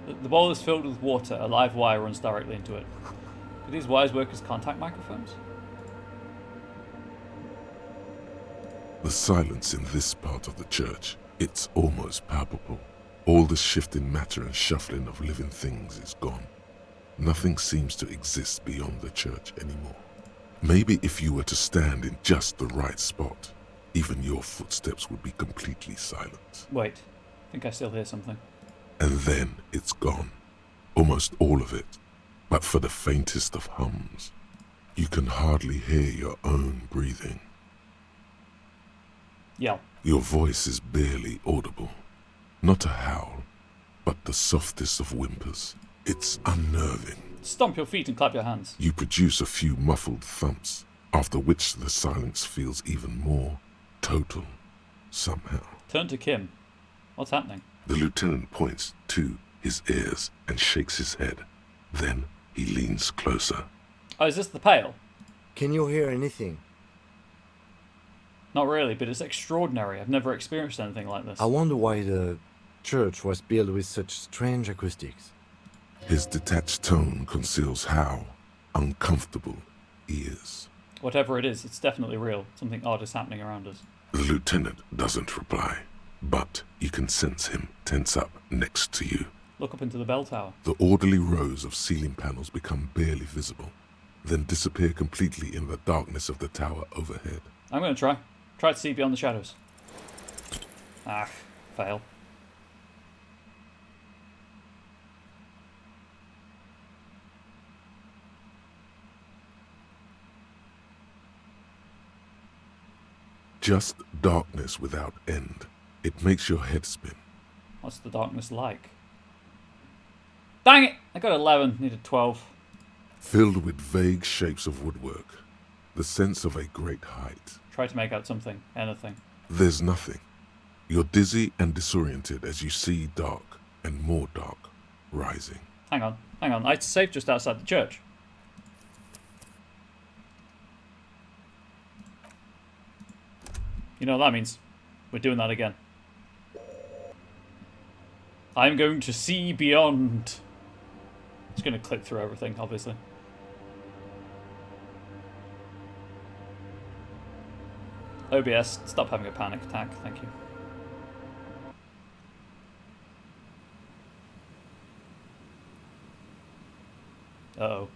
The bowl is filled with water. A live wire runs directly into it. Do these wires work as contact microphones? The silence in this part of the church, it's almost palpable. All the shifting matter and shuffling of living things is gone. Nothing seems to exist beyond the church anymore. Maybe if you were to stand in just the right spot, even your footsteps would be completely silent. Wait, I think I still hear something. And then it's gone. Almost all of it. But for the faintest of hums, you can hardly hear your own breathing. Yeah. Your voice is barely audible. Not a howl, but the softest of whimpers. It's unnerving. Stomp your feet and clap your hands. You produce a few muffled thumps, after which the silence feels even more total, somehow. Turn to Kim. What's happening? The lieutenant points to his ears and shakes his head. Then he leans closer. Oh, is this the pail? Can you hear anything? Not really, but it's extraordinary. I've never experienced anything like this. I wonder why the church was built with such strange acoustics. His detached tone conceals how uncomfortable he is. Whatever it is, it's definitely real. Something odd is happening around us. The lieutenant doesn't reply, but you can sense him tense up next to you. Look up into the bell tower. The orderly rows of ceiling panels become barely visible, then disappear completely in the darkness of the tower overhead. I'm going to try. Try to see beyond the shadows. Ah, fail. Just darkness without end. It makes your head spin. What's the darkness like? Dang it! I got 11, needed 12. Filled with vague shapes of woodwork. The sense of a great height. Try to make out something, anything. There's nothing. You're dizzy and disoriented as you see dark and more dark rising. Hang on. I saved just outside the church. You know what that means? We're doing that again. I'm going to see beyond. It's going to click through everything, obviously. OBS, stop having a panic attack, thank you. Uh-oh.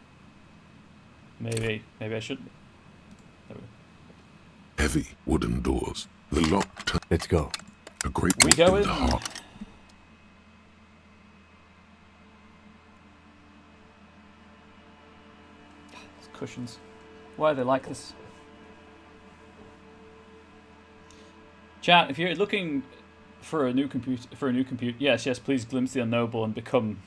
Maybe I shouldn't. There we go. Heavy wooden doors. The lock. Let's go. A great We walk go in in. the heart. These cushions. Why are they like this? Chat, if you're looking for a new computer, yes, please glimpse the unknowable and become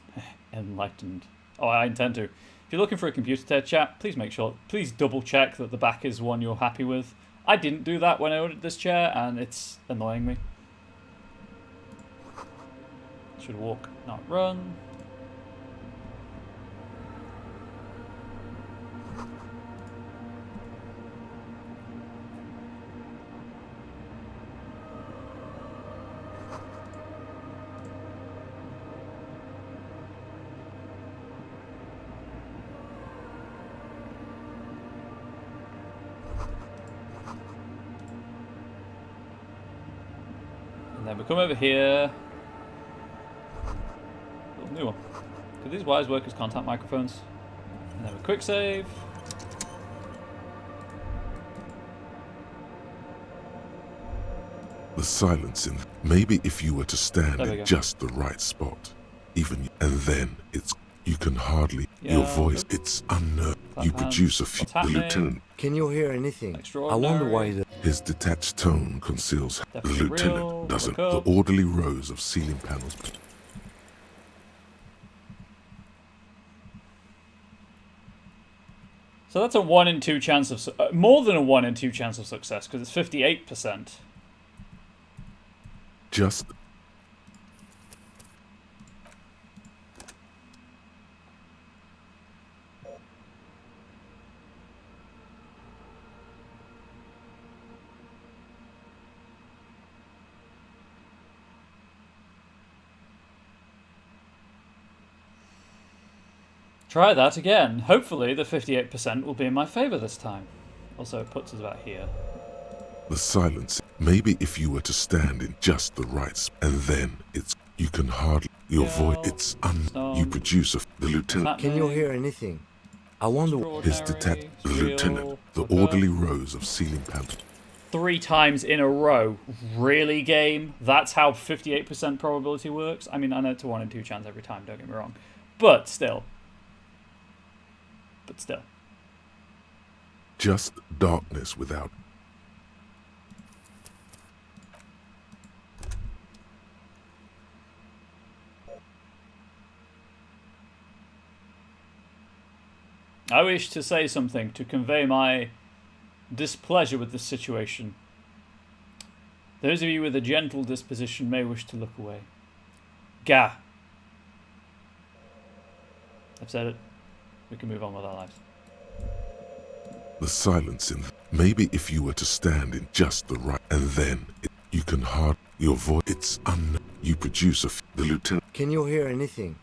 enlightened. Oh, I intend to. If you're looking for a computer there, chat, please double check that the back is one you're happy with. I didn't do that when I ordered this chair, and it's annoying me. Should walk, not run. And then we come over here. Little new one. Do these wires work as contact microphones? And then a quick save. The silence in. Maybe if you were to stand There we in go. just the right spot, and then it's. You can hardly. Your Yeah, voice. good. It's unnerving. Clap You hands. produce a few. What's The happening? lieutenant. Can you hear anything? I wonder Extraordinary. why the... His detached tone conceals. Definitely The lieutenant real. doesn't. Look The up. orderly rows of ceiling panels. So that's a 1 in 2 chance of more than a 1 in 2 chance of success because it's 58%. Just. Try that again. Hopefully the 58% will be in my favour this time. Also, it puts us about here. The silence. Maybe if you were to stand in just the right and then it's. You can hardly. Your voice. It's You produce a. The lieutenant. Can you hear anything? I wonder... His detached. The lieutenant. The orderly rows of ceiling panels. 3 times in a row. Really, game? That's how 58% probability works? I mean, I know it's a 1 in 2 chance every time, don't get me wrong. But still. Just darkness without. I wish to say something to convey my displeasure with this situation. Those of you with a gentle disposition may wish to look away. Gah. I've said it. We can move on with our lives. The silence in. Maybe if you were to stand in just the right and then you can hard. Your voice. It's You produce a. The lieutenant. Can you hear anything?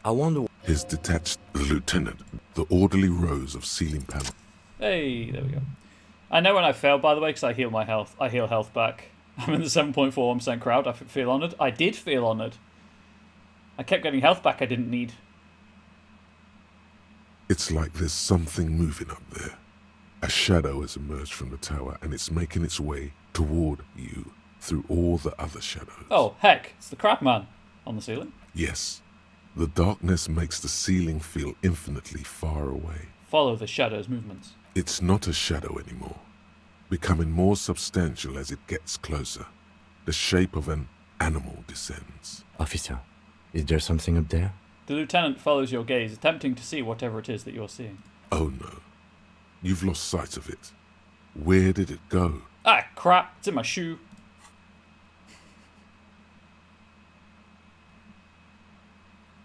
I wonder... His detached. The lieutenant. The orderly rows of ceiling panels. Hey, there we go. I know when I failed, by the way, because I heal my health. I heal health back. I'm in the 7.41% crowd. I feel honoured. I did feel honoured. I kept getting health back I didn't need. It's like there's something moving up there. A shadow has emerged from the tower and it's making its way toward you through all the other shadows. Oh, heck. It's the crab man on the ceiling. Yes. The darkness makes the ceiling feel infinitely far away. Follow the shadow's movements. It's not a shadow anymore, becoming more substantial as it gets closer. The shape of an animal descends. Officer, is there something up there? The lieutenant follows your gaze, attempting to see whatever it is that you're seeing. Oh no. You've lost sight of it. Where did it go? Ah, crap. It's in my shoe.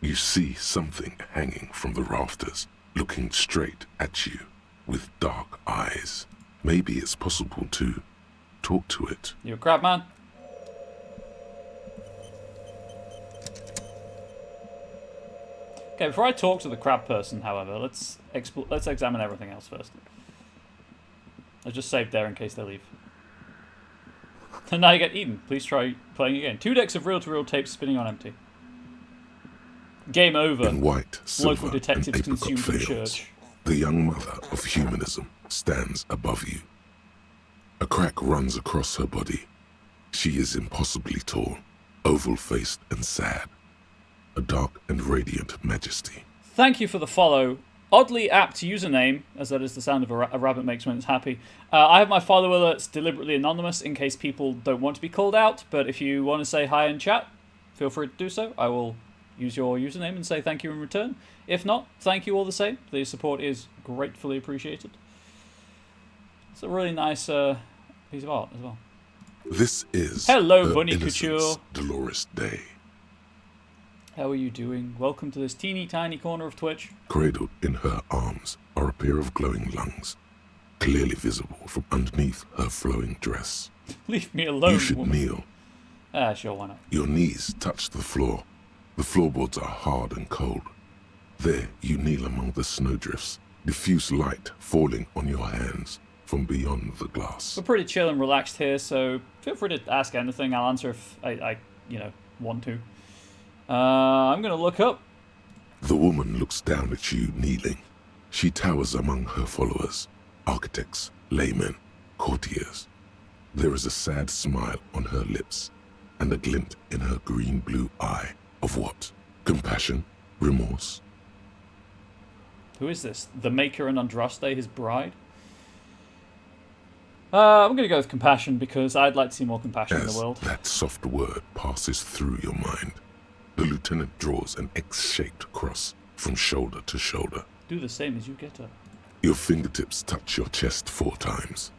You see something hanging from the rafters, looking straight at you with dark eyes. Maybe it's possible to talk to it. You a crab man? Okay, before I talk to the crab person, however, let's examine everything else first. I just saved there in case they leave. And now you get eaten. Please try playing again. 2 decks of reel-to-reel tapes spinning on empty. Game over. In white, silver, Local detectives and apricot consumed in veils, church. the young mother of humanism stands above you. A crack runs across her body. She is impossibly tall, oval-faced and sad. A dark and radiant majesty. Thank you for the follow. Oddly apt username, as that is the sound of a rabbit makes when it's happy. I have my follow alerts deliberately anonymous in case people don't want to be called out, but if you want to say hi in chat, feel free to do so. I will use your username and say thank you in return. If not, thank you all the same. The support is gratefully appreciated. It's a really nice piece of art as well. This is Hello, Her Bunny Innocence, Couture. Dolores Day. How are you doing? Welcome to this teeny tiny corner of Twitch. Cradled in her arms are a pair of glowing lungs, clearly visible from underneath her flowing dress. Leave me alone, You should woman. kneel. Ah, sure, why not? Your knees touch the floor. The floorboards are hard and cold. There you kneel among the snowdrifts, diffuse light falling on your hands from beyond the glass. We're pretty chill and relaxed here, so feel free to ask anything. I'll answer if I want to. I'm going to look up. The woman looks down at you kneeling. She towers among her followers, architects, laymen, courtiers. There is a sad smile on her lips and a glint in her green-blue eye of what? Compassion? Remorse? Who is this? The Maker and Andraste, his bride? I'm going to go with compassion because I'd like to see more compassion in the As world. that soft word passes through your mind, the lieutenant draws an X-shaped cross from shoulder to shoulder. Do the same as you get up. Your fingertips touch your chest 4 times.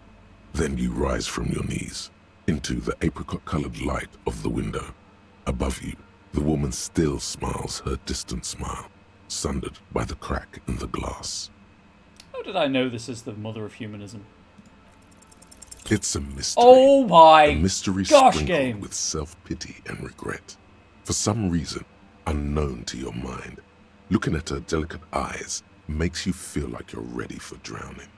Then you rise from your knees into the apricot-colored light of the window. Above you, the woman still smiles her distant smile, sundered by the crack in the glass. How did I know this is the mother of humanism? It's a mystery. Oh my A mystery gosh, sprinkled game! with self-pity and regret. For some reason, unknown to your mind, looking at her delicate eyes makes you feel like you're ready for drowning.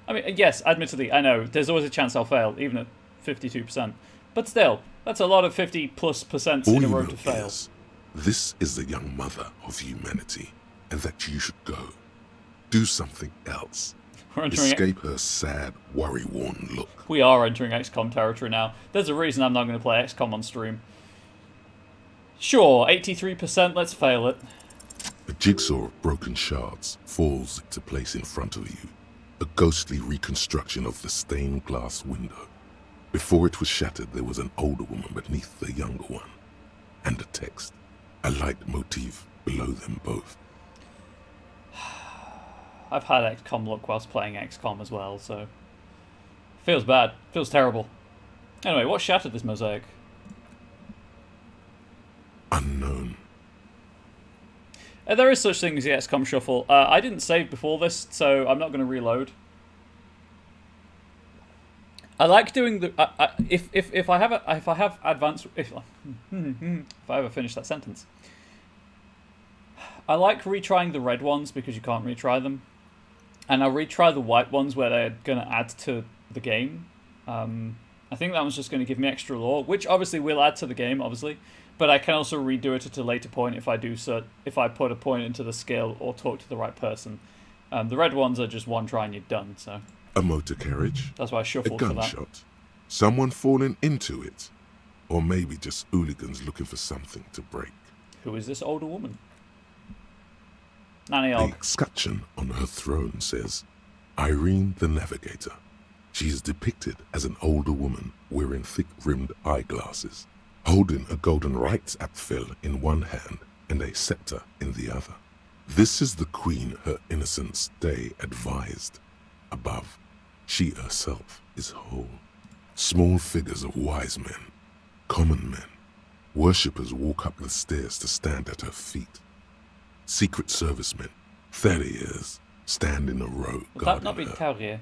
I mean, yes, admittedly, I know, there's always a chance I'll fail, even at 52%. But still, that's a lot of 50+% All in a you row know to fail. is, this is the young mother of humanity, and that you should go. Do something else. We're entering Escape her sad, worry-worn look. We are entering XCOM territory now. There's a reason I'm not going to play XCOM on stream. Sure, 83%, let's fail it. A jigsaw of broken shards falls into place in front of you, a ghostly reconstruction of the stained glass window. Before it was shattered, there was an older woman beneath the younger one, and a text, a light motif below them both. I've had XCOM luck whilst playing XCOM as well, so... Feels bad. Feels terrible. Anyway, what shattered this mosaic? Unknown. There is such thing as the XCOM shuffle. I didn't save before this, so I'm not going to reload. I like doing the... if I ever finish that sentence. I like retrying the red ones because you can't retry them. And I'll retry the white ones where they're going to add to the game. I think that one's just going to give me extra lore, which obviously will add to the game, obviously. But I can also redo it at a later point if I put a point into the skill or talk to the right person. The red ones are just one try and you're done, so... A motor carriage? That's why I A shuffled for that. gunshot? Someone falling into it? Or maybe just hooligans looking for something to break? Who is this older woman? Nanny The Og. escutcheon on her throne says, Irene the Navigator. She is depicted as an older woman wearing thick-rimmed eyeglasses, holding a golden rights apfel in one hand and a scepter in the other. This is the queen her innocence day advised. Above, she herself is whole. Small figures of wise men, common men, worshippers walk up the stairs to stand at her feet. Secret servicemen, 30 years, stand in a row Would that not guarding be her. Taurier?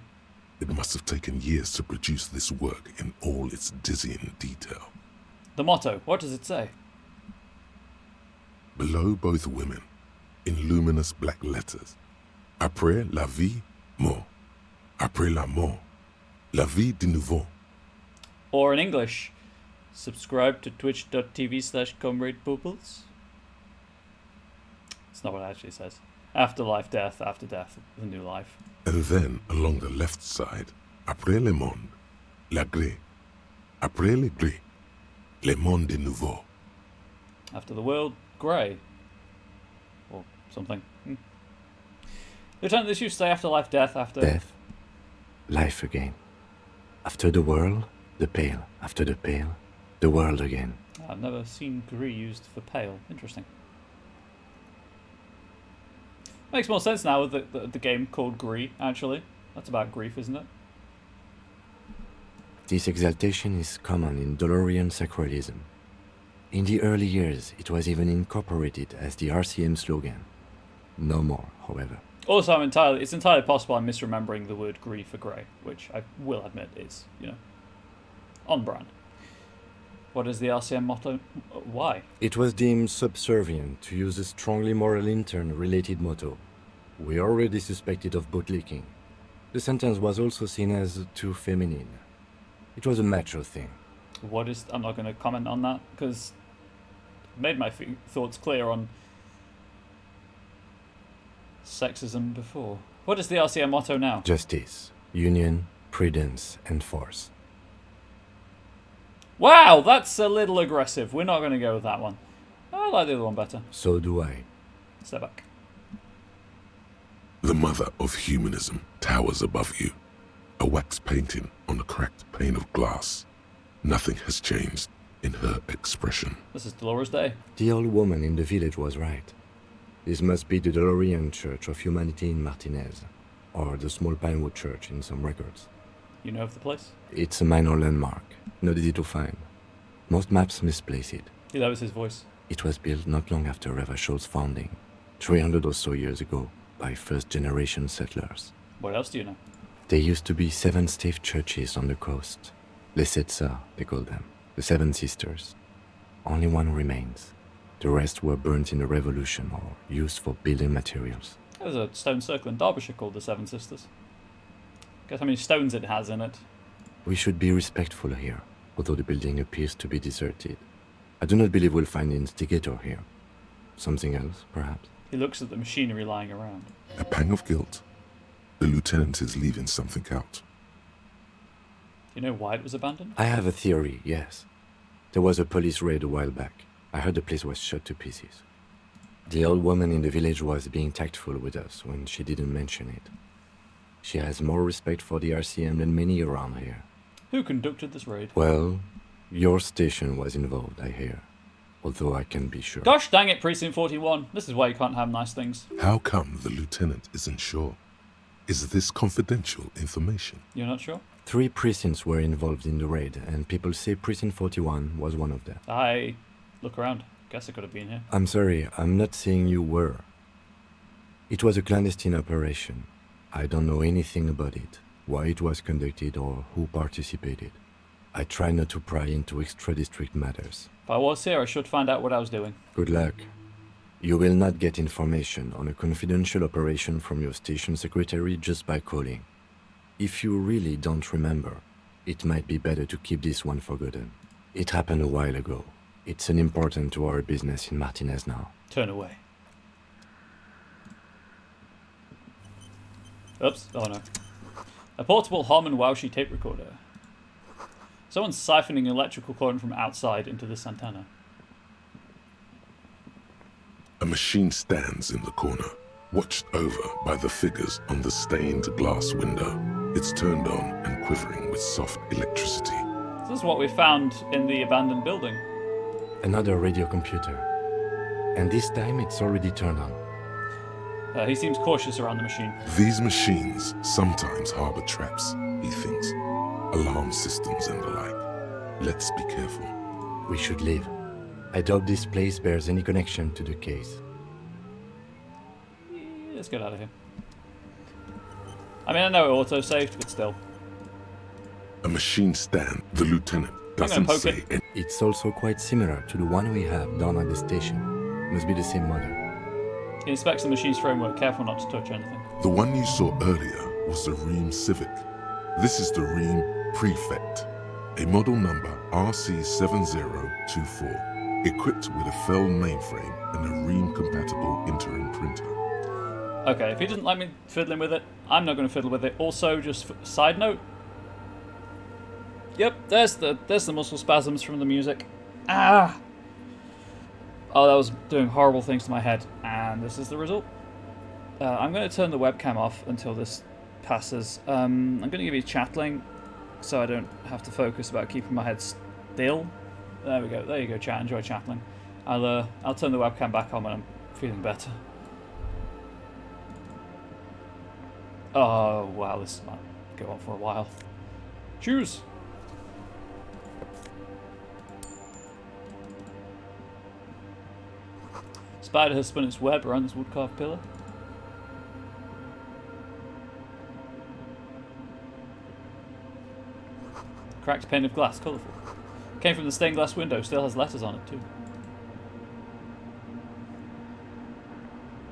It must have taken years to produce this work in all its dizzying detail. The motto, what does it say? Below both women, in luminous black letters. Après la vie, mort. Après la mort, la vie de nouveau. Or in English, subscribe to twitch.tv/comradebubbles. It's not what it actually says. Afterlife, death, after death, the new life. And then along the left side, après le monde, la gré. Après le gré, le monde de nouveau. After the world, grey. Or something. Lieutenant, this used to say afterlife, death, after... Death, life again. After the world, the pale. After the pale, the world again. I've never seen gris used for pale. Interesting. Makes more sense now with the game called Gris, actually. That's about grief, isn't it? This exaltation is common in Dolorian sacralism. In the early years, it was even incorporated as the RCM slogan. No more, however. Also, it's entirely possible I'm misremembering the word gris for grey, which I will admit is, on brand. What is the RCM motto? Why? It was deemed subservient to use a strongly moral intern-related motto. We already suspected of bootlicking. The sentence was also seen as too feminine. It was a macho thing. I'm not going to comment on that, because I made my thoughts clear on sexism before. What is the RCM motto now? Justice, union, prudence, and force. Wow, that's a little aggressive. We're not going to go with that one. I like the other one better. So do I. Step back. The mother of humanism towers above you, a wax painting on a cracked pane of glass. Nothing has changed in her expression. This is Dolores Day. The old woman in the village was right. This must be the Dolorian Church of Humanity in Martinez, or the small Pinewood Church in some records. You know of the place? It's a minor landmark, not easy to find. Most maps misplace it. Yeah, that was his voice. It was built not long after Revachol's founding, 300 or so years ago, by first-generation settlers. What else do you know? There used to be 7 stave churches on the coast. Les Sept Sœurs, they call them. The 7 Sisters. Only one remains. The rest were burnt in the Revolution or used for building materials. There's a stone circle in Derbyshire called the Seven Sisters. Guess how many stones it has in it. We should be respectful here, although the building appears to be deserted. I do not believe we'll find the instigator here. Something else, perhaps? He looks at the machinery lying around. A pang of guilt. The lieutenant is leaving something out. Do you know why it was abandoned? I have a theory, yes. There was a police raid a while back. I heard the place was shot to pieces. The old woman in the village was being tactful with us when she didn't mention it. She has more respect for the RCM than many around here. Who conducted this raid? Well, your station was involved, I hear. Although I can't be sure. Gosh dang it, Precinct 41. This is why you can't have nice things. How come the lieutenant isn't sure? Is this confidential information? You're not sure? 3 precincts were involved in the raid, and people say Precinct 41 was one of them. Look around. Guess it could have been here. I'm sorry, I'm not saying you were. It was a clandestine operation. I don't know anything about it, why it was conducted, or who participated. I try not to pry into extra-district matters. If I was here, I should find out what I was doing. Good luck. You will not get information on a confidential operation from your station secretary just by calling. If you really don't remember, it might be better to keep this one forgotten. It happened a while ago. It's unimportant to our business in Martinez now. Turn away. Oops. Oh no. A portable Harman Waushi tape recorder. Someone's siphoning electrical current from outside into this antenna. A machine stands in the corner, watched over by the figures on the stained glass window. It's turned on and quivering with soft electricity. This is what we found in the abandoned building. Another radio computer. And this time it's already turned on. He seems cautious around the machine. These machines sometimes harbor traps, he thinks. Alarm systems and the like. Let's be careful. We should leave. I doubt this place bears any connection to the case. Let's get out of here. I mean, I know it auto-saved, but still. A machine stand, the lieutenant I'm gonna doesn't poke say it. It's also quite similar to the one we have down at the station. Must be the same model. He inspects the machine's framework, careful not to touch anything. The one you saw earlier was the Ream Civic. This is the Ream Prefect, a model number RC7024, equipped with a Fell mainframe and a Ream-compatible interim printer. Okay, if he doesn't like me fiddling with it, I'm not going to fiddle with it. Also, just side note. Yep, there's the muscle spasms from the music. Ah! Oh, that was doing horrible things to my head, and this is the result. I'm going to turn the webcam off until this passes. I'm going to give you chatling, so I don't have to focus about keeping my head still. There we go. There you go, chat. Enjoy chatling. I'll turn the webcam back on when I'm feeling better. Oh wow, this might go on for a while. Choose. Spider has spun its web around this wood-carved pillar. Cracked pane of glass, colourful. Came from the stained glass window, still has letters on it too.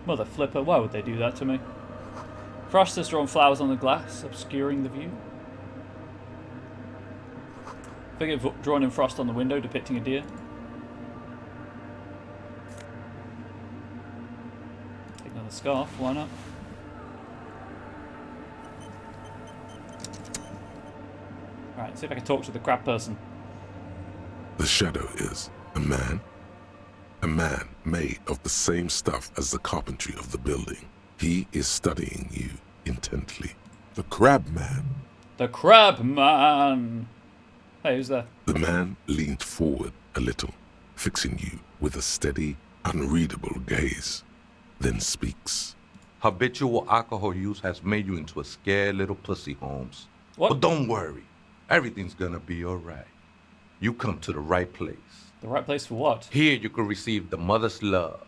Mother flipper, why would they do that to me? Frost has drawn flowers on the glass, obscuring the view. Figure drawn in frost on the window, depicting a deer. Take another scarf, why not? Alright, see if I can talk to the crab person. The shadow is a man made of the same stuff as the carpentry of the building. He is studying you intently. The crab man. The crab man! Hey, who's there? The man leaned forward a little, fixing you with a steady, unreadable gaze, then speaks. Habitual alcohol use has made you into a scared little pussy, Holmes. What? But don't worry. Everything's gonna be alright. You come to the right place. The right place for what? Here you can receive the mother's love.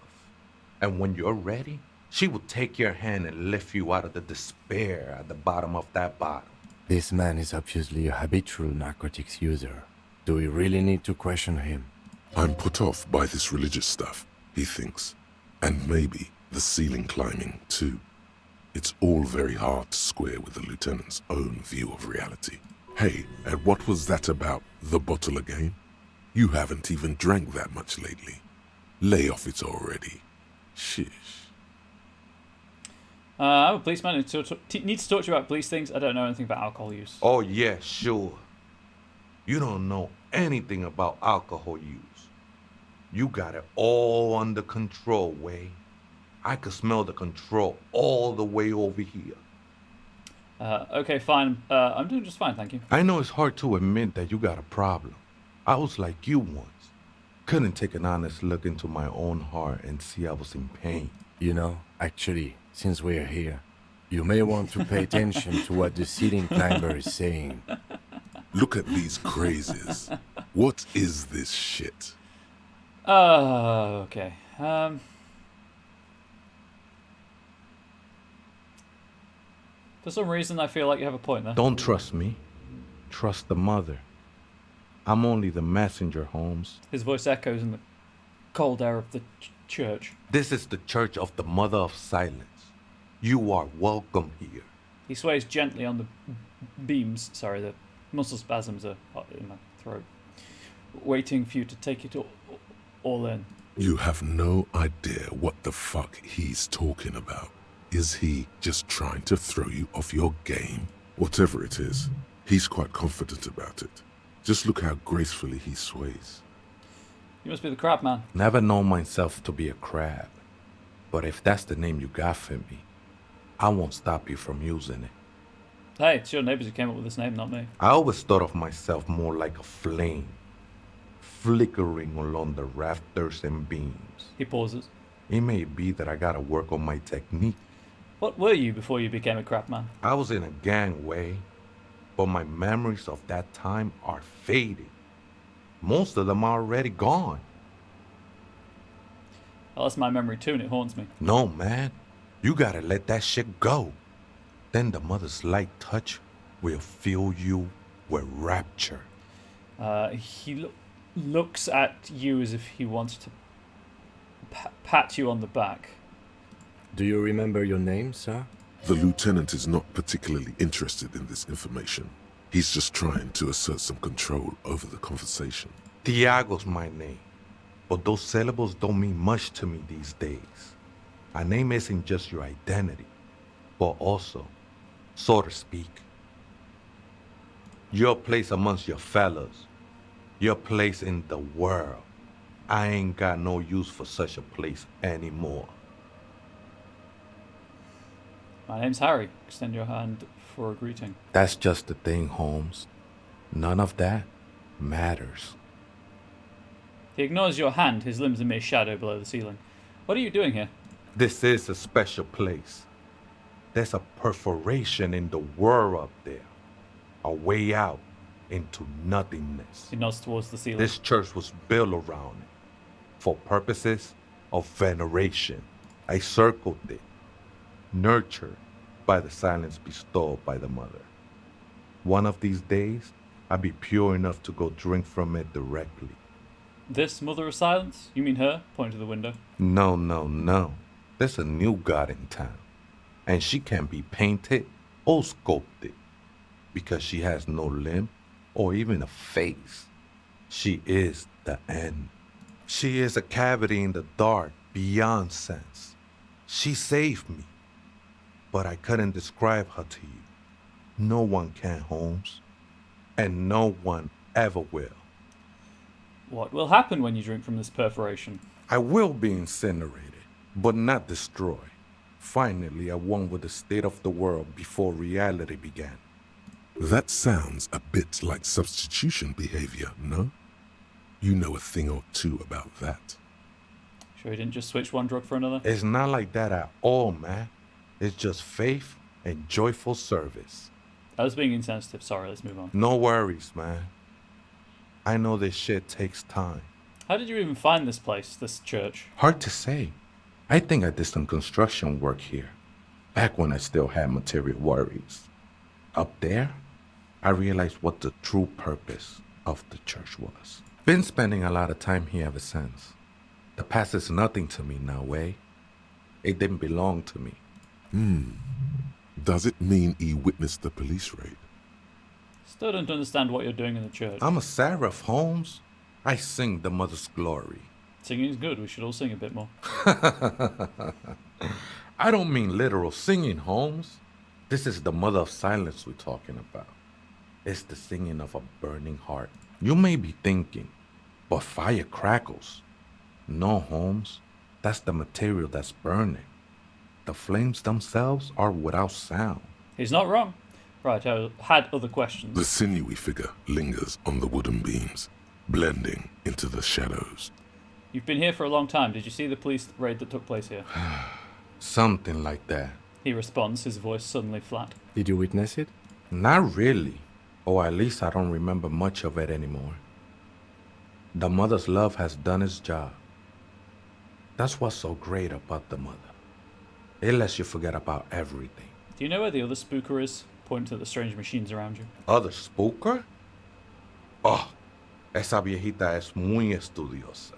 And when you're ready, she will take your hand and lift you out of the despair at the bottom of that bottle. This man is obviously a habitual narcotics user. Do we really need to question him? I'm put off by this religious stuff, he thinks. And maybe the ceiling climbing, too. It's all very hard to square with the lieutenant's own view of reality. Hey, and what was that about the bottle again? You haven't even drank that much lately. Lay off it already. Shish. I'm a policeman who needs to talk to you about police things. I don't know anything about alcohol use. Oh yeah, sure. You don't know anything about alcohol use. You got it all under control, Way. I could smell the control all the way over here. Okay, fine. I'm doing just fine, thank you. I know it's hard to admit that you got a problem. I was like you once. Couldn't take an honest look into my own heart and see I was in pain. You know, actually, since we're here, you may want to pay attention to what the ceiling climber is saying. Look at these crazes. What is this shit? Okay. For some reason, I feel like you have a point there. Don't trust me. Trust the mother. I'm only the messenger, Holmes. His voice echoes in the cold air of the church. This is the church of the Mother of Silence. You are welcome here. He sways gently on the beams. Sorry, the muscle spasms are hot in my throat. Waiting for you to take it all in. You have no idea what the fuck he's talking about. Is he just trying to throw you off your game? Whatever it is, he's quite confident about it. Just look how gracefully he sways. You must be the crab man. Never known myself to be a crab. But if that's the name you got for me, I won't stop you from using it. Hey, it's your neighbors who came up with this name, not me. I always thought of myself more like a flame, flickering along the rafters and beams. He pauses. It may be that I gotta work on my technique. What were you before you became a crab man? I was in a gangway, but my memories of that time are faded. Most of them are already gone. Well, that's my memory too, and it haunts me. No, man. You gotta let that shit go. Then the mother's light touch will fill you with rapture. He looks at you as if he wants to pat you on the back. Do you remember your name, sir? The lieutenant is not particularly interested in this information. He's just trying to assert some control over the conversation. Tiago's my name, but those syllables don't mean much to me these days. A name isn't just your identity, but also, so to speak, your place amongst your fellows, your place in the world. I ain't got no use for such a place anymore. My name's Harry. Extend your hand for a greeting. That's just the thing, Holmes. None of that matters. He ignores your hand, his limbs a mere shadow below the ceiling. What are you doing here? This is a special place. There's a perforation in the world up there. A way out into nothingness. He nods towards the ceiling. This church was built around it for purposes of veneration. I circled it, nurtured by the silence bestowed by the mother. One of these days, I'll be pure enough to go drink from it directly. This mother of silence? You mean her? Point to the window. No. There's a new god in town, and she can be painted or sculpted because she has no limb or even a face. She is the end. She is a cavity in the dark beyond sense. She saved me, but I couldn't describe her to you. No one can, Holmes, and no one ever will. What will happen when you drink from this perforation? I will be incinerated, but not destroyed. Finally, I won with the state of the world before reality began. That sounds a bit like substitution behavior, no? You know a thing or two about that. Sure he didn't just switch one drug for another? It's not like that at all, man. It's just faith and joyful service. I was being insensitive. Sorry, let's move on. No worries, man. I know this shit takes time. How did you even find this place, this church? Hard to say. I think I did some construction work here, back when I still had material worries. Up there, I realized what the true purpose of the church was. Been spending a lot of time here ever since. The past is nothing to me now, eh? It didn't belong to me. Does it mean he witnessed the police raid? Still don't understand what you're doing in the church. I'm a seraph, Holmes. I sing the mother's glory. Singing's good. We should all sing a bit more. I don't mean literal singing, Holmes. This is the mother of silence we're talking about. It's the singing of a burning heart. You may be thinking, but fire crackles. No, Holmes. That's the material that's burning. The flames themselves are without sound. He's not wrong. Right, I had other questions. The sinewy figure lingers on the wooden beams, blending into the shadows. You've been here for a long time. Did you see the police raid that took place here? Something like that. He responds, his voice suddenly flat. Did you witness it? Not really. Or at least I don't remember much of it anymore. The mother's love has done its job. That's what's so great about the mother. It lets you forget about everything. Do you know where the other spooker is? Point to the strange machines around you. Other spooker? Oh, esa viejita es muy estudiosa.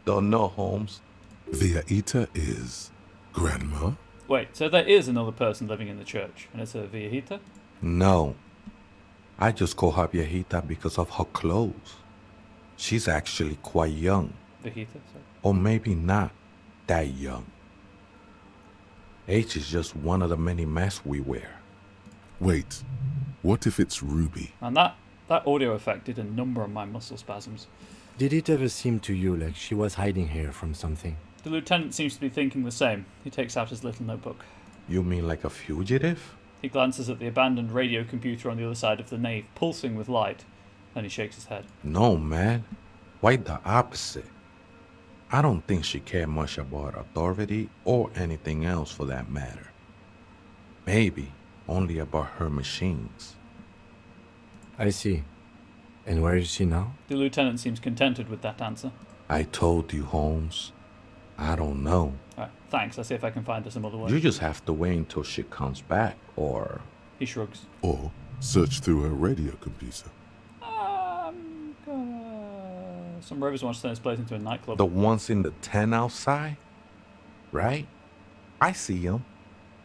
Don't know, Holmes. Viejita is grandma? Wait, so there is another person living in the church, and it's a viejita? No. I just call her viejita because of her clothes. She's actually quite young. Viejita, sorry. Or maybe not that young. Age is just one of the many masks we wear. Wait, what if it's Ruby? And that audio effect did a number on my muscle spasms. Did it ever seem to you like she was hiding here from something? The lieutenant seems to be thinking the same. He takes out his little notebook. You mean like a fugitive? He glances at the abandoned radio computer on the other side of the nave, pulsing with light. Then he shakes his head. No, man. Quite the opposite. I don't think she cared much about authority or anything else for that matter. Maybe only about her machines. I see. And where is she now? The lieutenant seems contented with that answer. I told you, Holmes. I don't know. Alright, thanks. I'll see if I can find her some other way. You just have to wait until she comes back, or... He shrugs. Or search through her radio computer. Some rovers want to turn this place into a nightclub. The ones in the tent outside? right? I see them.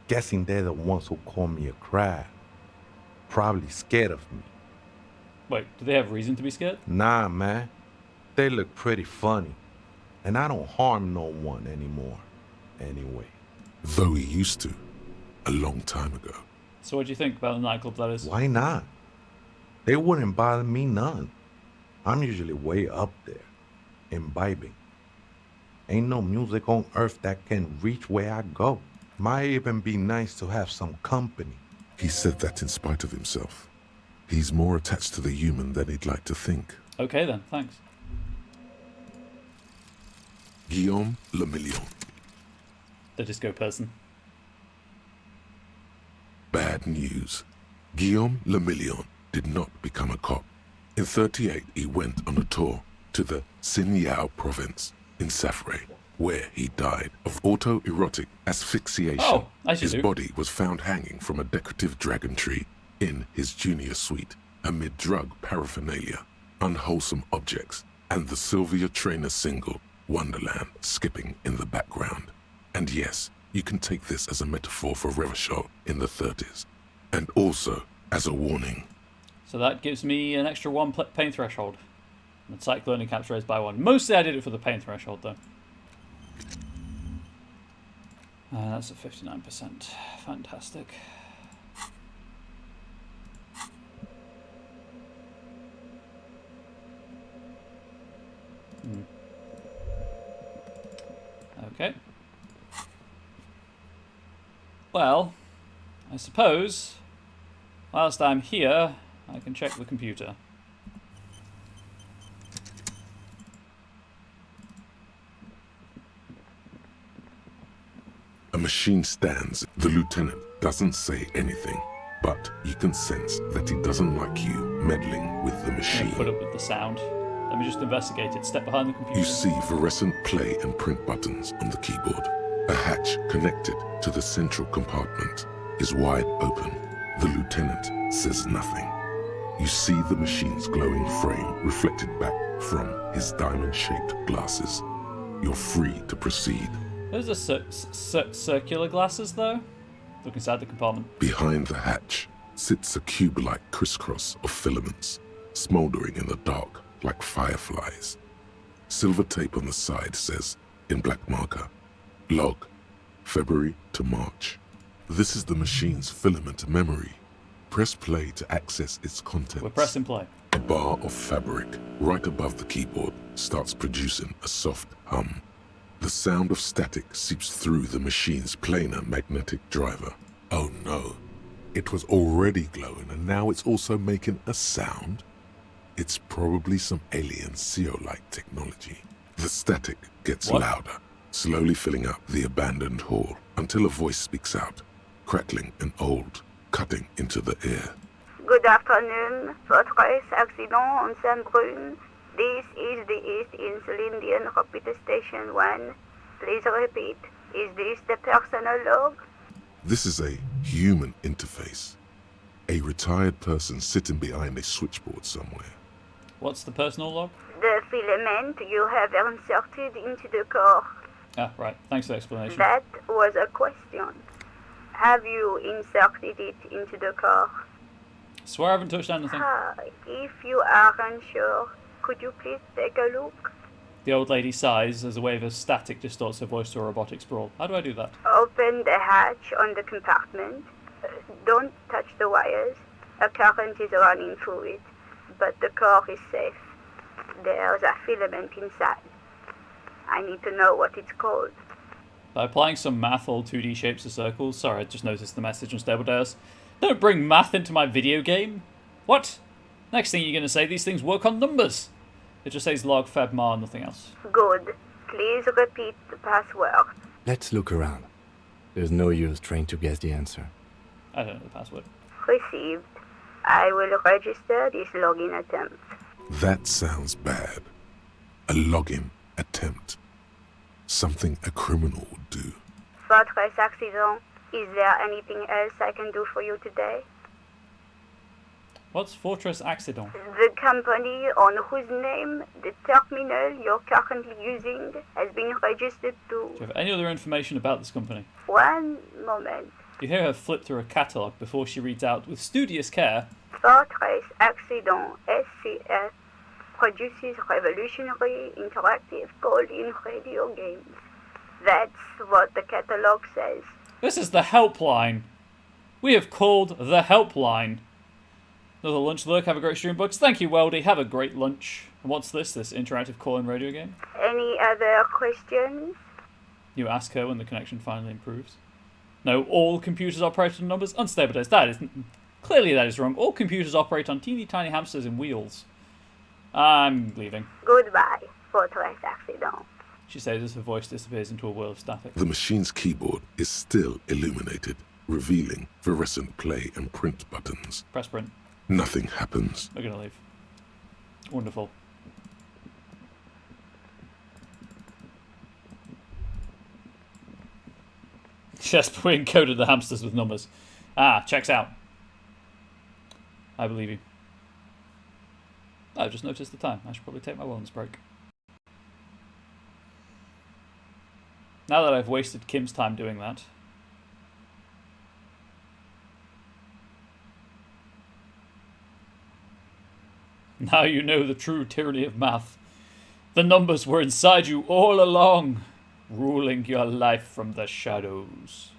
Guessing they're the ones who call me a crab. Probably scared of me. Wait, do they have reason to be scared? Nah, man. They look pretty funny. And I don't harm no one anymore. Anyway. Though he used to, a long time ago. So what do you think about the nightclub letters? Why not? They wouldn't bother me none. I'm usually way up there, imbibing. Ain't no music on earth that can reach where I go. Might even be nice to have some company. He said that in spite of himself. He's more attached to the human than he'd like to think. Okay then, thanks. Guillaume Le Million. The disco person. Bad news. Guillaume Le Million did not become a cop. In 1938, he went on a tour to the Sinyao province in Safre, where he died of autoerotic asphyxiation. Oh, as you his do. body was found hanging from a decorative dragon tree in his junior suite, amid drug paraphernalia, unwholesome objects, and the Sylvia Trainer single, Wonderland, skipping in the background. And yes, you can take this as a metaphor for Revachol in the 30s, and also as a warning. So that gives me an extra 1 pain threshold. And the cyclone caps raised by 1. Mostly I did it for the pain threshold though. That's at 59%. Fantastic. Okay. Well, I suppose, whilst I'm here, I can check the computer. A machine stands. The lieutenant doesn't say anything, but you can sense that he doesn't like you meddling with the machine. Put up with the sound. Let me just investigate it. Step behind the computer. You see fluorescent play and print buttons on the keyboard. A hatch connected to the central compartment is wide open. The lieutenant says nothing. You see the machine's glowing frame reflected back from his diamond-shaped glasses. You're free to proceed. Those are circular glasses, though. Look inside the compartment. Behind the hatch sits a cube-like crisscross of filaments, smoldering in the dark like fireflies. Silver tape on the side says, in black marker, log, February to March. This is the machine's filament memory. Press play to access its contents. We're pressing play. A bar of fabric right above the keyboard starts producing a soft hum. The sound of static seeps through the machine's planar magnetic driver. Oh no, it was already glowing and now it's also making a sound? It's probably some alien CO-like technology. The static gets louder, slowly filling up the abandoned hall until a voice speaks out, crackling and old, cutting into the air. Good afternoon, Fortress Accident on Saint-Brune. This is the East Insulindian Repeater Station 1. Please repeat, is this the personal log? This is a human interface. A retired person sitting behind a switchboard somewhere. What's the personal log? The filament you have inserted into the core. Ah, right. Thanks for the explanation. That was a question. Have you inserted it into the core? Swear I haven't touched anything. If you are unsure, could you please take a look? The old lady sighs as a wave of static distorts her voice to a robotic sprawl. How do I do that? Open the hatch on the compartment. Don't touch the wires. A current is running through it, but the core is safe. There's a filament inside. I need to know what it's called. By applying some math, all 2D shapes to circles. Sorry, I just noticed the message on Stable Deus. Don't bring math into my video game. What? Next thing you're going to say, these things work on numbers. It just says log feb mar, nothing else. Good. Please repeat the password. Let's look around. There's no use trying to guess the answer. I don't know the password. Received. I will register this login attempt. That sounds bad. A login attempt. Something a criminal would do. Fortress Accident, is there anything else I can do for you today? What's Fortress Accident? The company on whose name the terminal you're currently using has been registered to. Do you have any other information about this company? One moment. You hear her flip through a catalogue before she reads out, with studious care, Fortress Accident SCS produces revolutionary interactive call-in radio games. That's what the catalogue says. "This is the helpline. We have called the helpline." Another lunch lurk. Have a great stream, Bugs. Thank you, Weldy. Have a great lunch. And what's this interactive call-in radio game? Any other questions? You ask her when the connection finally improves. No, all computers operate on numbers. Unstable days. Clearly that is wrong. All computers operate on teeny tiny hamsters in wheels. I'm leaving. Goodbye, Fortress Accident. She says as her voice disappears into a whirl of static. The machine's keyboard is still illuminated, revealing fluorescent play and print buttons. Press print. Nothing happens. We're gonna leave. Wonderful. Yes, we encoded the hamsters with numbers. Ah, checks out. I believe you. I've just noticed the time. I should probably take my wellness break. Now that I've wasted Kim's time doing that. Now you know the true tyranny of math. The numbers were inside you all along, ruling your life from the shadows.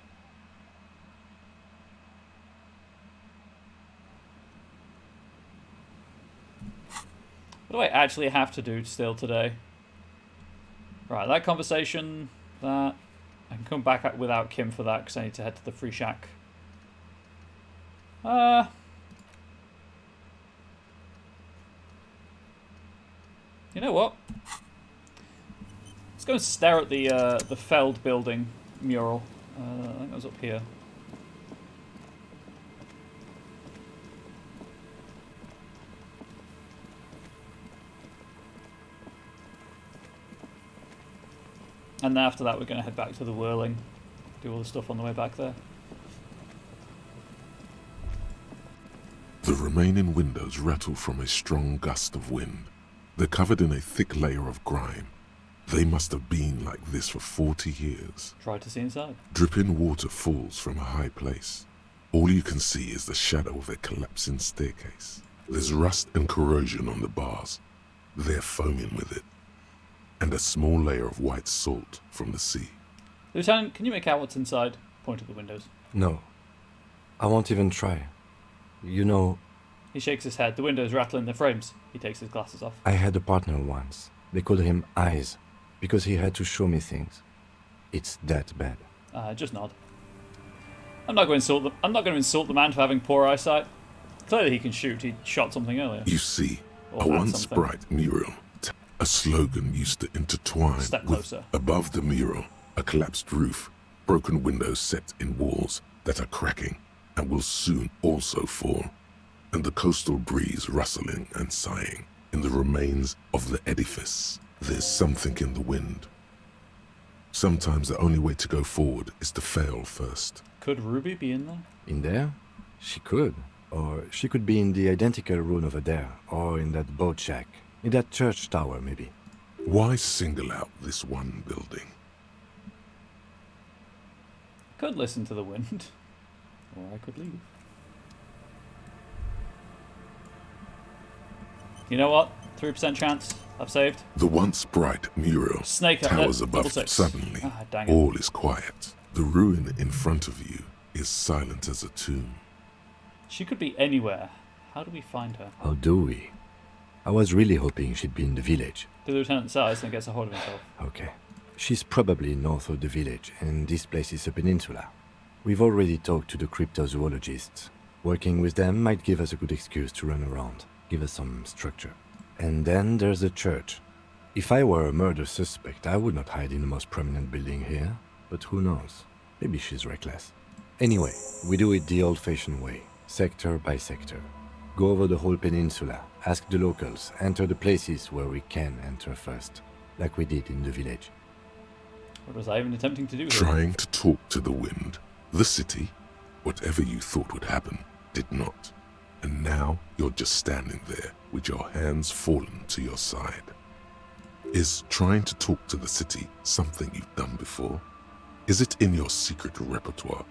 What do I actually have to do still today? Right, that conversation, that. I can come back without Kim for that because I need to head to the free shack. You know what? Let's go and stare at the Feld building mural. I think that was up here. And then after that we're going to head back to the whirling. Do all the stuff on the way back there. The remaining windows rattle from a strong gust of wind. They're covered in a thick layer of grime. They must have been like this for 40 years. Try to see inside. Dripping water falls from a high place. All you can see is the shadow of a collapsing staircase. There's rust and corrosion on the bars. They're foaming with it. And a small layer of white salt from the sea. Lieutenant, can you make out what's inside? Point at the windows. No. I won't even try. You know... He shakes his head. The windows rattle in their frames. He takes his glasses off. I had a partner once. They called him Eyes, because he had to show me things. It's that bad. Just nod. I'm not going to insult the man for having poor eyesight. Clearly he can shoot. He shot something earlier. You see, Or a had once something. bright mural. A slogan used to intertwine Step with, closer. above the mural, a collapsed roof, broken windows set in walls that are cracking and will soon also fall, and the coastal breeze rustling and sighing in the remains of the edifice. There's something in the wind. Sometimes the only way to go forward is to fail first. Could Ruby be in there? In there? She could. Or she could be in the identical room over there, or in that boat shack. In that church tower, maybe. Why single out this one building? Could listen to the wind. Or I could leave. You know what? 3% chance. I've saved. The once bright mural Snake up towers there. above. 6. Suddenly, Ah, dang it. all is quiet. The ruin in front of you is silent as a tomb. She could be anywhere. How do we find her? How do we? I was really hoping she'd be in the village. The lieutenant sighs and gets a hold of himself. Okay. She's probably north of the village, and this place is a peninsula. We've already talked to the cryptozoologists. Working with them might give us a good excuse to run around, give us some structure. And then there's the church. If I were a murder suspect, I would not hide in the most prominent building here. But who knows? Maybe she's reckless. Anyway, we do it the old-fashioned way, sector by sector. Go over the whole peninsula, ask the locals, enter the places where we can enter first, like we did in the village. What was I even attempting to do here? Trying to talk to the wind. The city, whatever you thought would happen, did not. and now you're just standing there with your hands fallen to your side. Is trying to talk to the city something you've done before? Is it in your secret repertoire?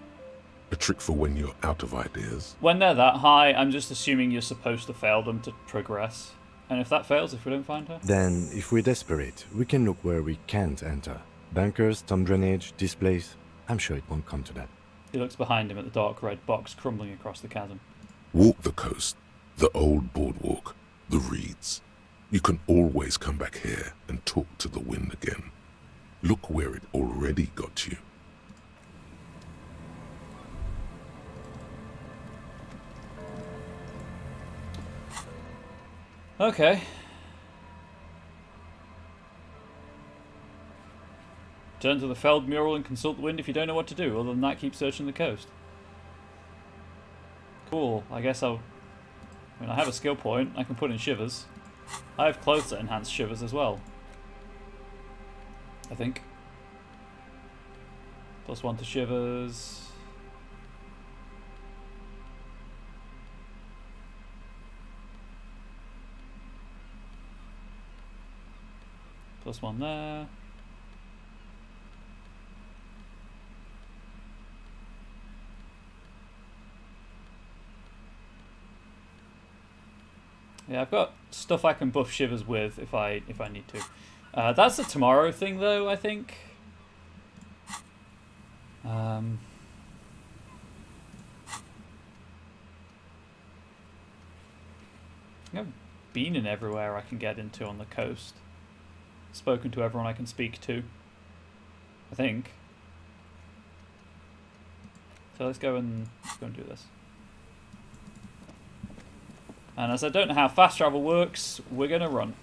A trick for when you're out of ideas? When they're that high, I'm just assuming you're supposed to fail them to progress. And if that fails, if we don't find her? Then, if we're desperate, we can look where we can't enter. Bunkers, storm drainage, this place. I'm sure it won't come to that. He looks behind him at the dark red box crumbling across the chasm. Walk the coast, the old boardwalk, the reeds. You can always come back here and talk to the wind again. Look where it already got you. Okay. Turn to the Feld mural and consult the wind if you don't know what to do. Other than that, keep searching the coast. Cool. I guess I have a skill point. I can put in shivers. I have clothes that enhance shivers as well. I think. +1 to shivers. +1 there. Yeah, I've got stuff I can buff shivers with if I need to. That's a tomorrow thing though, I think. I've been in everywhere I can get into on the coast. Spoken to everyone I can speak to. I think. So let's go and do this. And as I don't know how fast travel works, we're going to run.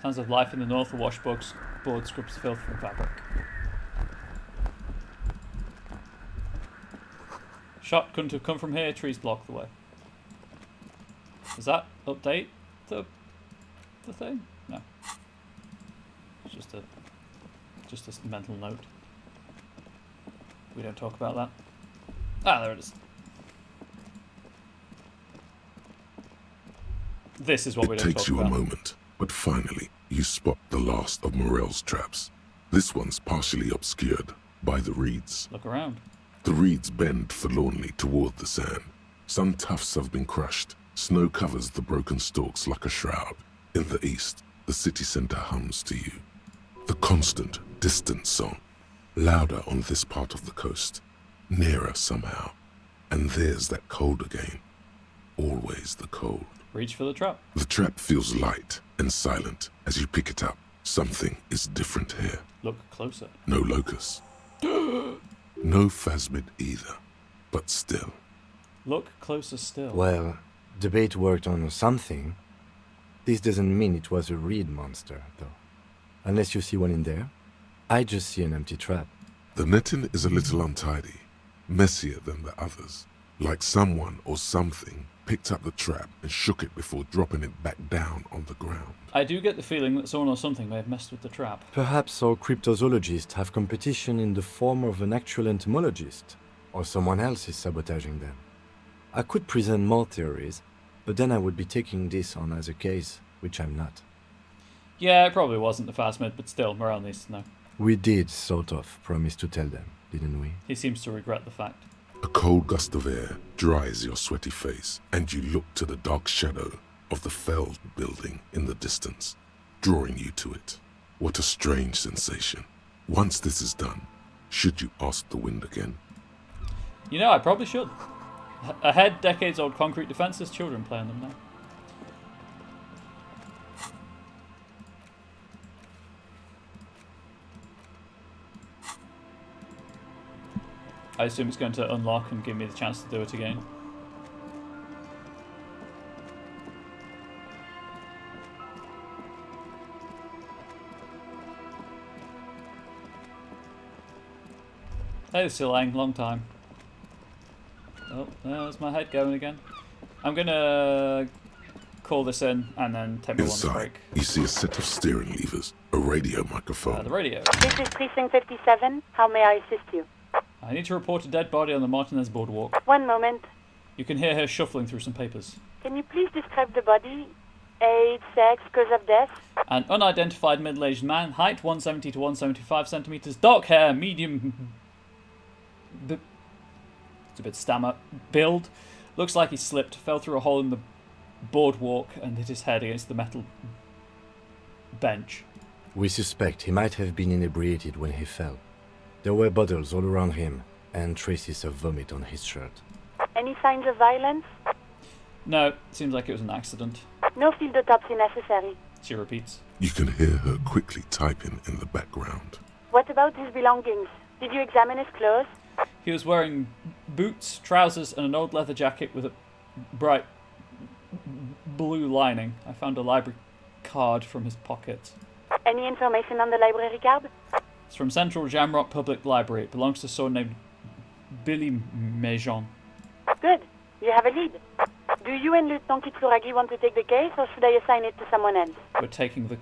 Sounds of life in the north, the washboard scrubs filth from fabric. Shot couldn't have come from here, trees block the way. Does that update the thing? No. It's just a mental note. We don't talk about that. Ah, there it is. This is what we don't talk about. It takes you a moment, but finally you spot the last of Morel's traps. This one's partially obscured by the reeds. Look around. The reeds bend forlornly toward the sand. Some tufts have been crushed. Snow covers the broken stalks like a shroud. In the east, the city center hums to you. The constant, distant song. Louder on this part of the coast. Nearer somehow. And there's that cold again. Always the cold. Reach for the trap. The trap feels light and silent as you pick it up. Something is different here. Look closer. No locust. No phasmid either, but still. Look closer still. Well, the bait worked on something. This doesn't mean it was a reed monster, though. Unless you see one in there. I just see an empty trap. The netting is a little untidy, messier than the others. Like someone or something picked up the trap and shook it before dropping it back down on the ground. I do get the feeling that someone or something may have messed with the trap. Perhaps our cryptozoologists have competition in the form of an actual entomologist, or someone else is sabotaging them. I could present more theories, but then I would be taking this on as a case, which I'm not. Yeah, it probably wasn't the phasmid, but still, Morel needs to know. We did, sort of, promise to tell them, didn't we? He seems to regret the fact. A cold gust of air dries your sweaty face, and you look to the dark shadow of the Feld building in the distance, drawing you to it. What a strange sensation. Once this is done, should you ask the wind again? You know, I probably should. Ahead, decades-old concrete defenses, children play on them now. I assume it's going to unlock and give me the chance to do it again. Hey, Silang, long time. Oh, there's my head going again. I'm gonna call this in and then take my lunch Inside, break. you see a set of steering levers, a radio microphone. The radio. This is Precinct 57. How may I assist you? I need to report a dead body on the Martinez boardwalk. One moment. You can hear her shuffling through some papers. Can you please describe the body? Age, sex, cause of death? An unidentified middle-aged man, height 170 to 175 centimeters, dark hair, medium... it's a bit stammer. Build. Looks like he slipped, fell through a hole in the boardwalk and hit his head against the metal bench. We suspect he might have been inebriated when he fell. There were bottles all around him, and traces of vomit on his shirt. Any signs of violence? No, seems like it was an accident. No field autopsy necessary. She repeats. You can hear her quickly typing in the background. What about his belongings? Did you examine his clothes? He was wearing boots, trousers, and an old leather jacket with a bright blue lining. I found a library card from his pocket. Any information on the library card? It's from Central Jamrock Public Library. It belongs to someone named Billy Mejon. Good. You have a lead. Do you and Lieutenant Kitsuragi want to take the case, or should I assign it to someone else? We're taking the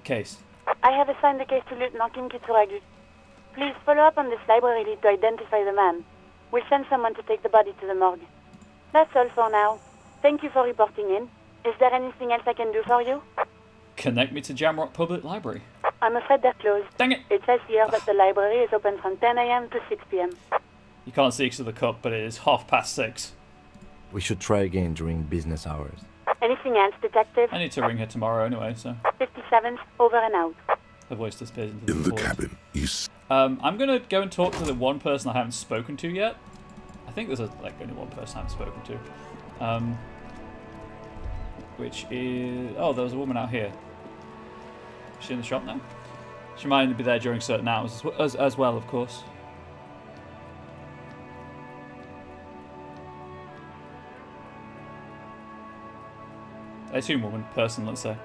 case. I have assigned the case to Lieutenant Kim Kitsuragi. Please follow up on this library lead to identify the man. We'll send someone to take the body to the morgue. That's all for now. Thank you for reporting in. Is there anything else I can do for you? Connect me to Jamrock Public Library. I'm afraid they're closed. Dang it! It says here that the library is open from 10 a.m. to 6 p.m. You can't see to the cup, but it is 6:30. We should try again during business hours. Anything else, Detective? I need to ring her tomorrow anyway, so... 57's over and out. Her voice disappears into In the voice. cabin, you I'm gonna go and talk to the one person I haven't spoken to yet. I think there's only one person I haven't spoken to. Which is... Oh, there was a woman out here. Is she in the shop now? She might be there during certain hours as well, of course. I assume woman, person, let's say.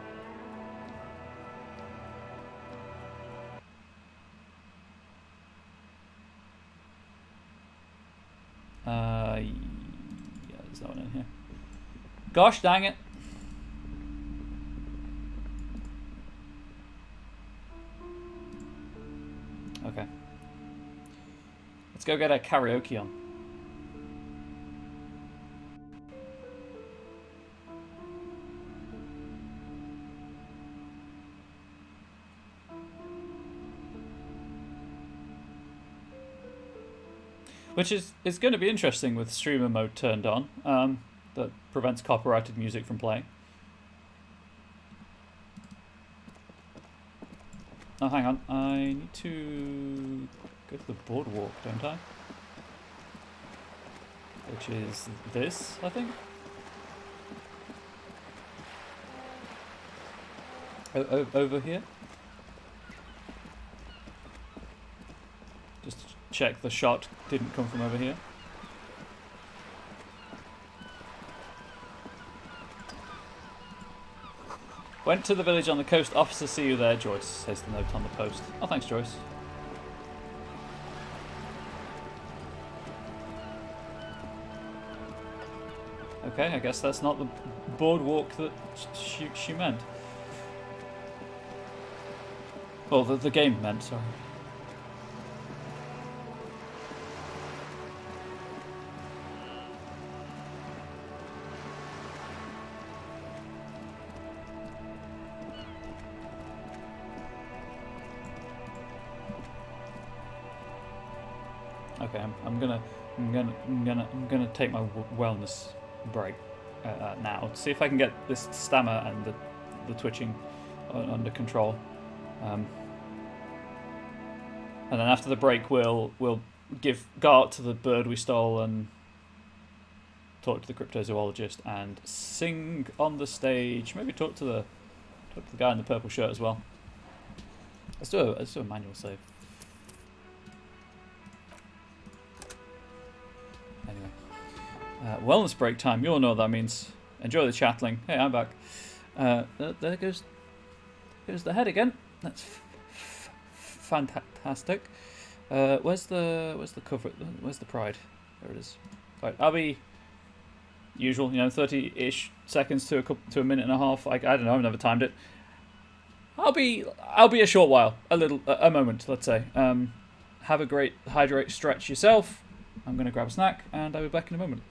Yeah, there's no one in here. Gosh dang it. Okay. Let's go get a karaoke on. Which is going to be interesting with streamer mode turned on. That prevents copyrighted music from playing. Oh, hang on. I need to go to the boardwalk, don't I? Which is this, I think. Over here. Just to check the shot didn't come from over here. Went to the village on the coast. Officer, see you there, Joyce, says the note on the post. Oh, thanks, Joyce. Okay, I guess that's not the boardwalk that she meant. Well, the game meant, sorry. Okay, I'm gonna take my wellness break now. See if I can get this stammer and the twitching under control. And then after the break, we'll give Gart to the bird we stole and talk to the cryptozoologist and sing on the stage. Maybe talk to the guy in the purple shirt as well. Let's do a manual save. Anyway, wellness break time. You all know what that means. Enjoy the chatling. Hey, I'm back. There goes the head again. That's fantastic. Where's the cover? Where's the pride? There it is. Right, I'll be usual, 30-ish seconds to a minute and a half. I don't know. I've never timed it. I'll be a short while, a moment, let's say. Have a great hydrate stretch yourself. I'm gonna grab a snack, and I'll be back in a moment.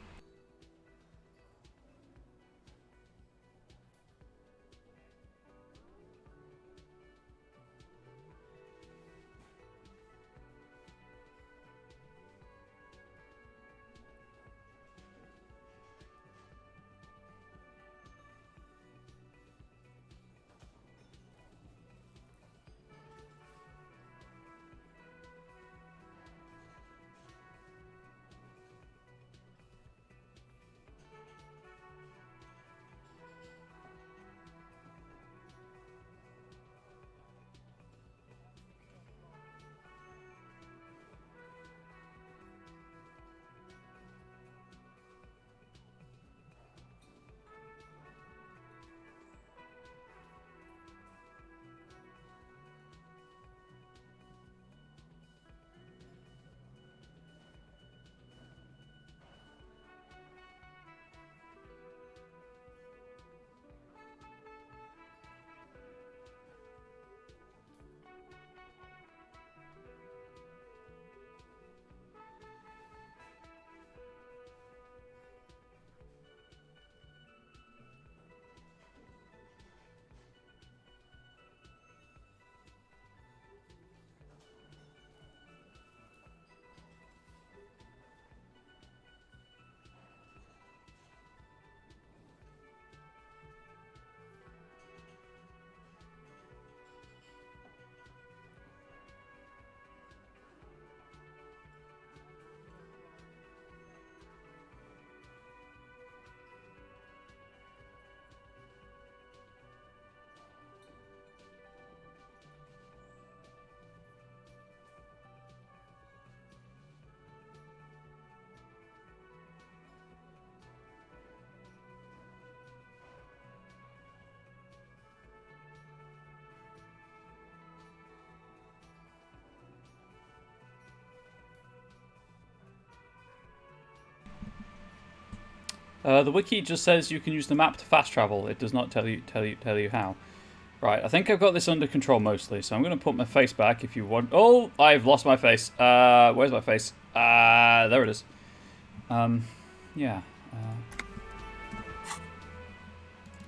The wiki just says you can use the map to fast travel. It does not tell you how. Right, I think I've got this under control mostly, so I'm going to put my face back if you want. Oh, I've lost my face. Where's my face? There it is. Yeah.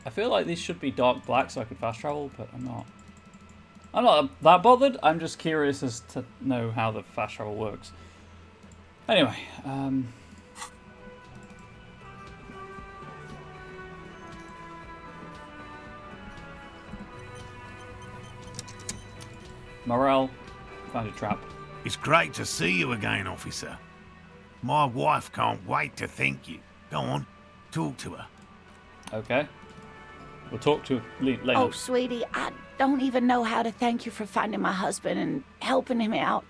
I feel like these should be dark black so I could fast travel, but I'm not. I'm not that bothered. I'm just curious as to know how the fast travel works. Anyway, Morale, found a trap. It's great to see you again, officer. My wife can't wait to thank you. Go on, talk to her. Okay. We'll talk to later. Oh, sweetie, I don't even know how to thank you for finding my husband and helping him out.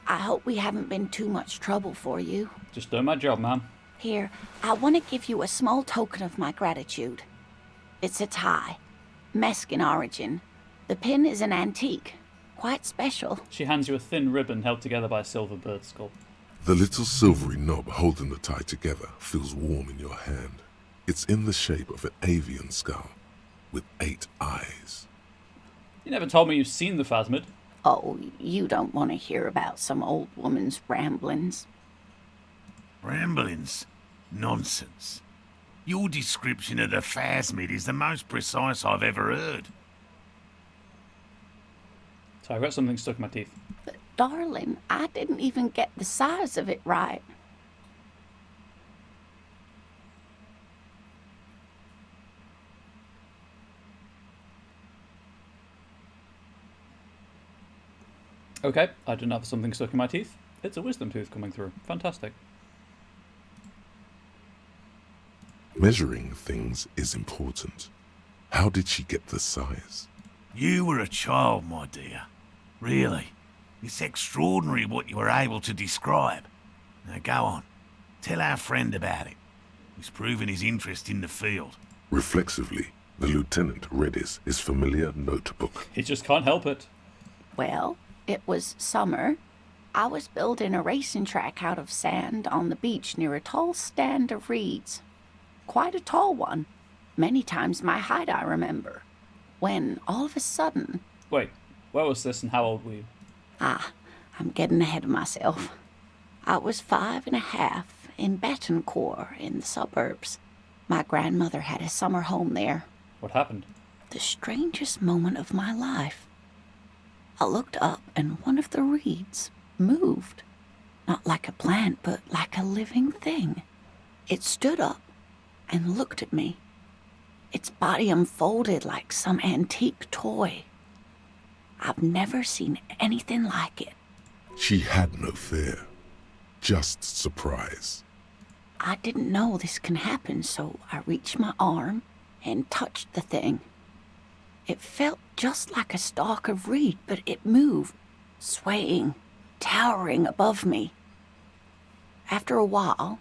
I hope we haven't been too much trouble for you. Just doing my job, ma'am. Here, I want to give you a small token of my gratitude. It's a tie, Mexican origin. The pin is an antique, quite special. She hands you a thin ribbon held together by a silver bird skull. The little silvery knob holding the tie together feels warm in your hand. It's in the shape of an avian skull with 8 eyes. You never told me you've seen the Phasmid. Oh, you don't want to hear about some old woman's ramblings. Ramblings? Nonsense. Your description of the Phasmid is the most precise I've ever heard. So I've got something stuck in my teeth. But, darling, I didn't even get the size of it right. Okay, I didn't have something stuck in my teeth. It's a wisdom tooth coming through. Fantastic. Measuring things is important. How did she get the size? You were a child, my dear. Really. It's extraordinary what you were able to describe. Now go on. Tell our friend about it. He's proven his interest in the field. Reflexively, the lieutenant read his familiar notebook. He just can't help it. Well, it was summer. I was building a racing track out of sand on the beach near a tall stand of reeds. Quite a tall one. Many times my height, I remember. When, all of a sudden... Wait, where was this and how old were you? I'm getting ahead of myself. I was 5.5 in Betancourt in the suburbs. My grandmother had a summer home there. What happened? The strangest moment of my life. I looked up and one of the reeds moved. Not like a plant, but like a living thing. It stood up and looked at me. Its body unfolded like some antique toy. I've never seen anything like it. She had no fear, just surprise. I didn't know this can happen, so I reached my arm and touched the thing. It felt just like a stalk of reed, but it moved, swaying, towering above me. After a while,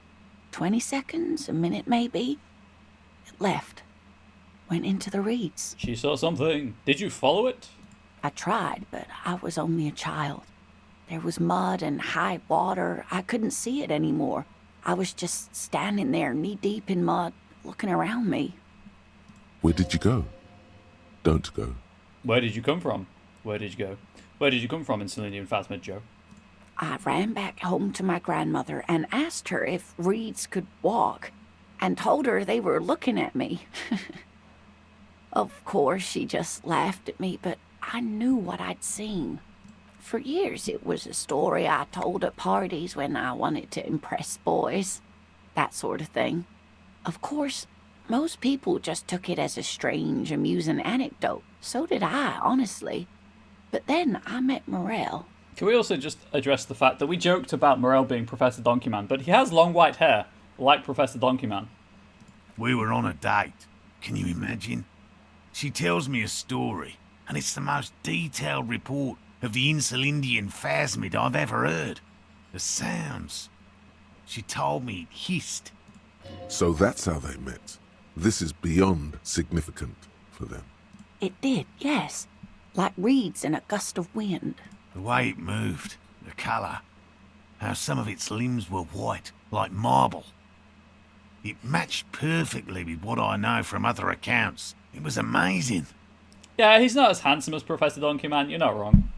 20 seconds, a minute maybe, it left, went into the reeds. She saw something. Did you follow it? I tried, but I was only a child. There was mud and high water. I couldn't see it anymore. I was just standing there, knee-deep in mud, looking around me. Where did you go? Don't go. Where did you come from? Where did you go? Where did you come from in Selenium Phasmid, Joe? I ran back home to my grandmother and asked her if reeds could walk, and told her they were looking at me. Of course, she just laughed at me, but I knew what I'd seen. For years, it was a story I told at parties when I wanted to impress boys. That sort of thing. Of course, most people just took it as a strange, amusing anecdote. So did I, honestly. But then I met Morel. Can we also just address the fact that we joked about Morel being Professor Donkeyman, but he has long white hair, like Professor Donkeyman. We were on a date. Can you imagine? She tells me a story, and it's the most detailed report of the Insulindian phasmid I've ever heard. The sounds. She told me it hissed. So that's how they met. This is beyond significant for them. It did, yes. Like reeds in a gust of wind. The way it moved, the colour, how some of its limbs were white, like marble. It matched perfectly with what I know from other accounts. It was amazing. Yeah, he's not as handsome as Professor Donkeyman, you're not wrong.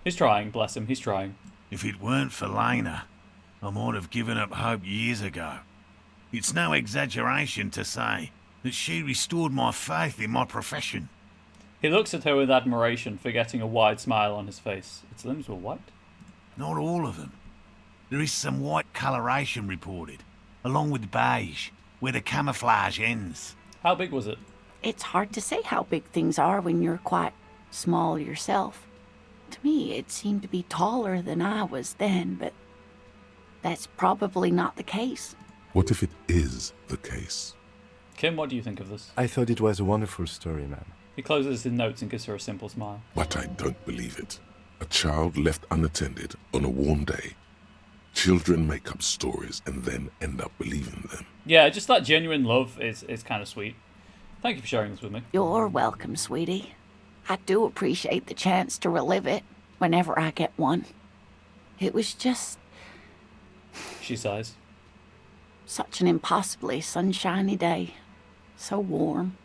He's trying, bless him, he's trying. If it weren't for Lena, I might have given up hope years ago. It's no exaggeration to say that she restored my faith in my profession. He looks at her with admiration, forgetting a wide smile on his face. Its limbs were white? Not all of them. There is some white coloration reported, along with beige, where the camouflage ends. How big was it? It's hard to say how big things are when you're quite small yourself. To me, it seemed to be taller than I was then, but that's probably not the case. What if it is the case? Kim, what do you think of this? I thought it was a wonderful story, man. He closes his notes and gives her a simple smile. But I don't believe it. A child left unattended on a warm day. Children make up stories and then end up believing them. Yeah, just that genuine love is kind of sweet. Thank you for sharing this with me. You're welcome, sweetie. I do appreciate the chance to relive it whenever I get one. It was just... She sighs. Such an impossibly sunshiny day. So warm.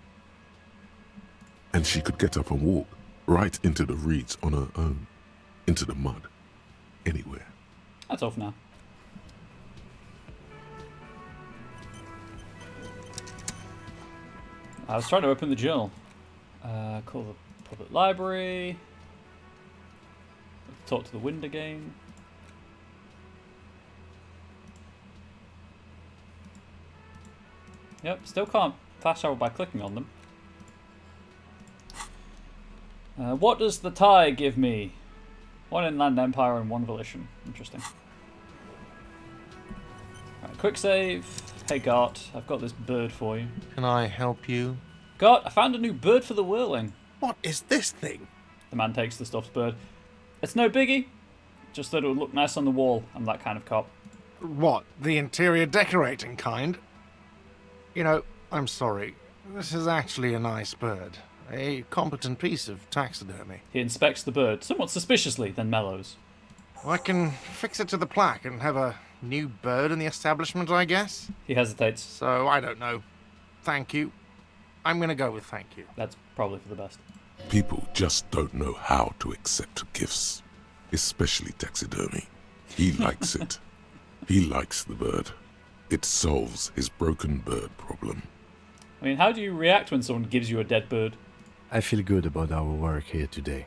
And she could get up and walk right into the reeds on her own. Into the mud. Anywhere. That's all for now. I was trying to open the journal. Call the public library. Talk to the wind again. Yep, still can't fast travel by clicking on them. What does the tie give me? 1 Inland Empire and 1 Volition. Interesting. Right, quick save. Hey Gart, I've got this bird for you. Can I help you? Gart, I found a new bird for the whirling. What is this thing? The man takes the stuffed bird. It's no biggie. Just thought it would look nice on the wall. I'm that kind of cop. What, the interior decorating kind? You know, I'm sorry. This is actually a nice bird. A competent piece of taxidermy. He inspects the bird, somewhat suspiciously, then mellows. I can fix it to the plaque and have a new bird in the establishment, I guess. He hesitates. So, I don't know. Thank you. I'm gonna go with thank you. That's probably for the best. People just don't know how to accept gifts, especially taxidermy. He likes it. He likes the bird. It solves his broken bird problem. I mean, how do you react when someone gives you a dead bird? I feel good about our work here today.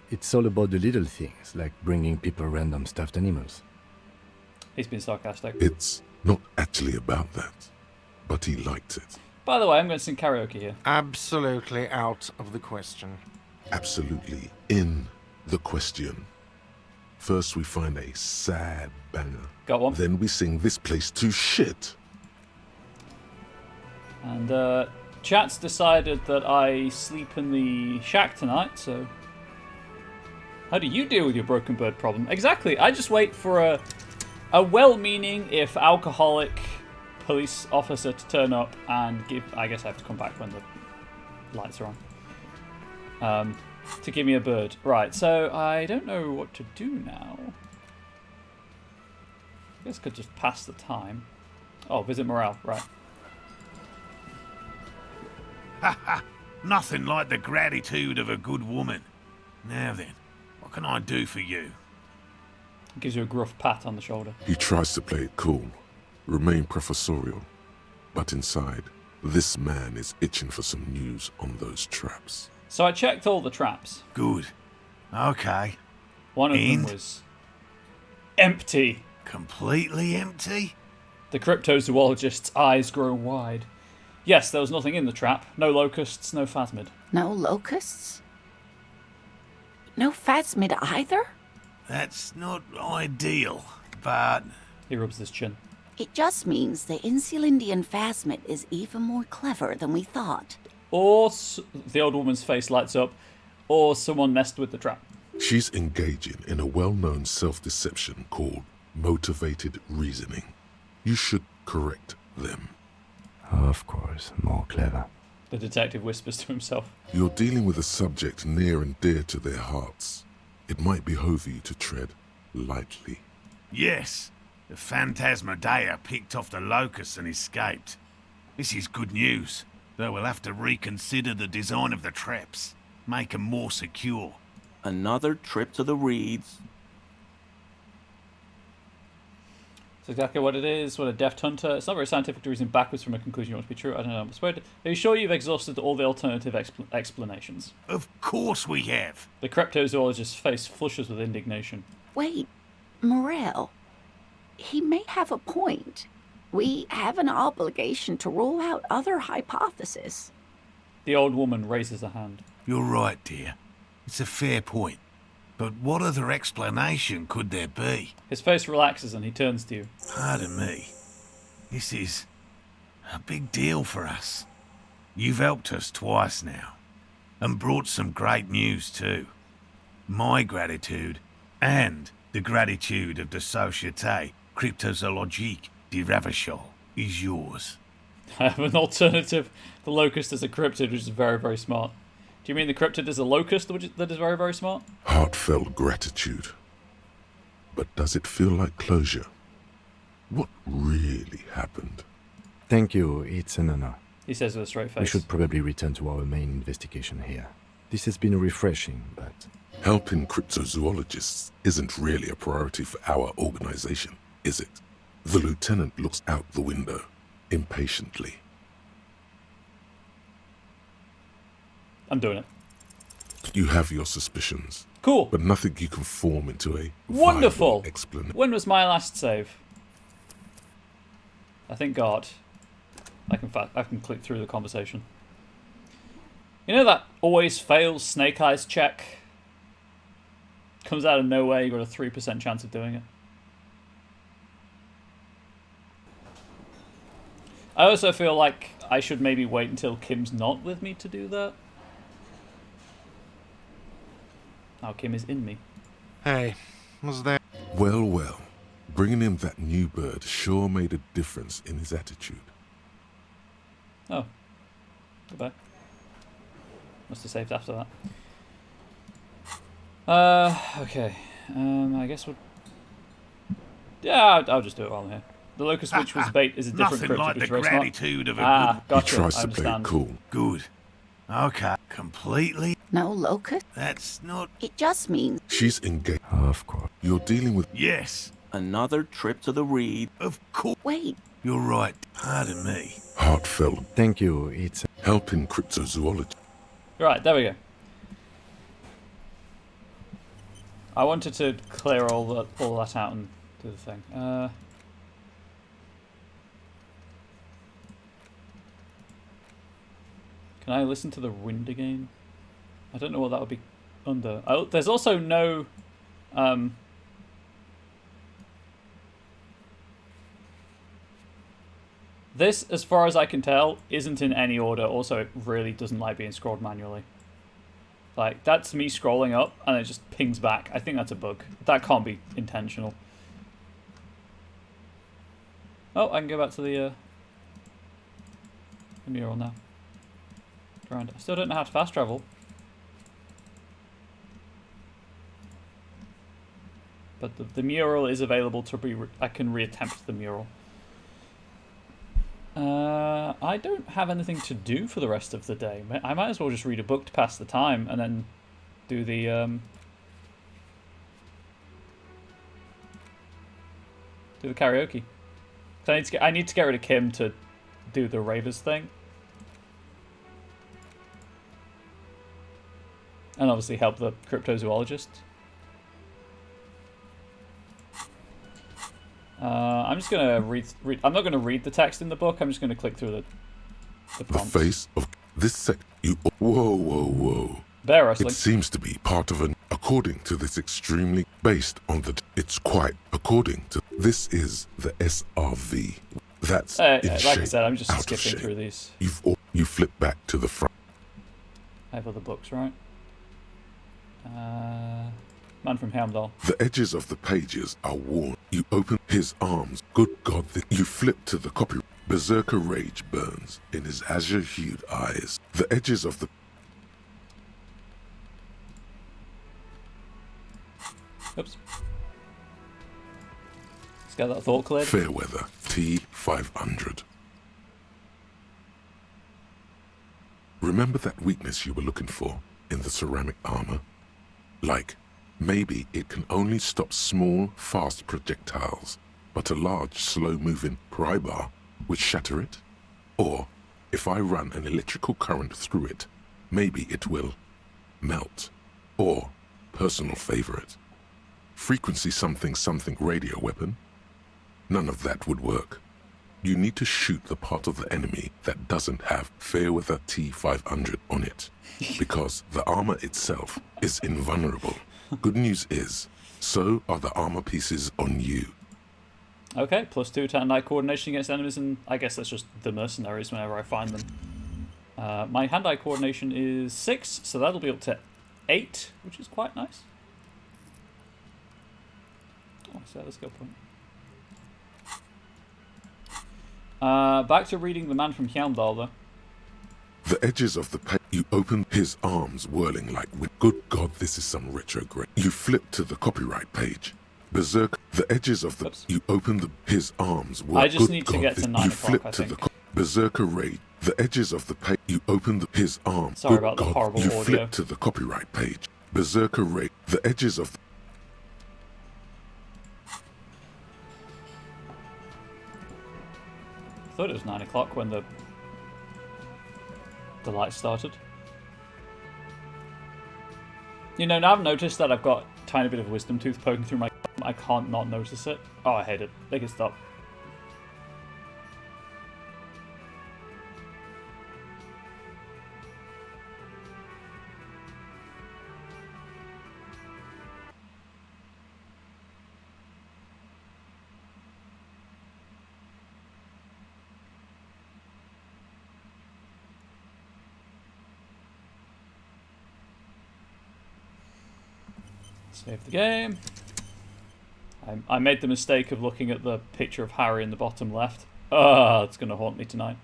It's all about the little things, like bringing people random stuffed animals. He's been sarcastic. It's not actually about that, but he liked it. By the way, I'm going to sing karaoke here. Absolutely out of the question. Absolutely in the question. First we find a sad banger. Got one. Then we sing this place to shit. And chat's decided that I sleep in the shack tonight, so... How do you deal with your broken bird problem? Exactly, I just wait for a well-meaning, if alcoholic, police officer to turn up and give... I guess I have to come back when the lights are on. To give me a bird. Right, so I don't know what to do now. I guess I could just pass the time. Oh, visit morale, right. Ha ha! Nothing like the gratitude of a good woman. Now then, what can I do for you? Gives you a gruff pat on the shoulder. He tries to play it cool, remain professorial, but inside, this man is itching for some news on those traps. So I checked all the traps. Good. Okay. One of them was empty. Completely empty? The cryptozoologist's eyes grow wide. Yes, there was nothing in the trap. No locusts, no phasmid. No locusts? No phasmid either? That's not ideal, but... He rubs his chin. It just means the Insulindian phasmid is even more clever than we thought. Or, the old woman's face lights up, or someone messed with the trap. She's engaging in a well-known self-deception called motivated reasoning. You should correct them. Of course, more clever. The detective whispers to himself. You're dealing with a subject near and dear to their hearts. It might behove you to tread lightly. Yes, the Phantasmadeia picked off the locusts and escaped. This is good news, though we'll have to reconsider the design of the traps, make them more secure. Another trip to the Reeds. That's exactly what it is. What a deft hunter. It's not very scientific to reason backwards from a conclusion you want to be true. I don't know. I'm persuaded. Are you sure you've exhausted all the alternative explanations? Of course we have. The cryptozoologist's face flushes with indignation. Wait, Morel. He may have a point. We have an obligation to rule out other hypotheses. The old woman raises a hand. You're right, dear. It's a fair point. But what other explanation could there be? His face relaxes and he turns to you. Pardon me. This is a big deal for us. You've helped us twice now, and brought some great news too. My gratitude, and the gratitude of the Société Cryptozoologique de Ravachol, is yours. I have an alternative. The locust is a cryptid, which is very, very smart. Do you mean the cryptid is a locust that is very, very smart? Heartfelt gratitude. But does it feel like closure? What really happened? Thank you, it's an honor. He says with a straight face. We should probably return to our main investigation here. This has been refreshing, but... Helping cryptozoologists isn't really a priority for our organization, is it? The lieutenant looks out the window, impatiently. I'm doing it. You have your suspicions. Cool. But nothing you can form into a wonderful explanation. When was my last save? I think God. I can click through the conversation. You know that always fails snake eyes check? Comes out of nowhere, you got a 3% chance of doing it. I also feel like I should maybe wait until Kim's not with me to do that. Now Kim is in me. Hey, was there... Well, well. Bringing him that new bird sure made a difference in his attitude. Oh. Goodbye. Must have saved after that. Okay. I guess we'll... Yeah, I'll just do it while I'm here. The locust witch was bait is a different Nothing cryptid, like which is the very smart. gratitude of a Ah, good... gotcha. He tries I to play it understand. cool. Good. Okay. Completely? No locust? That's not... It just means... She's engaged. Of course. You're dealing with... Yes. Another trip to the Reed. Of course. Wait. You're right. Pardon me. Heartfelt. Thank you. It's... Help in cryptozoology. Right, there we go. I wanted to clear all that out and do the thing. Can I listen to the wind again? I don't know what that would be under. Oh, there's also no... This, as far as I can tell, isn't in any order. Also, it really doesn't like being scrolled manually. Like, that's me scrolling up, and it just pings back. I think that's a bug. That can't be intentional. Oh, I can go back to the mural now. Grand. I still don't know how to fast travel. But the mural is available to be... I can reattempt the mural. I don't have anything to do for the rest of the day. I might as well just read a book to pass the time and then do the karaoke. So I need to get rid of Kim to do the Ravers thing. And obviously help the cryptozoologist. I'm just gonna read. I'm not gonna read the text in the book. I'm just gonna click through the prompts. The face of this you. Whoa, whoa, whoa. Bear wrestling. It seems to be part of an. According to this, extremely based on the. It's quite. According to this is the SRV. That's in like shape, I said, I'm just out of skipping shape. through these. You flip back to the front. I have other books, right? Man from Helmdall. The edges of the pages are worn. You open his arms. Good God, you flip to the copy. Berserker rage burns in his azure-hued eyes. The edges of the... Oops. Let's get that thought cleared. Fairweather T500. Remember that weakness you were looking for in the ceramic armor? Like, maybe it can only stop small, fast projectiles, but a large, slow-moving pry bar would shatter it? Or, if I run an electrical current through it, maybe it will melt. Or, personal favorite, frequency something something radio weapon? None of that would work. You need to shoot the part of the enemy that doesn't have Fairweather T500 on it, because the armor itself is invulnerable. Good news is, so are the armor pieces on you. Okay, +2 to hand-eye coordination against enemies, and I guess that's just the mercenaries whenever I find them. My hand-eye coordination is 6, so that'll be up to 8, which is quite nice. Oh, so let's go point. Back to reading The Man from Helmdall, though. The edges of the page, you open his arms whirling like wind. Good God, this is some retrograde. You flip to the copyright page. Berserk, the edges of the... Oops. You open his arms whirling. I just need to get to 9 o'clock, I think. Berserker rage. The edges of the page, you open his arms. Sorry Good about the God, horrible you audio. flip to the copyright page. Berserker rage. The edges of... I thought it was 9 o'clock when the light started. You know, now I've noticed that I've got a tiny bit of wisdom tooth poking through my... I can't not notice it. Oh, I hate it. Make it stop. Save the game. I made the mistake of looking at the picture of Harry in the bottom left. Ah, it's going to haunt me tonight.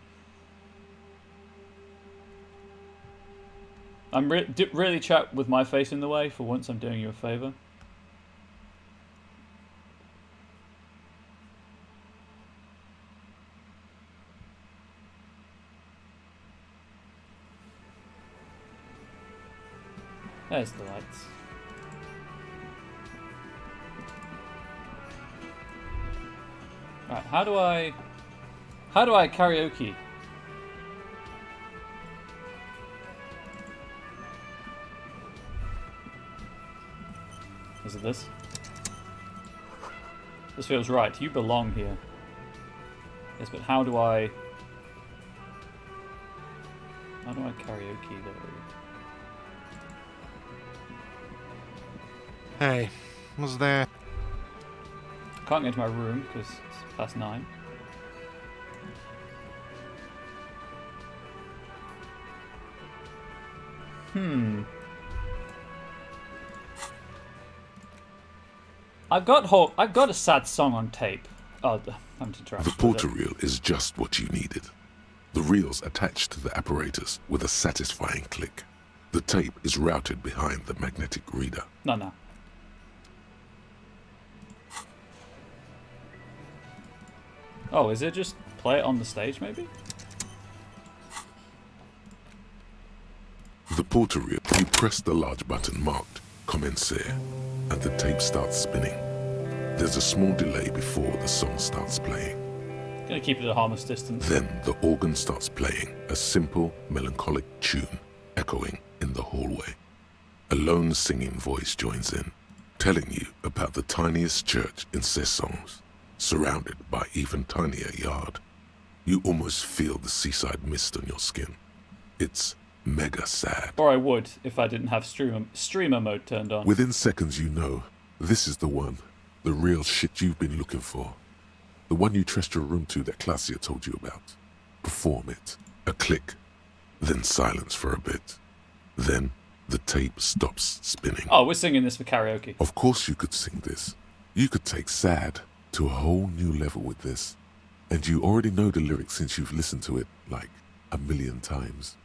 I'm really chat with my face in the way. For once, I'm doing you a favour. There's the lights. Right, how do I karaoke? Is it this? This feels right. You belong here. Yes, but how do I karaoke though? Hey, was there... Can't get into my room because it's past 9. I've got a sad song on tape. Oh, I'm interrupted. The porter reel is just what you needed. The reel's attached to the apparatus with a satisfying click. The tape is routed behind the magnetic reader. No. Oh, is it just play it on the stage, maybe? The porter reel, you press the large button marked Commencer, and the tape starts spinning. There's a small delay before the song starts playing. Gonna keep it at a harmless distance. Then the organ starts playing a simple, melancholic tune echoing in the hallway. A lone singing voice joins in, telling you about the tiniest church in Cessons, surrounded by even tinier yard. You almost feel the seaside mist on your skin. It's mega sad. Or I would if I didn't have streamer mode turned on. Within seconds you know, this is the one, the real shit you've been looking for. The one you trust your room to that Claudia told you about. Perform it. A click, then silence for a bit. Then the tape stops spinning. Oh, we're singing this for karaoke. Of course you could sing this. You could take sad to a whole new level with this. And you already know the lyrics since you've listened to it like 1,000,000 times.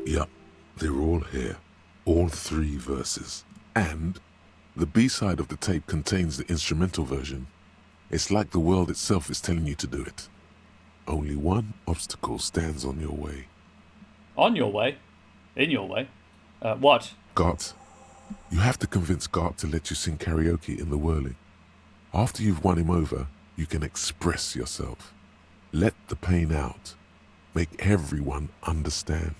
Yup, they're all here. All 3 verses. And the B-side of the tape contains the instrumental version. It's like the world itself is telling you to do it. Only one obstacle stands on your way. On your way? In your way? What? Gart. You have to convince Gart to let you sing karaoke in the whirling. After you've won him over, you can express yourself. Let the pain out. Make everyone understand.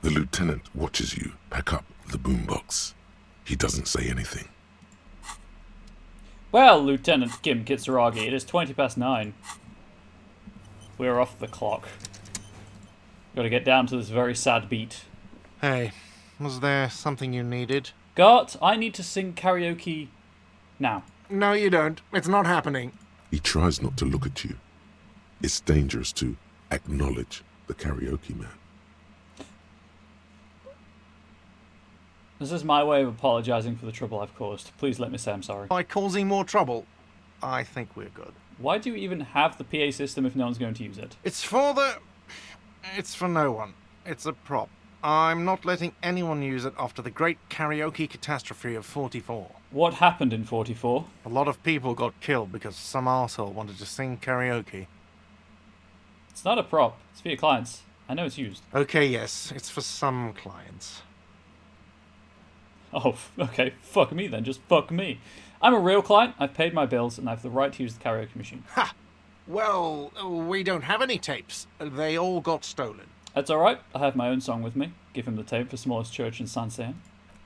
The lieutenant watches you pack up the boombox. He doesn't say anything. Well, Lieutenant Kim Kitsuragi, it is 9:20. We're off the clock. Gotta get down to this very sad beat. Hey, was there something you needed? Gart, I need to sing karaoke now. No, you don't. It's not happening. He tries not to look at you. It's dangerous to acknowledge the karaoke man. This is my way of apologising for the trouble I've caused. Please let me say I'm sorry. By causing more trouble, I think we're good. Why do you even have the PA system if no one's going to use it? It's for no one. It's a prop. I'm not letting anyone use it after the great karaoke catastrophe of 44. What happened in 44? A lot of people got killed because some arsehole wanted to sing karaoke. It's not a prop. It's for your clients. I know it's used. Okay, yes. It's for some clients. Oh, okay. Fuck me then. Just fuck me. I'm a real client. I've paid my bills and I have the right to use the karaoke machine. Ha! Well, we don't have any tapes. They all got stolen. That's alright. I have my own song with me. Give him the tape for smallest church in Saint-Seine.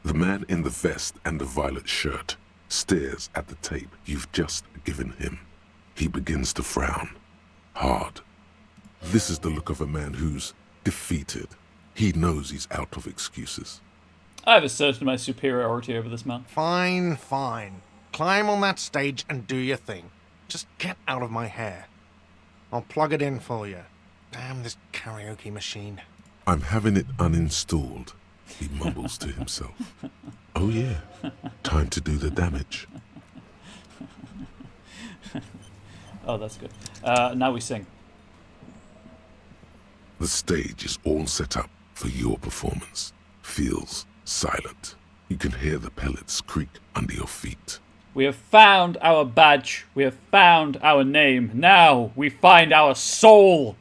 The man in the vest and the violet shirt stares at the tape you've just given him. He begins to frown. Hard. This is the look of a man who's defeated. He knows he's out of excuses. I have asserted my superiority over this man. Fine, fine. Climb on that stage and do your thing. Just get out of my hair. I'll plug it in for you. Damn this karaoke machine. I'm having it uninstalled, he mumbles to himself. Oh yeah, time to do the damage. Oh, that's good. Now we sing. The stage is all set up for your performance. Feels silent. You can hear the pellets creak under your feet. We have found our badge. We have found our name. Now we find our soul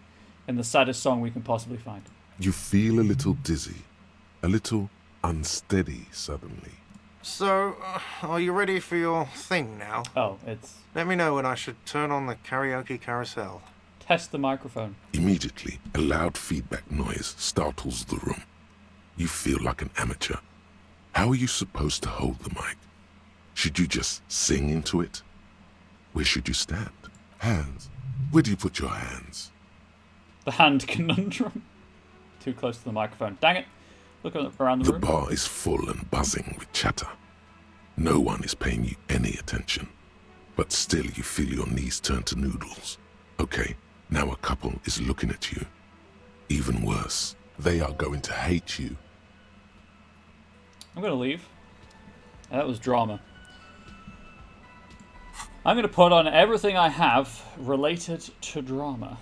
in the saddest song we can possibly find. You feel a little dizzy, a little unsteady suddenly. So, are you ready for your thing now? Oh, it's... Let me know when I should turn on the karaoke carousel. Test the microphone. Immediately, a loud feedback noise startles the room. You feel like an amateur. How are you supposed to hold the mic? Should you just sing into it? Where should you stand? Hands. Where do you put your hands? The hand conundrum. Too close to the microphone. Dang it. Look around the room. The bar is full and buzzing with chatter. No one is paying you any attention. But still you feel your knees turn to noodles. Okay, now a couple is looking at you. Even worse, they are going to hate you. I'm going to leave. That was drama. I'm going to put on everything I have related to drama.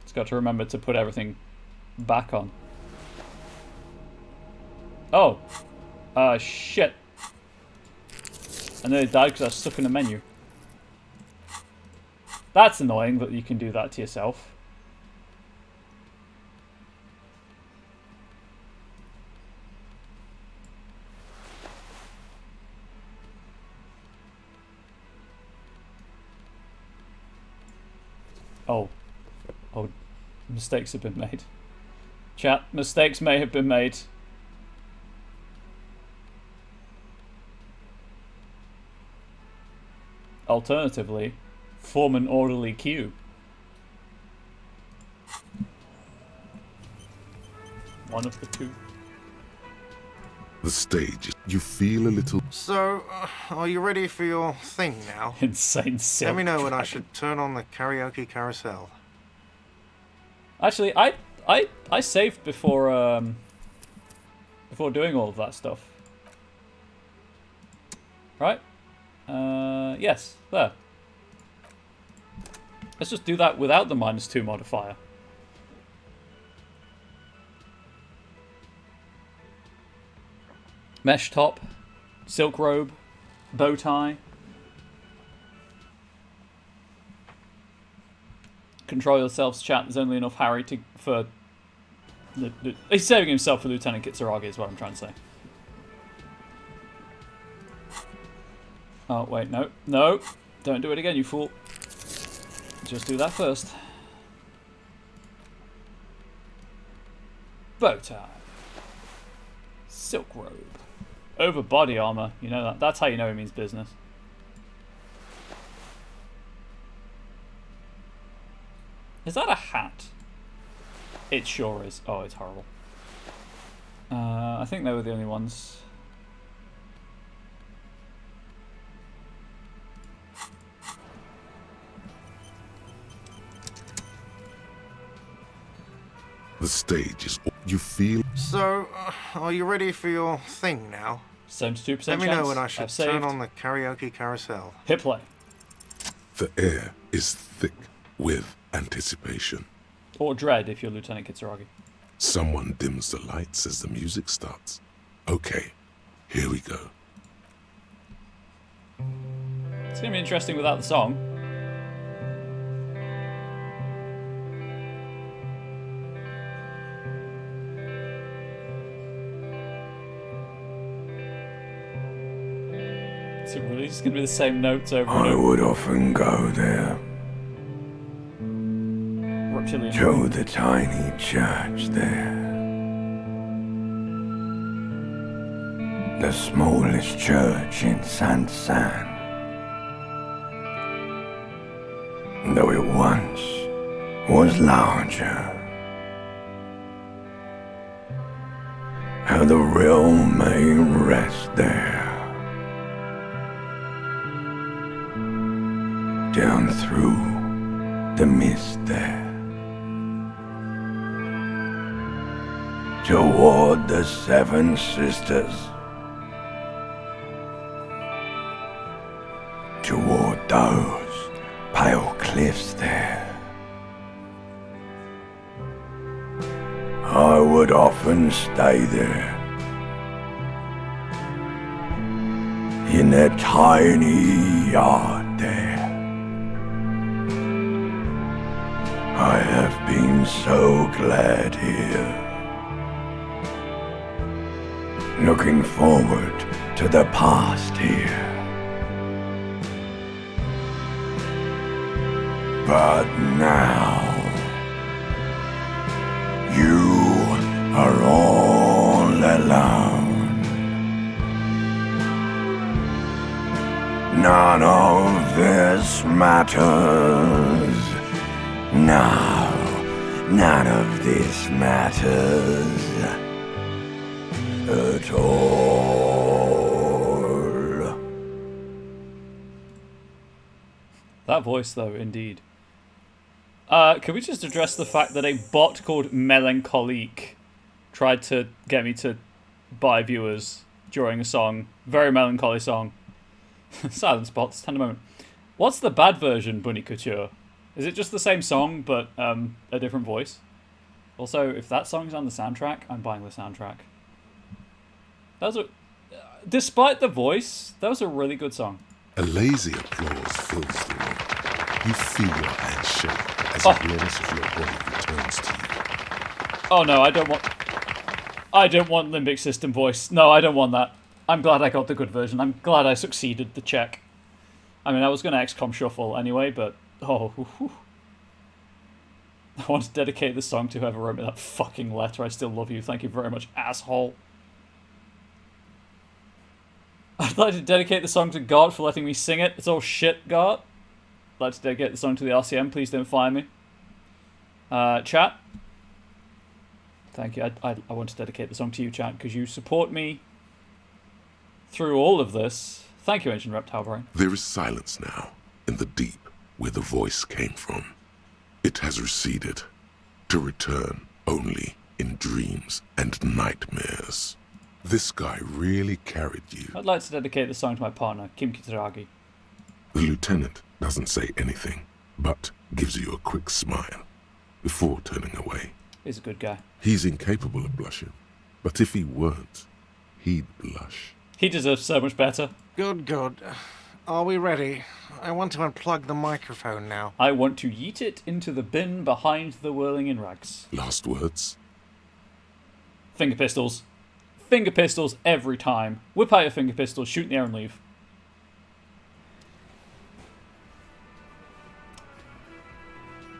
Just got to remember to put everything back on. Oh. Shit. I nearly died because I was stuck in a menu. That's annoying that you can do that to yourself. Oh. Oh, mistakes have been made. Chat, mistakes may have been made. Alternatively, form an orderly queue. One of the two. The stage, you feel a little... So, are you ready for your thing now? Insane silk Let me know when I dragon. should turn on the karaoke carousel. Actually, I saved before before doing all of that stuff. Right? Yes, there. Let's just do that without the -2 modifier. Mesh top, silk robe, bow tie. Control yourselves, chat. There's only enough Harry for... He's saving himself for Lieutenant Kitsuragi is what I'm trying to say. Oh, wait, no. No! Don't do it again, you fool. Just do that first. Bow tie. Silk robe. Over body armor. You know that. That's how you know he means business. Is that a hat? It sure is. Oh, it's horrible. I think they were the only ones. The stage is... You feel... So, are you ready for your thing now? 72% Let me chance. know when I should I've saved. turn on the karaoke carousel. Hit play. The air is thick with anticipation. Or dread if you're Lieutenant Kitsuragi. Someone dims the lights as the music starts. Okay, here we go. It's going to be interesting without the song. It's really just going to be the same notes over and I over. would often go there to the tiny church there. The smallest church in San, though it once was larger. How the real may rest there. Down through the mist there. Toward the Seven Sisters. Toward those pale cliffs there. I would often stay there. In that tiny yard there. have been so glad here. Looking forward to the past here. But now, you are all alone. None of this matters. No, none of this matters at all. That voice, though, indeed. Can we just address the fact that a bot called Melancholique tried to get me to buy viewers during a song? Very melancholy song. Silence bots, tender moment. What's the bad version, Bunny Couture? Is it just the same song, but a different voice? Also, if that song's on the soundtrack, I'm buying the soundtrack. That was despite the voice, that was a really good song. A lazy applause fills the room. You feel your hands shake as a grimace of your body returns to you. Oh no, I don't want limbic system voice. No, I don't want that. I'm glad I got the good version. I'm glad I succeeded the check. I mean, I was going to XCOM shuffle anyway, but I want to dedicate this song to whoever wrote me that fucking letter. I still love you. Thank you very much, asshole. I'd like to dedicate the song to God for letting me sing it. It's all shit, God. I'd like to dedicate the song to the RCM. Please don't fire me. Chat. Thank you. I want to dedicate the song to you, chat, because you support me through all of this. Thank you, Ancient Reptile Brain. There is silence now in the deep where the voice came from. It has receded, to return only in dreams and nightmares. This guy really carried you. I'd like to dedicate the song to my partner, Kim Kitaragi. The lieutenant doesn't say anything, but gives you a quick smile before turning away. He's a good guy. He's incapable of blushing, but if he weren't, he'd blush. He deserves so much better. Good, good. Are we ready? I want to unplug the microphone now. I want to yeet it into the bin behind the whirling in rags. Last words? Finger pistols. Finger pistols every time. Whip out your finger pistols, shoot in the air and leave.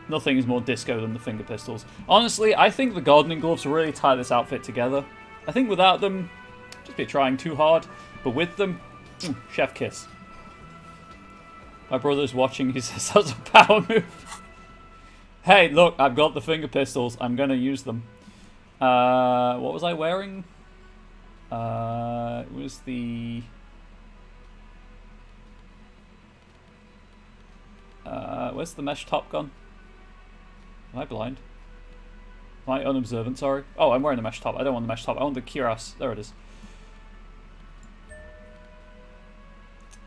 Nothing is more disco than the finger pistols. Honestly, I think the gardening gloves really tie this outfit together. I think without them, just be trying too hard. But with them, chef kiss. My brother's watching, he says that's a power move. Hey, look, I've got the finger pistols. I'm going to use them. What was I wearing? It was the... where's the mesh top gone? Am I blind? Am I unobservant, sorry? Oh, I'm wearing the mesh top. I don't want the mesh top. I want the cuirass. There it is.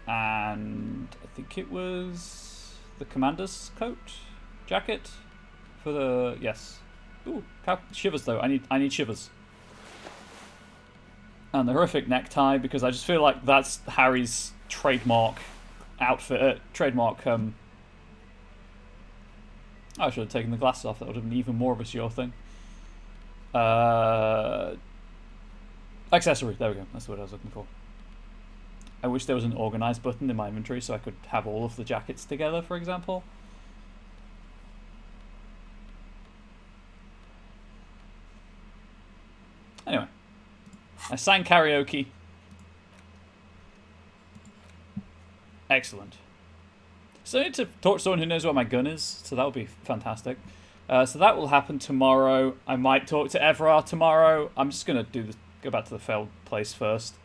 And I think it was the commander's coat? Jacket? For the... yes. Ooh, shivers though. I need shivers. And the horrific necktie, because I just feel like that's Harry's trademark outfit. Trademark, I should have taken the glasses off. That would have been even more of a sure thing. Accessory. There we go. That's what I was looking for. I wish there was an organize button in my inventory so I could have all of the jackets together, for example. Anyway. I sang karaoke. Excellent. So I need to talk to someone who knows where my gun is, so that would be fantastic. So that will happen tomorrow. I might talk to Everard tomorrow. I'm just going to go back to the failed place first.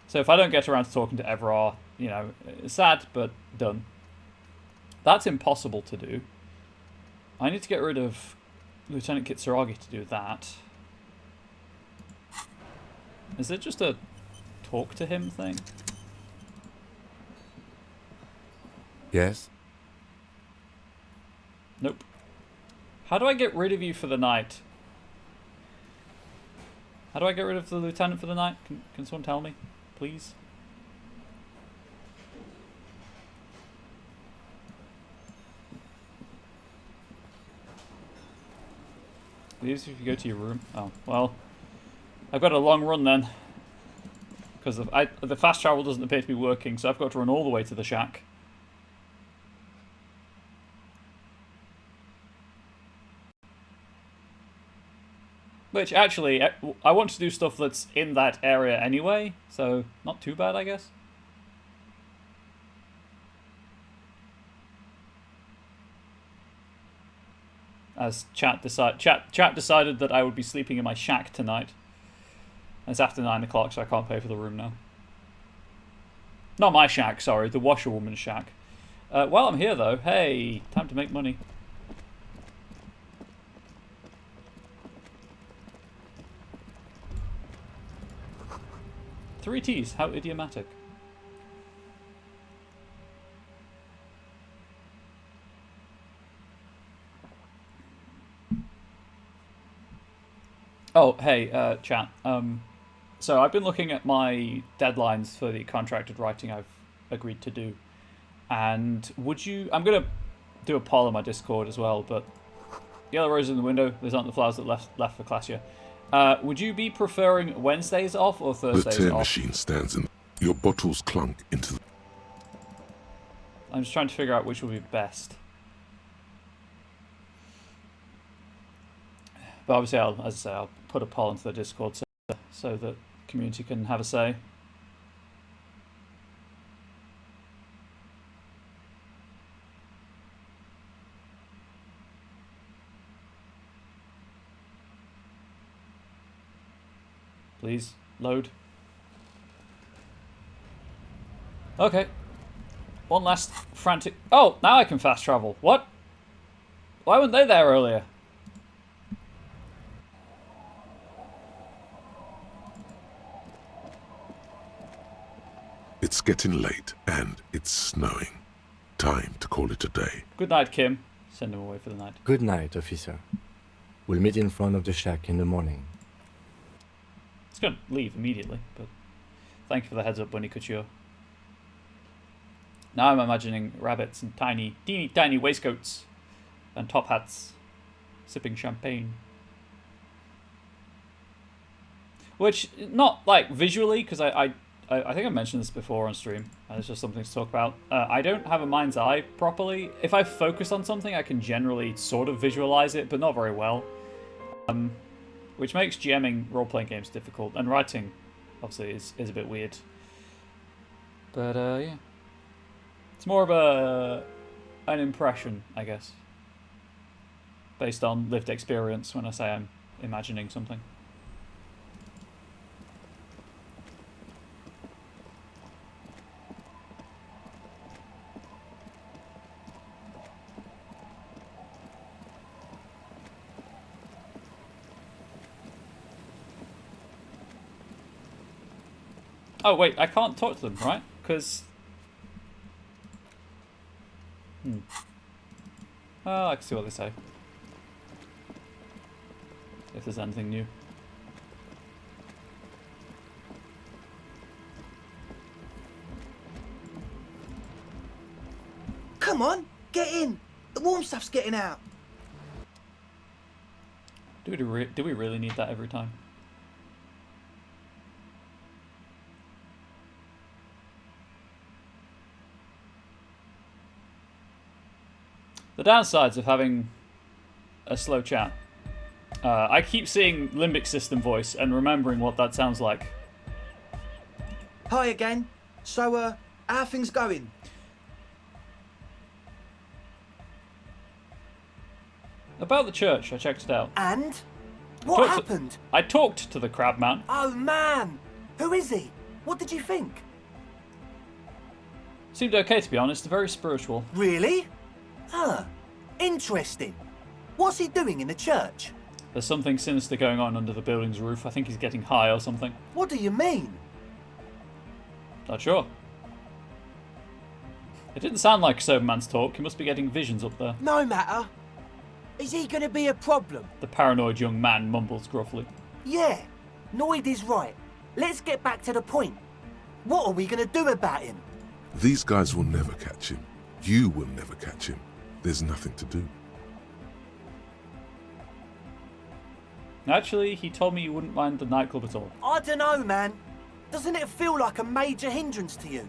So if I don't get around to talking to Everard, you know, it's sad, but done. That's impossible to do. I need to get rid of Lieutenant Kitsuragi to do that. Is it just a talk to him thing? Yes? Nope. How do I get rid of you for the night? How do I get rid of the lieutenant for the night? Can someone tell me, please? Leaves if you go to your room. Oh, well. I've got a long run then. Because the fast travel doesn't appear to be working, so I've got to run all the way to the shack. Which, actually, I want to do stuff that's in that area anyway, so not too bad, I guess. As chat decided that I would be sleeping in my shack tonight. It's after 9 o'clock, so I can't pay for the room now. Not my shack, sorry, the washerwoman's shack. While I'm here, though, hey, time to make money. Three T's, how idiomatic. Oh, hey, chat. So I've been looking at my deadlines for the contracted writing I've agreed to do. And would you... I'm going to do a poll on my Discord as well, but... Yellow roses in the window. These aren't the flowers that left for class, yeah. Would you be preferring Wednesdays off or Thursdays off? The tear machine stands in... Your bottles clunk into the... I'm just trying to figure out which would be best. But obviously, as I say, I'll put a poll into the Discord so that the community can have a say. Please, load. Okay. One last frantic... Oh, now I can fast travel. What? Why weren't they there earlier? It's getting late, and it's snowing. Time to call it a day. Good night, Kim. Send him away for the night. Good night, officer. We'll meet in front of the shack in the morning. It's going to leave immediately, but thank you for the heads up, Bunny Couture. Now I'm imagining rabbits and teeny tiny waistcoats and top hats, sipping champagne. Which, not like visually, because I think I mentioned this before on stream, and it's just something to talk about. I don't have a mind's eye properly. If I focus on something, I can generally sort of visualize it, but not very well. Which makes GMing role-playing games difficult, and writing, obviously, is a bit weird. But, yeah. It's more of an impression, I guess. Based on lived experience when I say I'm imagining something. Oh, wait, I can't talk to them, right? Because... Well, I can see what they say. If there's anything new. Come on, get in. The warm stuff's getting out. Do we really need that every time? The downsides of having a slow chat. I keep seeing limbic system voice and remembering what that sounds like. Hi again. So, how are things going? About the church, I checked it out. And? What happened? I talked to the crab man. Oh man! Who is he? What did you think? Seemed okay, to be honest. Very spiritual. Really? Huh. Interesting. What's he doing in the church? There's something sinister going on under the building's roof. I think he's getting high or something. What do you mean? Not sure. It didn't sound like Soberman's talk. He must be getting visions up there. No matter. Is he going to be a problem? The paranoid young man mumbles gruffly. Yeah. Noid is right. Let's get back to the point. What are we going to do about him? These guys will never catch him. You will never catch him. There's nothing to do. Actually, he told me you wouldn't mind the nightclub at all. I don't know, man. Doesn't it feel like a major hindrance to you?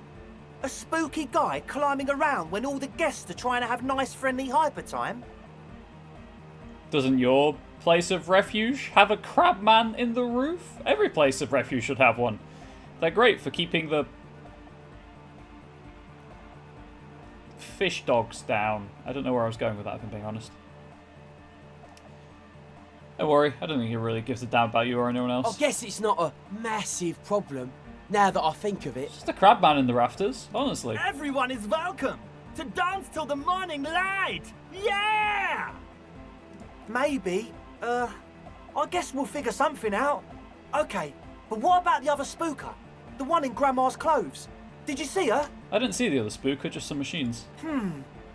A spooky guy climbing around when all the guests are trying to have nice, friendly hyper time? Doesn't your place of refuge have a crab man in the roof? Every place of refuge should have one. They're great for keeping the fish dogs down. I don't know where I was going with that, if I'm being honest. Don't worry, I don't think he really gives a damn about you or anyone else. I guess it's not a massive problem, now that I think of it. Just a crab man in the rafters, honestly. Everyone is welcome to dance till the morning light! Yeah! Maybe. I guess we'll figure something out. Okay, but what about the other spooker? The one in Grandma's clothes? Did you see her? I didn't see the other spooker, just some machines.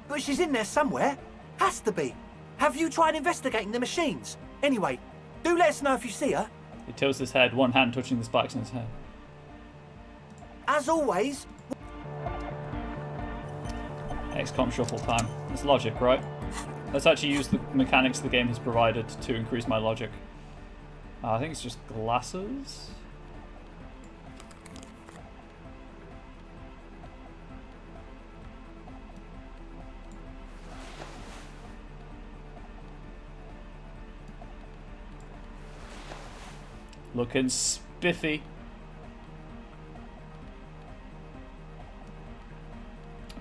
But she's in there somewhere. Has to be. Have you tried investigating the machines? Anyway, do let us know if you see her. He tilts his head, one hand touching the spikes in his hair. As always... XCOM shuffle time. It's logic, right? Let's actually use the mechanics the game has provided to increase my logic. I think it's just glasses. Looking spiffy.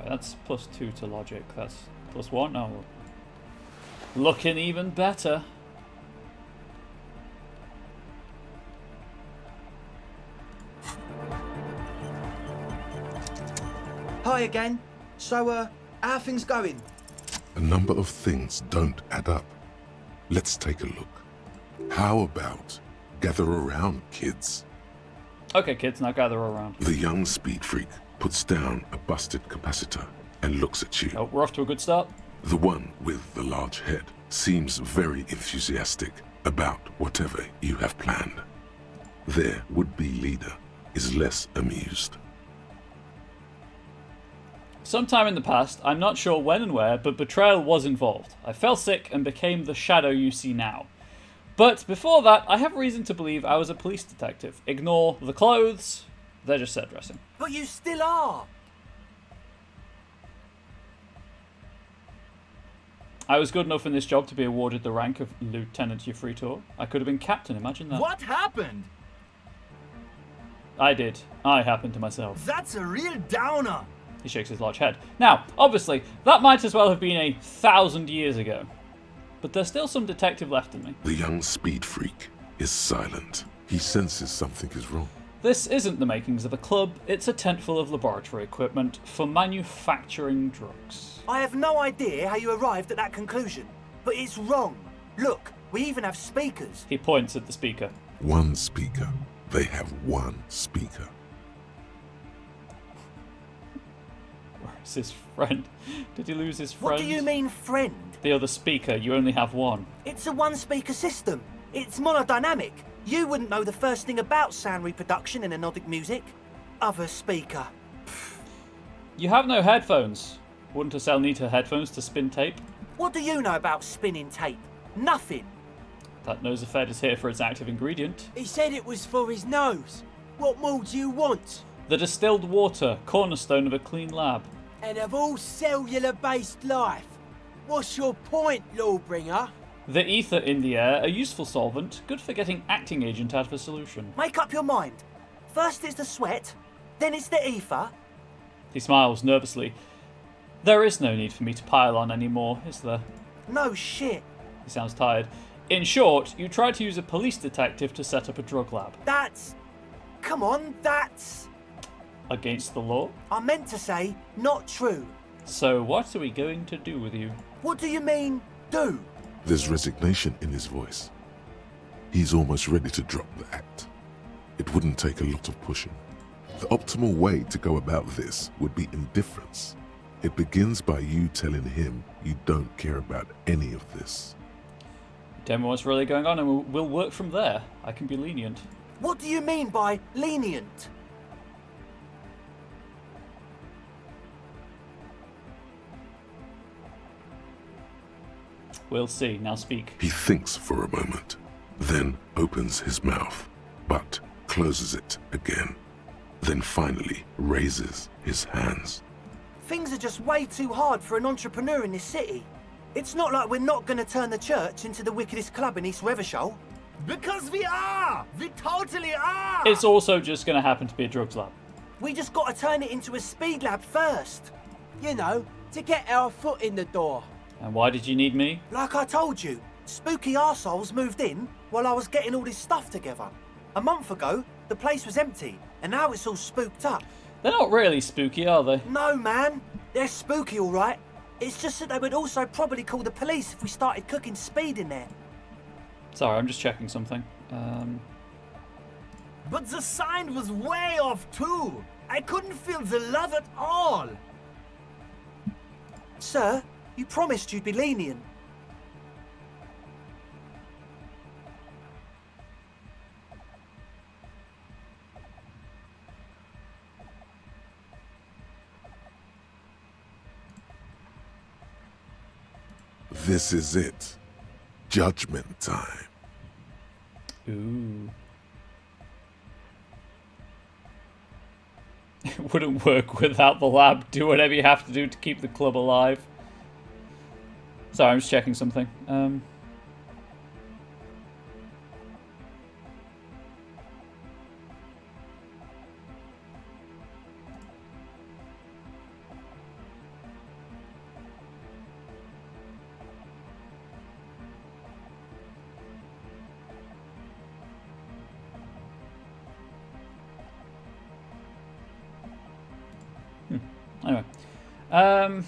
That's +2 to logic. That's +1. No. Looking even better. Hi again. So, how are things going? A number of things don't add up. Let's take a look. How about gather around, kids? Okay, kids, now gather around. The young speed freak puts down a busted capacitor and looks at you. Oh, we're off to a good start. The one with the large head seems very enthusiastic about whatever you have planned. Their would-be leader is less amused. Sometime in the past, I'm not sure when and where, but betrayal was involved. I fell sick and became the shadow you see now. But before that, I have reason to believe I was a police detective. Ignore the clothes, they're just set dressing. But you still are. I was good enough in this job to be awarded the rank of Lieutenant Yefritor. I could have been captain, imagine that. What happened? I did. I happened to myself. That's a real downer. He shakes his large head. Now, obviously, that might as well have been 1,000 years ago. But there's still some detective left in me. The young speed freak is silent. He senses something is wrong. This isn't the makings of a club, it's a tent full of laboratory equipment for manufacturing drugs. I have no idea how you arrived at that conclusion, but it's wrong. Look, we even have speakers. He points at the speaker. One speaker. They have one speaker. Where's his friend? Did he lose his friend? What do you mean, friend? The other speaker, you only have one. It's a one-speaker system. It's monodynamic. You wouldn't know the first thing about sound reproduction in anodic music. Other speaker. You have no headphones. Wouldn't a cell need her headphones to spin tape? What do you know about spinning tape? Nothing. That nose effect is here for its active ingredient. He said it was for his nose. What more do you want? The distilled water, cornerstone of a clean lab. And of all cellular-based life. What's your point, Lawbringer? The ether in the air, a useful solvent, good for getting acting agent out of a solution. Make up your mind. First it's the sweat, then it's the ether. He smiles nervously. There is no need for me to pile on anymore, is there? No shit. He sounds tired. In short, you tried to use a police detective to set up a drug lab. That's... Come on, that's... Against the law? I meant to say, not true. So what are we going to do with you? What do you mean, do? There's resignation in his voice. He's almost ready to drop the act. It wouldn't take a lot of pushing. The optimal way to go about this would be indifference. It begins by you telling him you don't care about any of this. Tell me what's really going on and we'll work from there. I can be lenient. What do you mean by lenient? We'll see. Now speak. He thinks for a moment. then opens his mouth, but closes it again, then finally raises his hands. Things are just way too hard for an entrepreneur in this city. It's not like we're not going to turn the church into the wickedest club in East Revershall. Because we are! We totally are! It's also just going to happen to be a drugs lab. We just got to turn it into a speed lab first. You know, to get our foot in the door. And why did you need me? Like I told you, spooky arseholes moved in while I was getting all this stuff together. A month ago, the place was empty, and now it's all spooked up. They're not really spooky, are they? No, man. They're spooky, all right. It's just that they would also probably call the police if we started cooking speed in there. Sorry, I'm just checking something. But the sign was way off, too. I couldn't feel the love at all. Sir, you promised you'd be lenient. This is it. Judgment time. Ooh. It wouldn't work without the lab. Do whatever you have to do to keep the club alive. Sorry, I'm just checking something. Anyway. I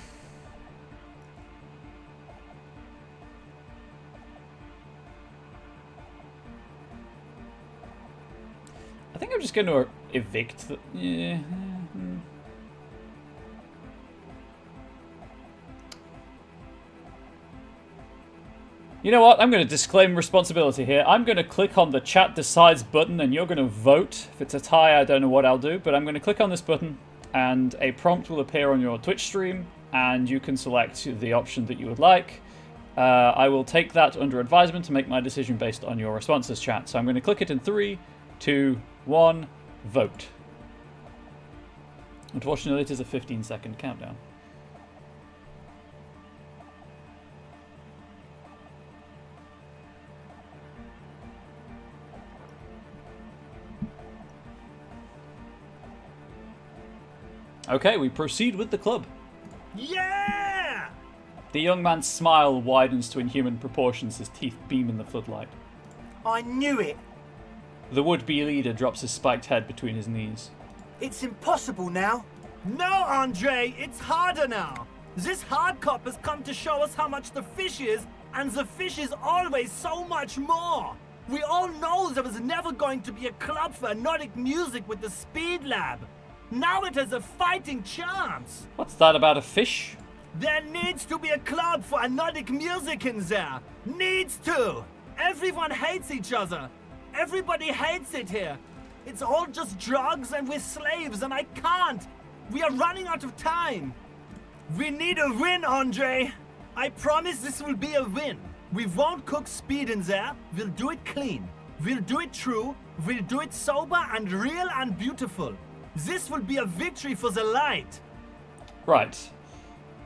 think I'm just going to evict the... Yeah. You know what? I'm going to disclaim responsibility here. I'm going to click on the chat decides button and you're going to vote. If it's a tie, I don't know what I'll do, but I'm going to click on this button and a prompt will appear on your Twitch stream and you can select the option that you would like. I will take that under advisement to make my decision based on your responses, chat. So I'm going to click it in 3, 2, 1, vote. Unfortunately, it is a 15-second countdown. Okay, we proceed with the club. Yeah! The young man's smile widens to inhuman proportions, his teeth beam in the floodlight. I knew it. The would-be leader drops his spiked head between his knees. It's impossible now. No, Andre, it's harder now. This hard cop has come to show us how much the fish is, and the fish is always so much more. We all know there was never going to be a club for Nordic music with the Speed Lab. Now it has a fighting chance. What's that about a fish? There needs to be a club for Nordic music in there. Needs to. Everyone hates each other. Everybody hates it here. It's all just drugs and we're slaves and I can't. We are running out of time. We need a win, Andre. I promise this will be a win. We won't cook speed in there. We'll do it clean. We'll do it true. We'll do it sober and real and beautiful. This will be a victory for the light. Right.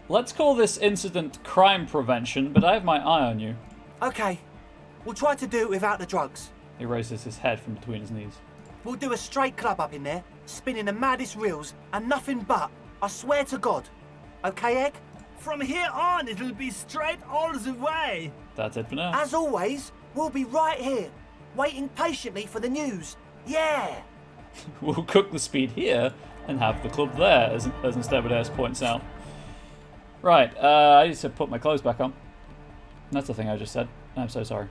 Let's call this incident crime prevention, but I have my eye on you. Okay. We'll try to do it without the drugs. He raises his head from between his knees. We'll do a straight club up in there, spinning the maddest reels, and nothing but. I swear to God. Okay, Egg? From here on, it'll be straight all the way. That's it for now. As always, we'll be right here, waiting patiently for the news. Yeah! We'll cook the speed here and have the club there, as Estebanez points out. Right, I need to put my clothes back on. That's the thing I just said. I'm so sorry.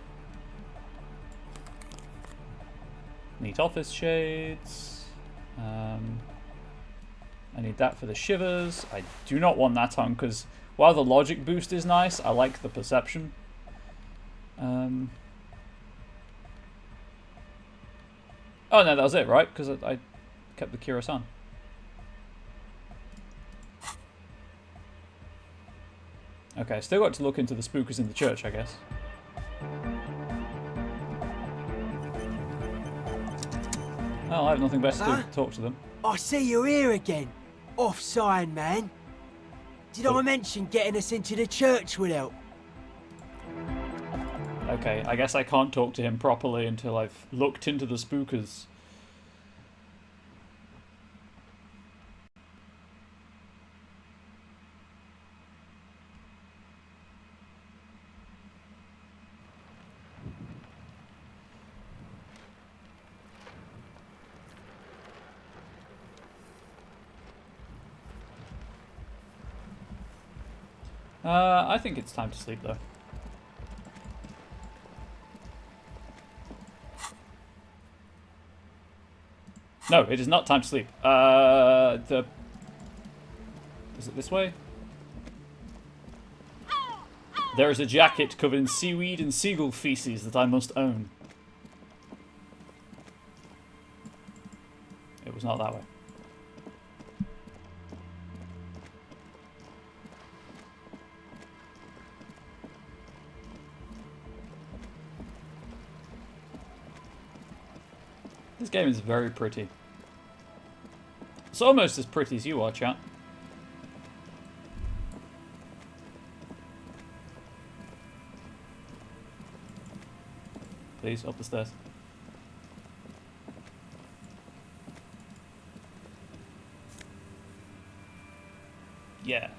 Neat office shades. I need that for the shivers. I do not want that on because while the logic boost is nice, I like the perception. Oh no, that was it, right? Because I kept the cuirass on. Okay, still got to look into the spookers in the church, I guess. Well, I have nothing better to do than talk to them. I see you're here again. Off sign, man. Did I mention getting us into the church would help? Okay, I guess I can't talk to him properly until I've looked into the spookers. I think it's time to sleep, though. No, it is not time to sleep. Is it this way? There is a jacket covered in seaweed and seagull feces that I must own. It was not that way. This game is very pretty. It's almost as pretty as you are, chat. Please, up the stairs. Yeah.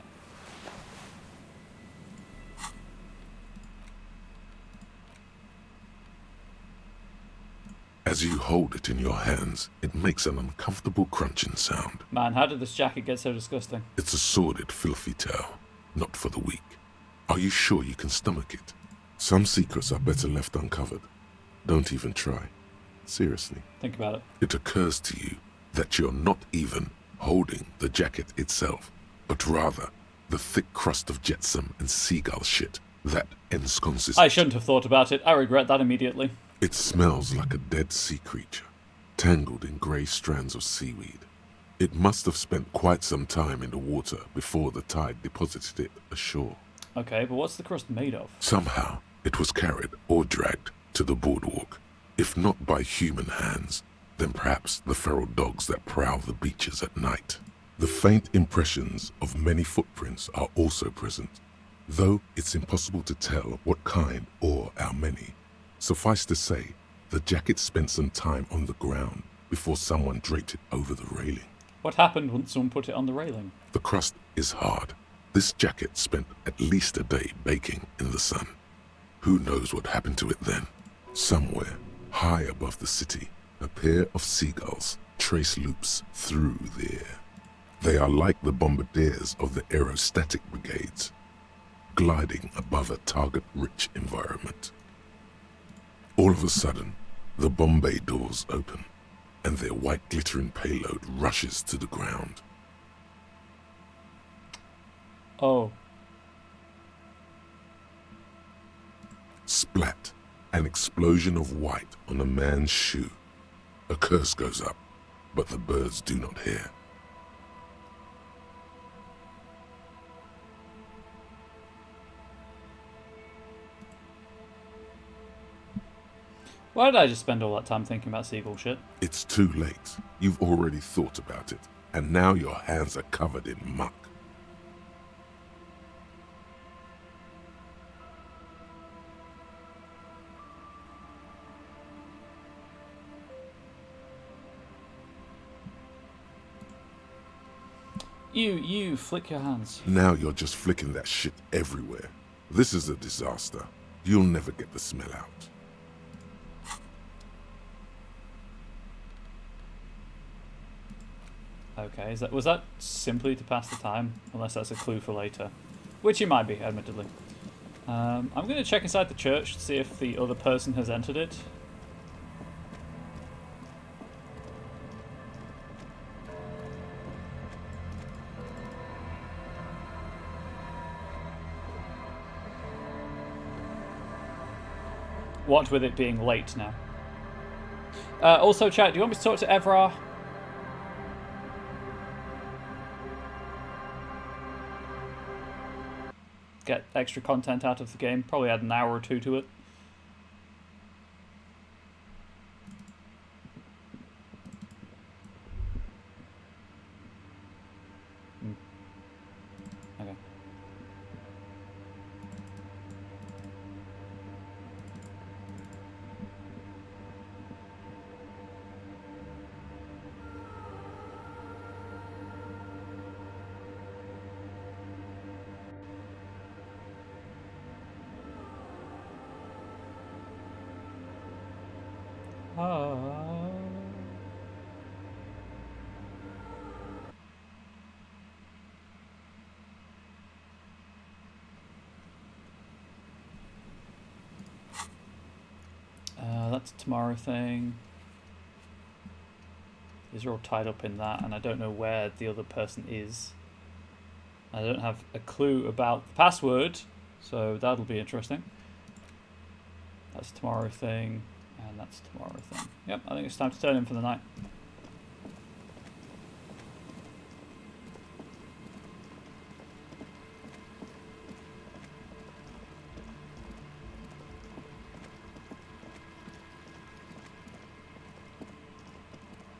As you hold it in your hands, it makes an uncomfortable crunching sound. Man, how did this jacket get so disgusting? It's a sordid, filthy tale, not for the weak. Are you sure you can stomach it? Some secrets are better left uncovered. Don't even try. Seriously. Think about it. It occurs to you that you're not even holding the jacket itself, but rather the thick crust of jetsam and seagull shit that ensconces I shouldn't have thought about it. I regret that immediately. It smells like a dead sea creature, tangled in grey strands of seaweed. It must have spent quite some time in the water before the tide deposited it ashore. Okay, but what's the crust made of? Somehow, it was carried or dragged to the boardwalk. If not by human hands, then perhaps the feral dogs that prowl the beaches at night. The faint impressions of many footprints are also present, though it's impossible to tell what kind or how many. Suffice to say, the jacket spent some time on the ground before someone draped it over the railing. What happened once someone put it on the railing? The crust is hard. This jacket spent at least a day baking in the sun. Who knows what happened to it then? Somewhere, high above the city, a pair of seagulls trace loops through the air. They are like the bombardiers of the aerostatic brigades, gliding above a target-rich environment. All of a sudden, the bomb bay doors open, and their white glittering payload rushes to the ground. Oh. Splat, an explosion of white on a man's shoe. A curse goes up, but the birds do not hear. Why did I just spend all that time thinking about seagull shit? It's too late. You've already thought about it, and now your hands are covered in muck. You, flick your hands. Now you're just flicking that shit everywhere. This is a disaster. You'll never get the smell out. Okay, was that simply to pass the time? Unless that's a clue for later. Which it might be, admittedly. I'm going to check inside the church to see if the other person has entered it. What with it being late now. Also, chat, do you want me to talk to Evrar? Get extra content out of the game. Probably add an hour or two to it. That's a tomorrow thing. These are all tied up in that, and I don't know where the other person is. I don't have a clue about the password, so that'll be interesting. That's a tomorrow thing, and that's a tomorrow thing. Yep, I think it's time to turn in for the night.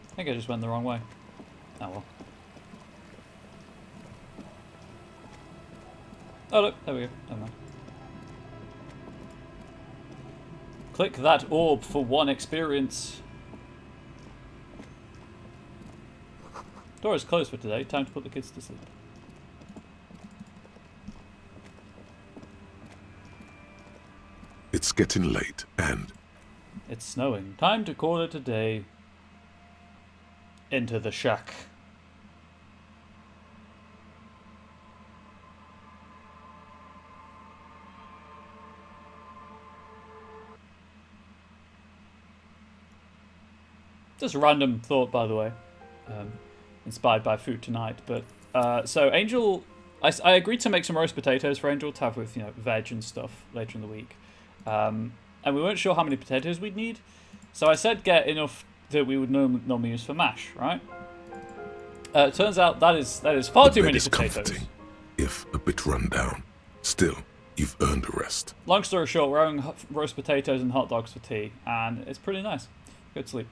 I think I just went the wrong way. Oh well. Oh look, there we go. Never mind. Click that orb for 1 experience. Door is closed for today. Time to put the kids to sleep. It's getting late and... It's snowing. Time to call it a day. Enter the shack. Just a random thought, by the way, inspired by food tonight. But so Angel, I agreed to make some roast potatoes for Angel to have with veg and stuff later in the week, and we weren't sure how many potatoes we'd need, so I said get enough that we would normally use for mash, right? Turns out that is far too many potatoes. Comforting, if a bit run down. Still, you've earned a rest. Long story short, we're having roast potatoes and hot dogs for tea, and it's pretty nice. Good sleep.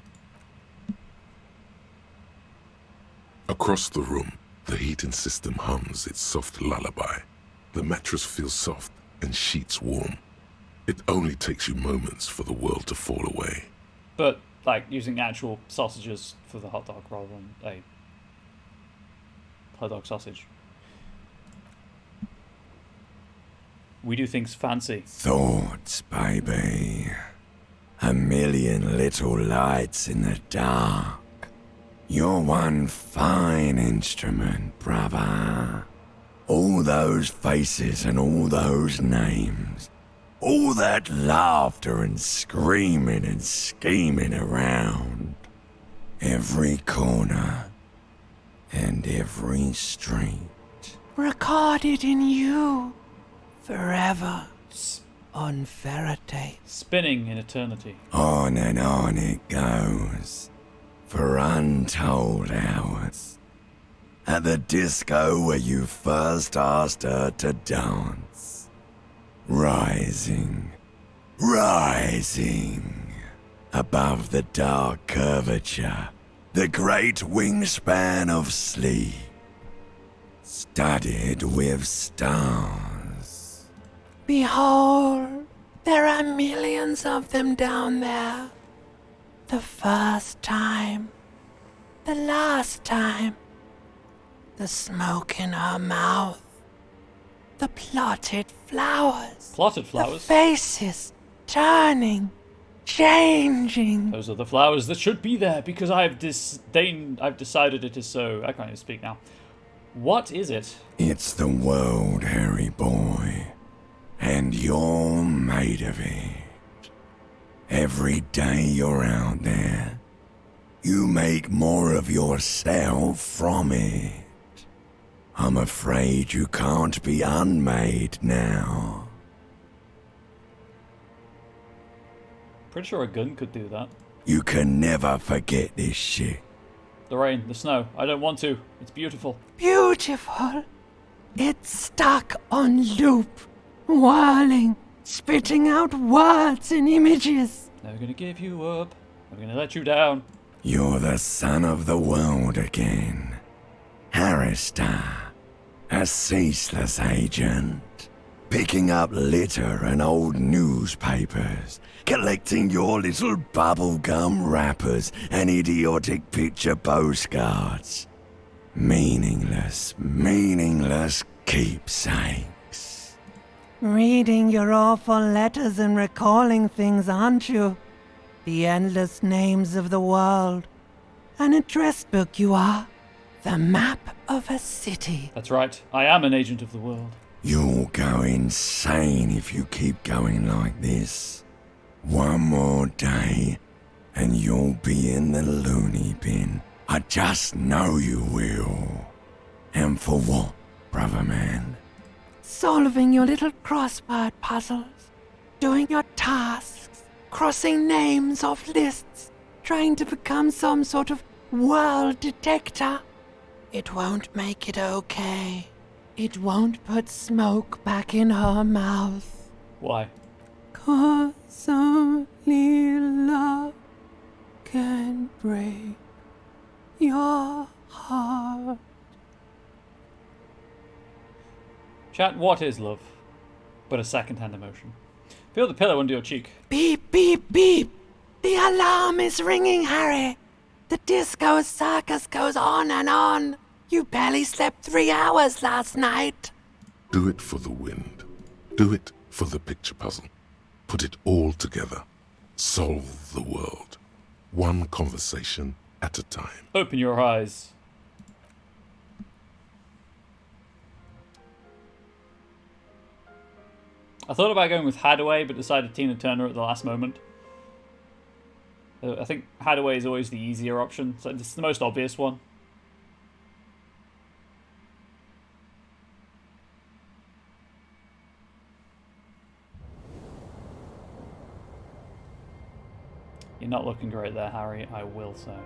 Across the room, the heating system hums its soft lullaby. The mattress feels soft and sheets warm. It only takes you moments for the world to fall away. But, like, using actual sausages for the hot dog rather than a hot dog sausage. We do things fancy. Thoughts, baby. A million little lights in the dark. You're one fine instrument, brother. All those faces and all those names. All that laughter and screaming and scheming around. Every corner and every street. Recorded in you. Forever. On Faraday. Spinning in eternity. On and on it goes. For untold hours. At the disco where you first asked her to dance. Rising. Rising. Above the dark curvature. The great wingspan of sleep. Studded with stars. Behold, there are millions of them down there. The first time. The last time. The smoke in her mouth. The plotted flowers. Plotted flowers? The faces turning, changing. Those are the flowers that should be there because I've decided it is so. I can't even speak now. What is it? It's the world, Harry boy. And you're made of it. Every day you're out there, you make more of yourself from it. I'm afraid you can't be unmade now. Pretty sure a gun could do that. You can never forget this shit. The rain, the snow. I don't want to. It's beautiful. Beautiful. It's stuck on loop, whirling, spitting out words and images. Never gonna give you up. Never gonna let you down. You're the son of the world again. Harrister, a ceaseless agent. Picking up litter and old newspapers. Collecting your little bubblegum wrappers and idiotic picture postcards. Meaningless, meaningless keepsakes. Reading your awful letters and recalling things, aren't you? The endless names of the world. An address book you are. The map of a city. That's right. I am an agent of the world. You'll go insane if you keep going like this. One more day, and you'll be in the loony bin. I just know you will. And for what, brother man? Solving your little crossword puzzles. Doing your tasks. Crossing names off lists. Trying to become some sort of world detector. It won't make it okay. It won't put smoke back in her mouth. Why? 'Cause only love can break your heart. Chat, what is love? But a second-hand emotion. Feel the pillow under your cheek. Beep, beep, beep. The alarm is ringing, Harry. The disco circus goes on and on. You barely slept 3 hours last night. Do it for the wind. Do it for the picture puzzle. Put it all together. Solve the world. One conversation at a time. Open your eyes. I thought about going with Hadaway, but decided Tina Turner at the last moment. I think Hadaway is always the easier option, so it's the most obvious one. You're not looking great there, Harry, I will say.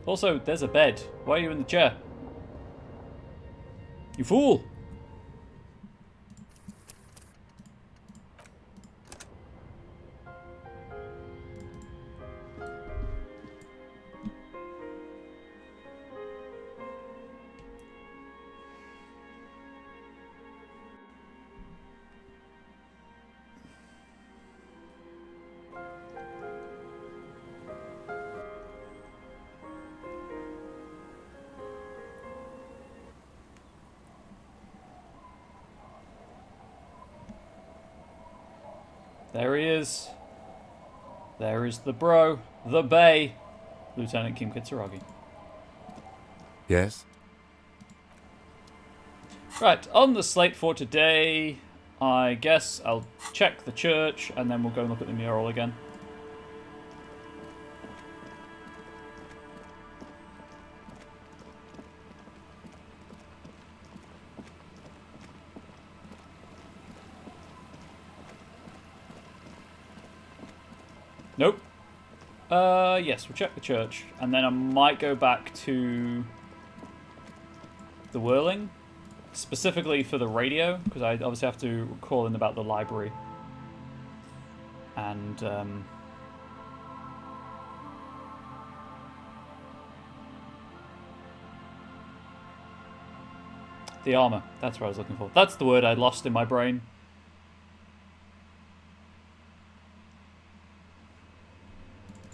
Also, there's a bed. Why are you in the chair? You fool! There he is. There is the bro, the bay, Lieutenant Kim Kitsuragi. Yes? Right, on the slate for today, I guess I'll check the church and then we'll go and look at the mural again. Nope. Yes, we'll check the church, and then I might go back to the whirling, specifically for the radio, because I obviously have to call in about the library. And, the armor, that's what I was looking for. That's the word I lost in my brain.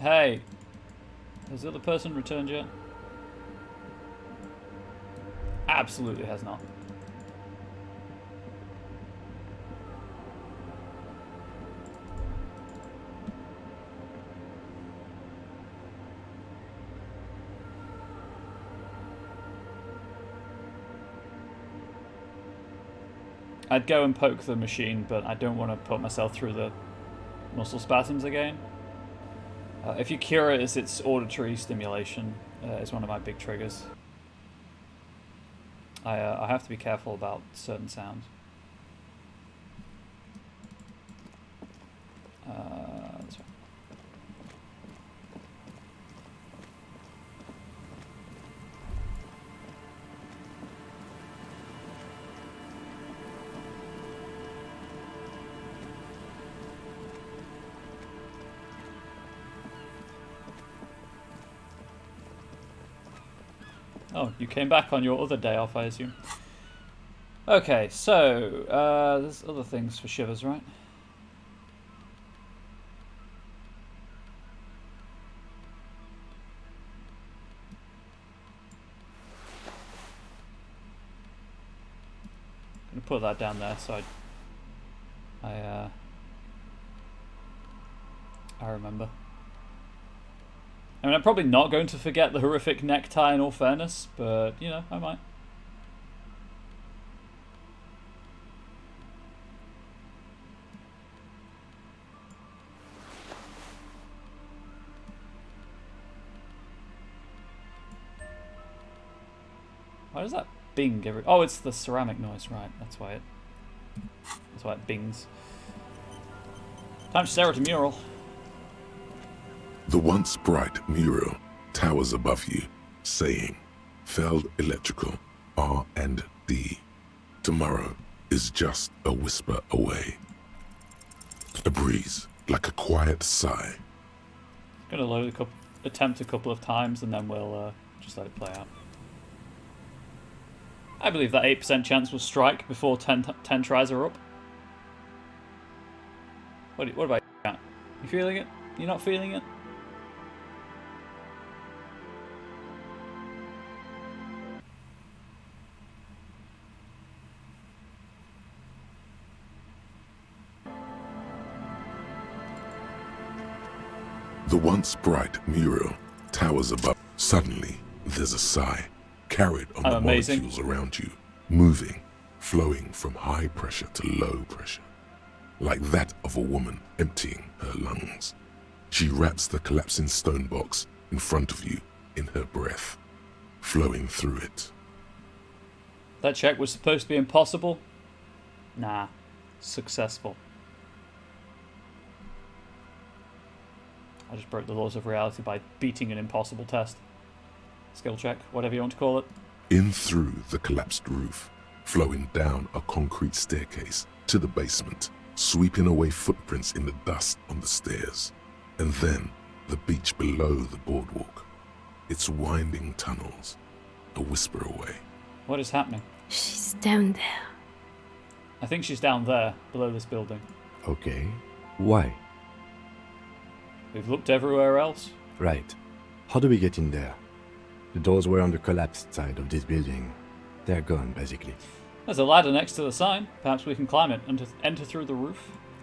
Hey, has the other person returned yet? Absolutely has not. I'd go and poke the machine, but I don't want to put myself through the muscle spasms again. If you're curious, it's auditory stimulation is one of my big triggers. I have to be careful about certain sounds. That's right. Oh, you came back on your other day off, I assume. Okay, so, there's other things for Shivers, right? I'm gonna put that down there, so I I remember. I mean, I'm probably not going to forget the horrific necktie in all fairness, but, you know, I might. Why does that bing every... Oh, it's the ceramic noise, right. That's why it bings. Time to stare at a mural. The once bright mural towers above you, saying, Feld Electrical, R&D. Tomorrow is just a whisper away. A breeze, like a quiet sigh. Gonna load attempt a couple of times and then we'll just let it play out. I believe that 8% chance will strike before 10 tries are up. What about you? You feeling it? You not feeling it? The once bright mural towers above. Suddenly, there's a sigh, carried on the molecules around you, moving, flowing from high pressure to low pressure, like that of a woman emptying her lungs. She wraps the collapsing stone box in front of you in her breath, flowing through it. That check was supposed to be impossible? Nah, successful. I just broke the laws of reality by beating an impossible test. Skill check, whatever you want to call it. In through the collapsed roof, flowing down a concrete staircase to the basement, sweeping away footprints in the dust on the stairs, and then the beach below the boardwalk, its winding tunnels, a whisper away. What is happening? She's down there. I think she's down there, below this building. Okay. Why? We've looked everywhere else. Right. How do we get in there? The doors were on the collapsed side of this building. They're gone, basically. There's a ladder next to the sign. Perhaps we can climb it and enter through the roof.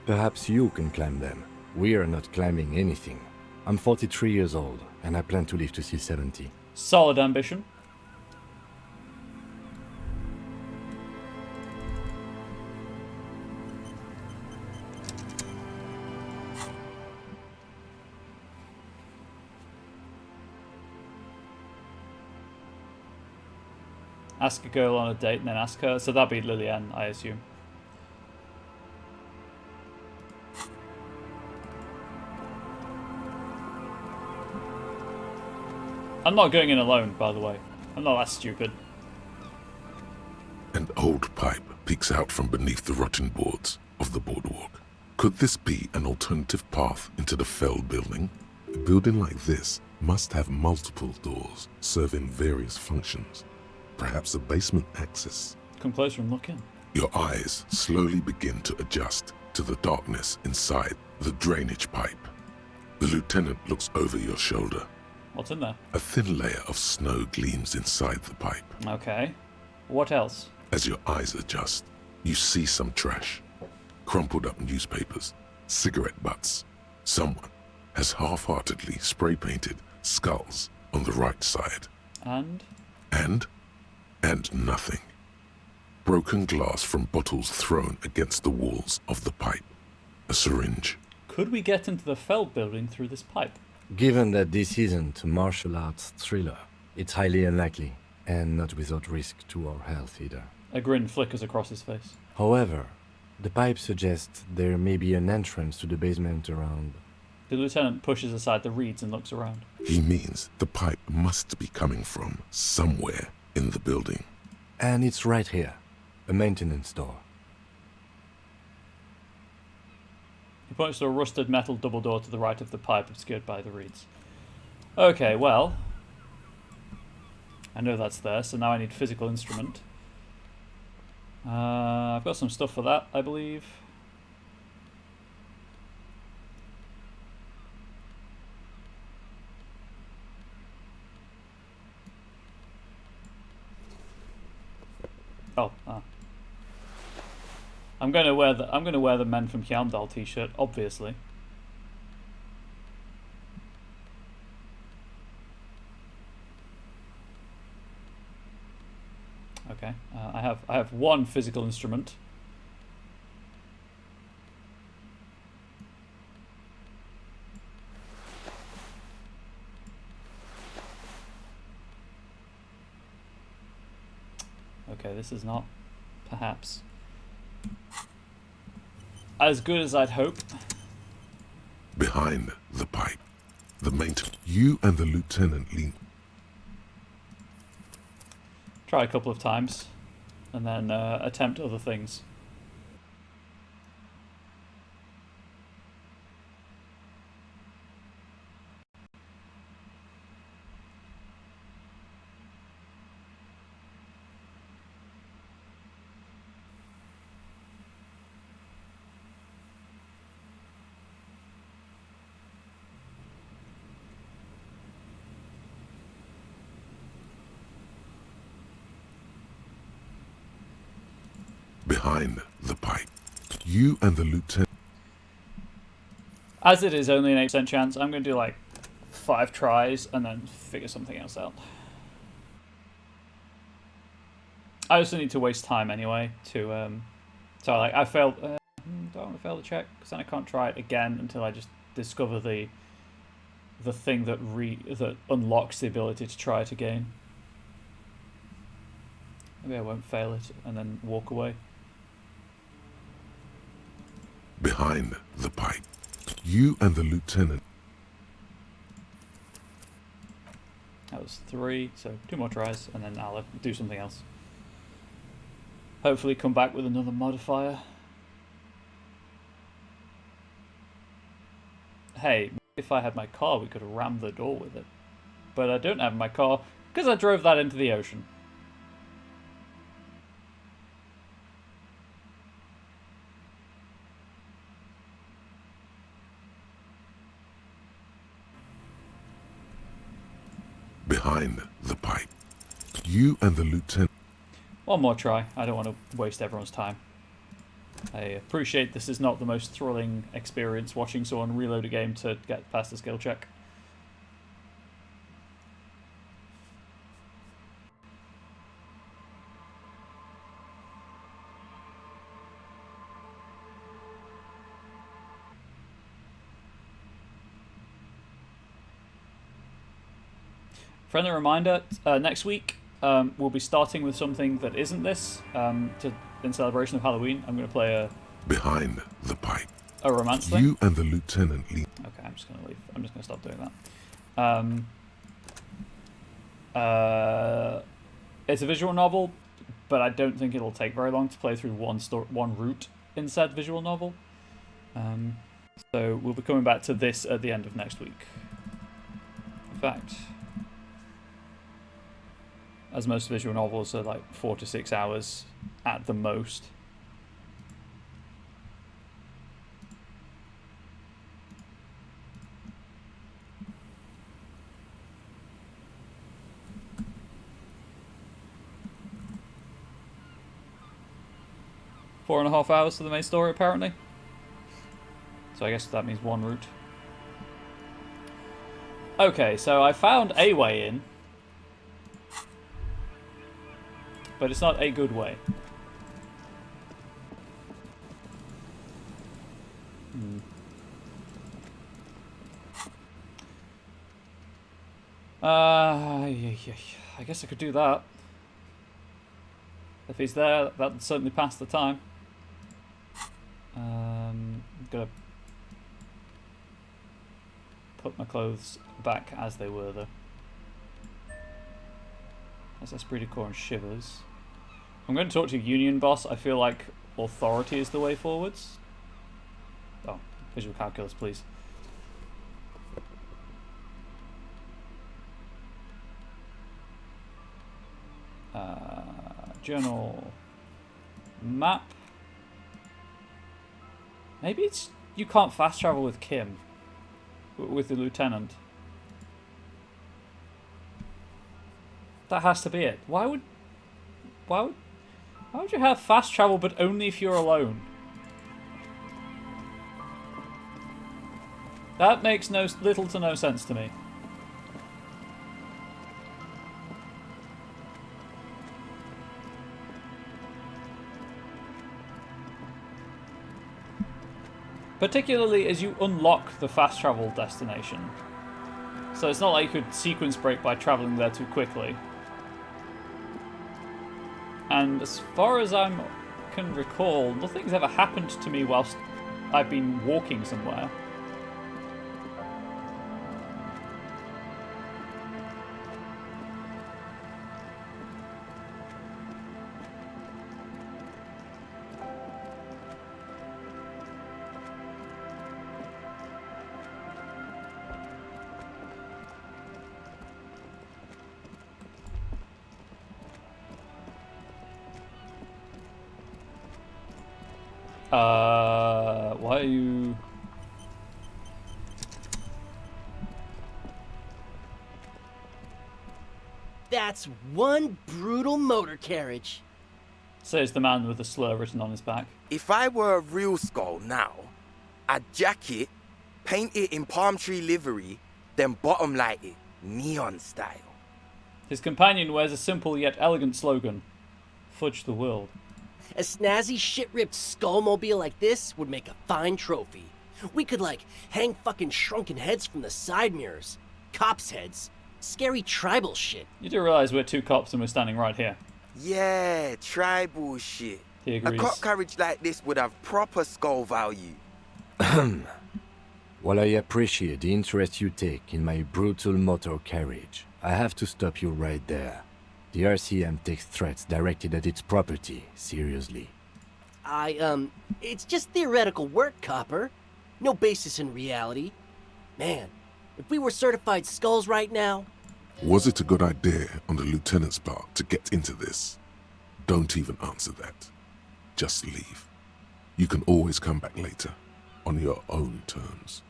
Perhaps you can climb them. We are not climbing anything. I'm 43 years old, and I plan to live to see 70. Solid ambition. Ask a girl on a date and then ask her. So that'd be Lillian, I assume. I'm not going in alone, by the way. I'm not that stupid. An old pipe peeks out from beneath the rotten boards of the boardwalk. Could this be an alternative path into the Feld building? A building like this must have multiple doors serving various functions. Perhaps a basement access. Come closer and look in. Your eyes slowly begin to adjust to the darkness inside the drainage pipe. The lieutenant looks over your shoulder. What's in there? A thin layer of snow gleams inside the pipe. Okay. What else? As your eyes adjust, you see some trash. Crumpled up newspapers, cigarette butts. Someone has half-heartedly spray-painted skulls on the right side. And nothing. Broken glass from bottles thrown against the walls of the pipe. A syringe. Could we get into the Feld building through this pipe? Given that this isn't a martial arts thriller, it's highly unlikely, and not without risk to our health either. A grin flickers across his face. However, the pipe suggests there may be an entrance to the basement around. The lieutenant pushes aside the reeds and looks around. He means the pipe must be coming from somewhere in the building. And it's right here. A maintenance door. He points to a rusted metal double door to the right of the pipe obscured by the reeds. Okay, well, I know that's there, so now I need physical instrument. I've got some stuff for that, I believe. Oh, I'm going to wear the Men from Kjamdal t-shirt, obviously. Okay. I have one physical instrument. Okay, this is not, perhaps, as good as I'd hope. Behind the pipe, the mate, you and the lieutenant lean. Try a couple of times, and then attempt other things. Behind the pipe, you and the lieutenant. As it is only an 8% chance, I'm going to do like 5 tries and then figure something else out. I also need to waste time anyway to so like I failed. Don't want to fail the check because then I can't try it again until I just discover the thing that unlocks the ability to try it again. Maybe I won't fail it and then walk away. Behind the pipe, you and the lieutenant. That was 3, so 2 more tries, and then I'll do something else. Hopefully come back with another modifier. Hey, if I had my car, we could have rammed the door with it. But I don't have my car, because I drove that into the ocean. Behind the pipe, you and the lieutenant. One more try. I don't want to waste everyone's time. I appreciate this is not the most thrilling experience watching someone reload a game to get past a skill check. Friendly reminder, next week we'll be starting with something that isn't this. In celebration of Halloween, I'm going to play Behind the pipe, a romance thing. you and the lieutenant lean. Okay, I'm just going to leave. I'm just going to stop doing that. It's a visual novel, but I don't think it'll take very long to play through one route in said visual novel. So we'll be coming back to this at the end of next week. In fact, as most visual novels are like 4 to 6 hours at the most. Four and a half hours to the main story, apparently. So I guess that means one route. Okay, so I found a way in. But it's not a good way. I guess I could do that. If he's there, that'd certainly pass the time. I'm gonna put my clothes back as they were, though. That's Esprit de Corps and Shivers. I'm going to talk to Union Boss. I feel like authority is the way forwards. Oh, visual calculus, please. Journal. Map. Maybe it's you can't fast travel with Kim. With the lieutenant. That has to be it. Why would you have fast travel but only if you're alone? That makes little to no sense to me. particularly as you unlock the fast travel destination. So it's not like you could sequence break by travelling there too quickly. And as far as I can recall, nothing's ever happened to me whilst I've been walking somewhere. Why are you... That's one brutal motor carriage. Says the man with the slur written on his back. If I were a real skull now, I'd jack it, paint it in palm tree livery, then bottom light it, neon style. His companion wears a simple yet elegant slogan. Fudge the world. A snazzy, shit-ripped skullmobile like this would make a fine trophy. We could, like, hang fucking shrunken heads from the side mirrors. Cops' heads. Scary tribal shit. You do realise we're two cops and we're standing right here. Yeah, tribal shit. He agrees. A cop carriage like this would have proper skull value. While I appreciate the interest you take in my brutal motor carriage, I have to stop you right there. The RCM takes threats directed at its property seriously. It's just theoretical work, Copper. No basis in reality. Man, if we were certified skulls right now... Was it a good idea on the lieutenant's part to get into this? Don't even answer that. Just leave. You can always come back later, on your own terms.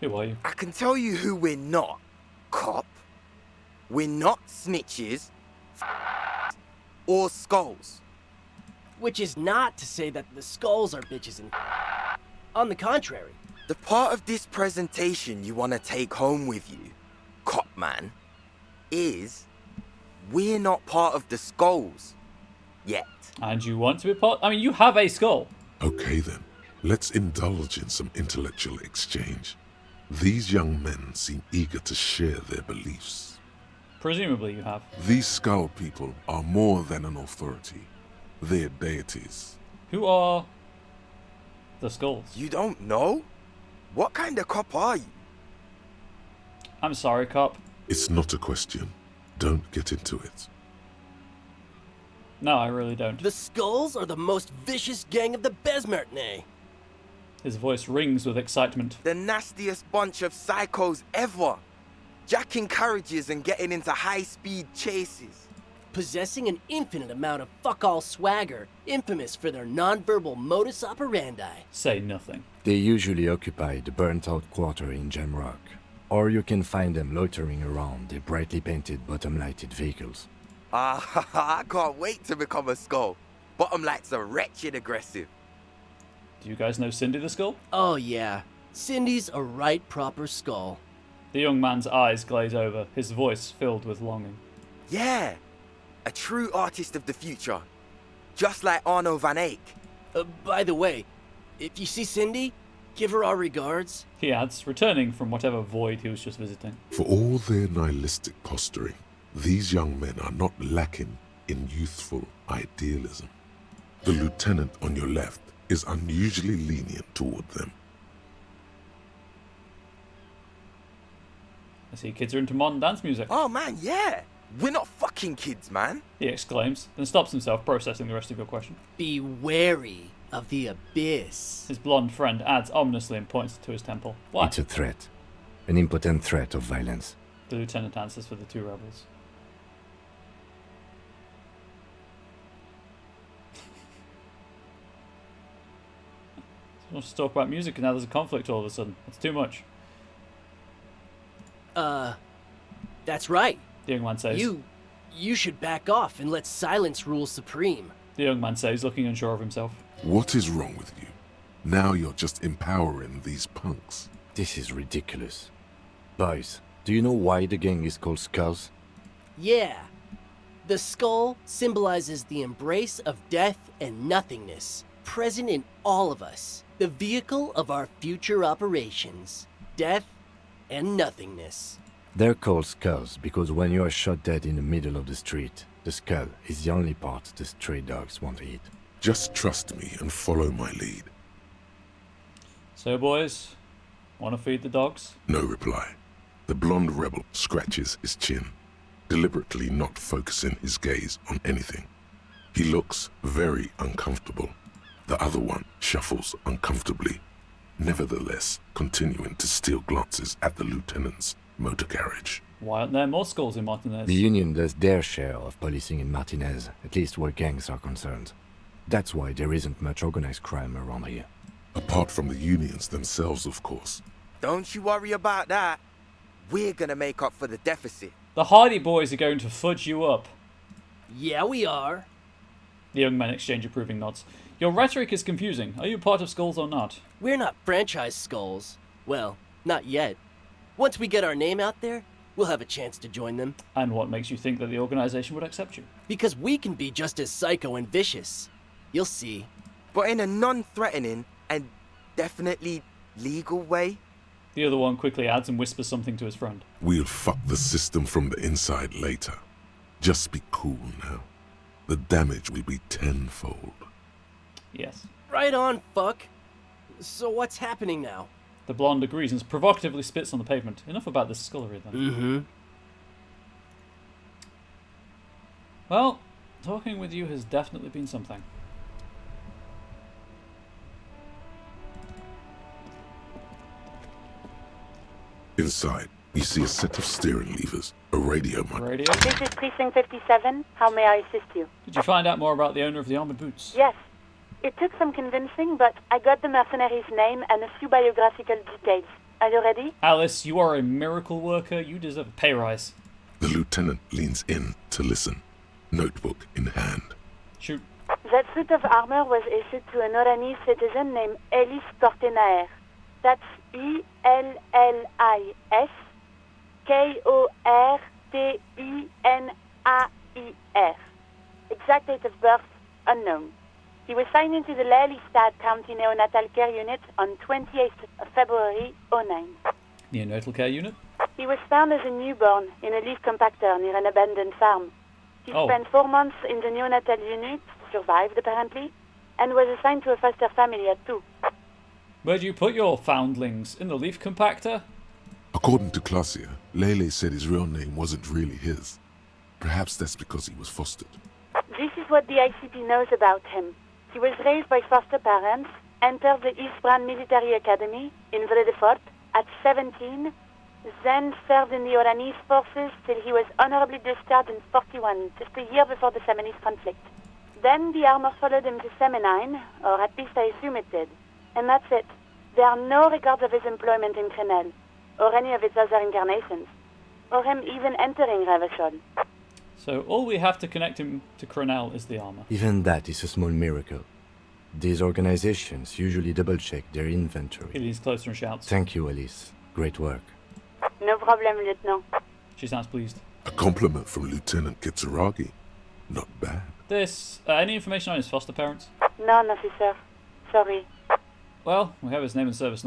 Who are you? I can tell you who we're not, cop. We're not snitches or skulls. Which is not to say that the skulls are bitches and... On the contrary. The part of this presentation you want to take home with you, cop man, is we're not part of the skulls yet. And you want to be part? I mean, you have a skull. Okay then, let's indulge in some intellectual exchange. These young men seem eager to share their beliefs. Presumably you have. These skull people are more than an authority. They're deities. Who are the skulls? You don't know? What kind of cop are you? I'm sorry, cop. It's not a question. Don't get into it. No, I really don't. The skulls are the most vicious gang of the Besmertne. His voice rings with excitement. The nastiest bunch of psychos ever. Jacking carriages and getting into high-speed chases. Possessing an infinite amount of fuck-all swagger, infamous for their non-verbal modus operandi. Say nothing. They usually occupy the burnt-out quarter in Jamrock, or you can find them loitering around their brightly painted bottom-lighted vehicles. I can't wait to become a skull. Bottom lights are wretched aggressive. Do you guys know Cindy the Skull? Oh yeah, Cindy's a right proper skull. The young man's eyes glaze over, his voice filled with longing. Yeah, a true artist of the future. Just like Arno van Eyck. By the way, if you see Cindy, give her our regards. He adds, returning from whatever void he was just visiting. For all their nihilistic posturing, these young men are not lacking in youthful idealism. The lieutenant on your left is unusually lenient toward them. I see kids are into modern dance music. Oh man, yeah! We're not fucking kids, man! He exclaims, then stops himself, processing the rest of your question. Be wary of the abyss. His blonde friend adds ominously and points to his temple. Why? It's a threat. An impotent threat of violence. The lieutenant answers for the two rebels. He wants to talk about music and now there's a conflict all of a sudden. It's too much. That's right. The young man says. You should back off and let silence rule supreme. The young man says, looking unsure of himself. What is wrong with you? Now you're just empowering these punks. This is ridiculous. Boys, do you know why the gang is called Skulls? Yeah. The skull symbolizes the embrace of death and nothingness, present in all of us, the vehicle of our future operations, death and nothingness. They're called skulls because when you are shot dead in the middle of the street, the skull is the only part the stray dogs want to eat. Just trust me and follow my lead. So, boys, want to feed the dogs? No reply. The blonde rebel scratches his chin, deliberately not focusing his gaze on anything. He looks very uncomfortable. The other one shuffles uncomfortably, nevertheless continuing to steal glances at the lieutenant's motor carriage. Why aren't there more skulls in Martinez? The Union does their share of policing in Martinez, at least where gangs are concerned. That's why there isn't much organized crime around here. Apart from the unions themselves, of course. Don't you worry about that. We're gonna make up for the deficit. The Hardy Boys are going to fudge you up. Yeah, we are. The young men exchange approving nods. Your rhetoric is confusing. Are you part of Skulls or not? We're not franchise Skulls. Well, not yet. Once we get our name out there, we'll have a chance to join them. And what makes you think that the organization would accept you? Because we can be just as psycho and vicious. You'll see. But in a non-threatening and definitely legal way. The other one quickly adds and whispers something to his friend. We'll fuck the system from the inside later. Just be cool now. The damage will be tenfold. Yes. Right on, fuck. So what's happening now? The blonde agrees and provocatively spits on the pavement. Enough about this scullery then. Mm-hmm. Well, talking with you has definitely been something. Inside, you see a set of steering levers, a radio mic. Radio? This is Precinct 57. How may I assist you? Did you find out more about the owner of the armored boots? Yes. It took some convincing, but I got the mercenary's name and a few biographical details. Are you ready? Alice, you are a miracle worker. You deserve a pay rise. The lieutenant leans in to listen, notebook in hand. Shoot. That suit of armor was issued to an Oranese citizen named Ellis Kortenaer. That's E-L-L-I-S K-O-R-T-E-N-A-I-R. Exact date of birth, unknown. He was signed into the Lelystad County Neonatal Care Unit on 28th of February, 09. Neonatal care unit? He was found as a newborn in a leaf compactor near an abandoned farm. He spent 4 months in the neonatal unit, survived apparently, and was assigned to a foster family at 2. Where do you put your foundlings? In the leaf compactor? According to Klasia, Lele said his real name wasn't really his. Perhaps that's because he was fostered. This is what the ICP knows about him. He was raised by foster parents, entered the Eastbrand Military Academy in Vredefort at 17, then served in the Oranese forces till he was honorably discharged in 41, just a year before the Seminese conflict. Then the armor followed him to Seminine, or at least I assume it did. And that's it. There are no records of his employment in Crenel, or any of its other incarnations, or him even entering Revachol. So all we have to connect him to Crenel is the armor. Even that is a small miracle. These organizations usually double-check their inventory. He leans closer and shouts. Thank you, Elise. Great work. No problem, Lieutenant. She sounds pleased. A compliment from Lieutenant Kitsuragi. Not bad. Any information on his foster parents? None, officer. Sorry. Well, we have his name and service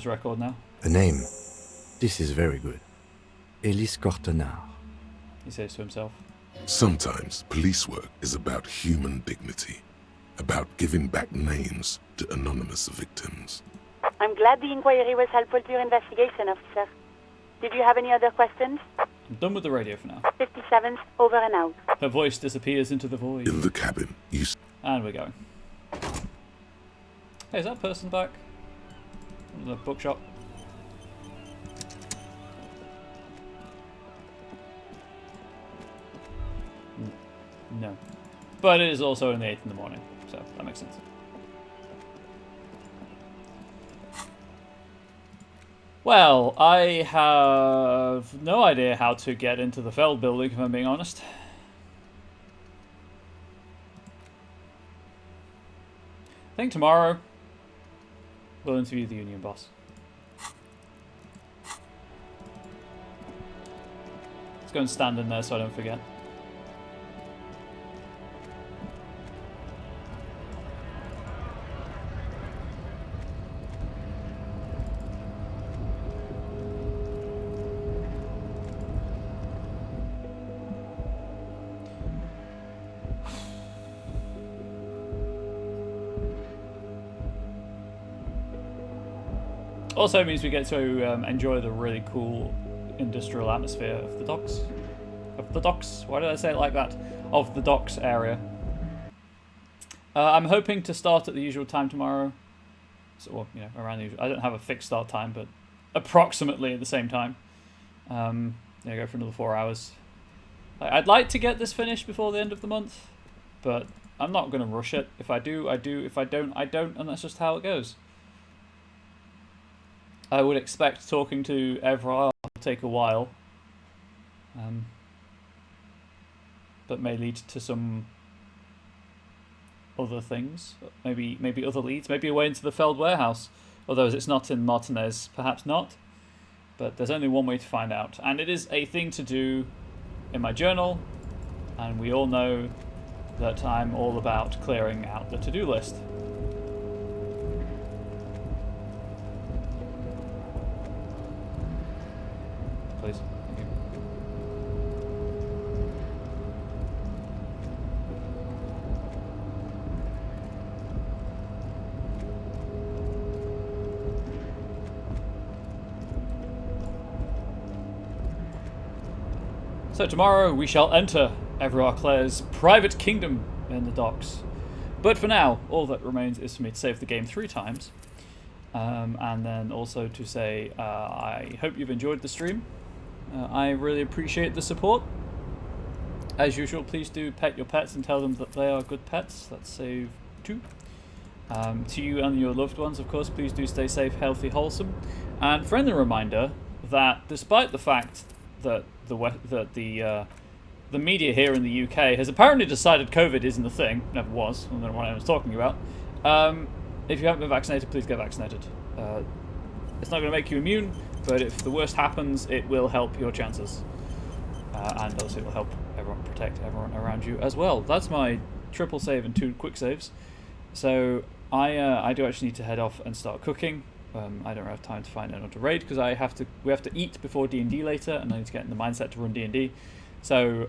record now. A name. This is very good. Ellis Kortenaer. He says to himself. Sometimes police work is about human dignity, about giving back names to anonymous victims. I'm glad the inquiry was helpful to your investigation, officer. Did you have any other questions? I'm done with the radio for now. 57's over and out. Her voice disappears into the void. In the cabin, you... And we're going. Hey, is that person back? The bookshop? No. But it is also only 8 in the morning, so that makes sense. Well, I have no idea how to get into the Feld building, if I'm being honest. I think tomorrow we'll interview the union boss. Let's go and stand in there so I don't forget. Also means we get to enjoy the really cool industrial atmosphere of the docks. Why did I say it like that? Of the docks area. I'm hoping to start at the usual time tomorrow. So, well, you know, around the usual. I don't have a fixed start time, but approximately at the same time. Yeah, go for another 4 hours. I'd like to get this finished before the end of the month, but I'm not going to rush it. If I do, I do. If I don't, I don't, and that's just how it goes. I would expect talking to Everard will take a while, but may lead to some other things. Maybe other leads. Maybe a way into the Feld warehouse. Although as it's not in Martinez, perhaps not. But there's only one way to find out, and it is a thing to do in my journal, and we all know that I'm all about clearing out the to-do list. Please. Thank you. So tomorrow we shall enter Everard Clare's private kingdom in the docks. But for now, all that remains is for me to save the game 3 times. And then also to say, I hope you've enjoyed the stream. I really appreciate the support. As usual, please do pet your pets and tell them that they are good pets. That's save 2. To you and your loved ones, of course, please do stay safe, healthy, wholesome. And friendly reminder that despite the fact that the media here in the UK has apparently decided COVID isn't a thing, never was, I don't know what I was talking about. If you haven't been vaccinated, please get vaccinated. It's not going to make you immune, but if the worst happens, it will help your chances. And also it will help everyone, protect everyone around you as well. That's my triple save and 2 quick saves. So I do actually need to head off and start cooking. I don't have time to find another raid because we have to eat before D&D later, and I need to get in the mindset to run D&D. So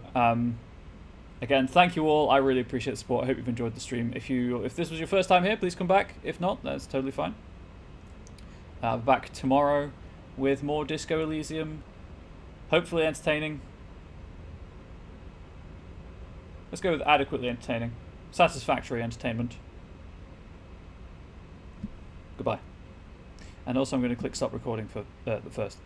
again, thank you all. I really appreciate the support. I hope you've enjoyed the stream. If this was your first time here, please come back. If not, that's totally fine. Back tomorrow with more Disco Elysium. Hopefully entertaining. Let's go with adequately entertaining. Satisfactory entertainment. Goodbye. And also I'm going to click stop recording for the first.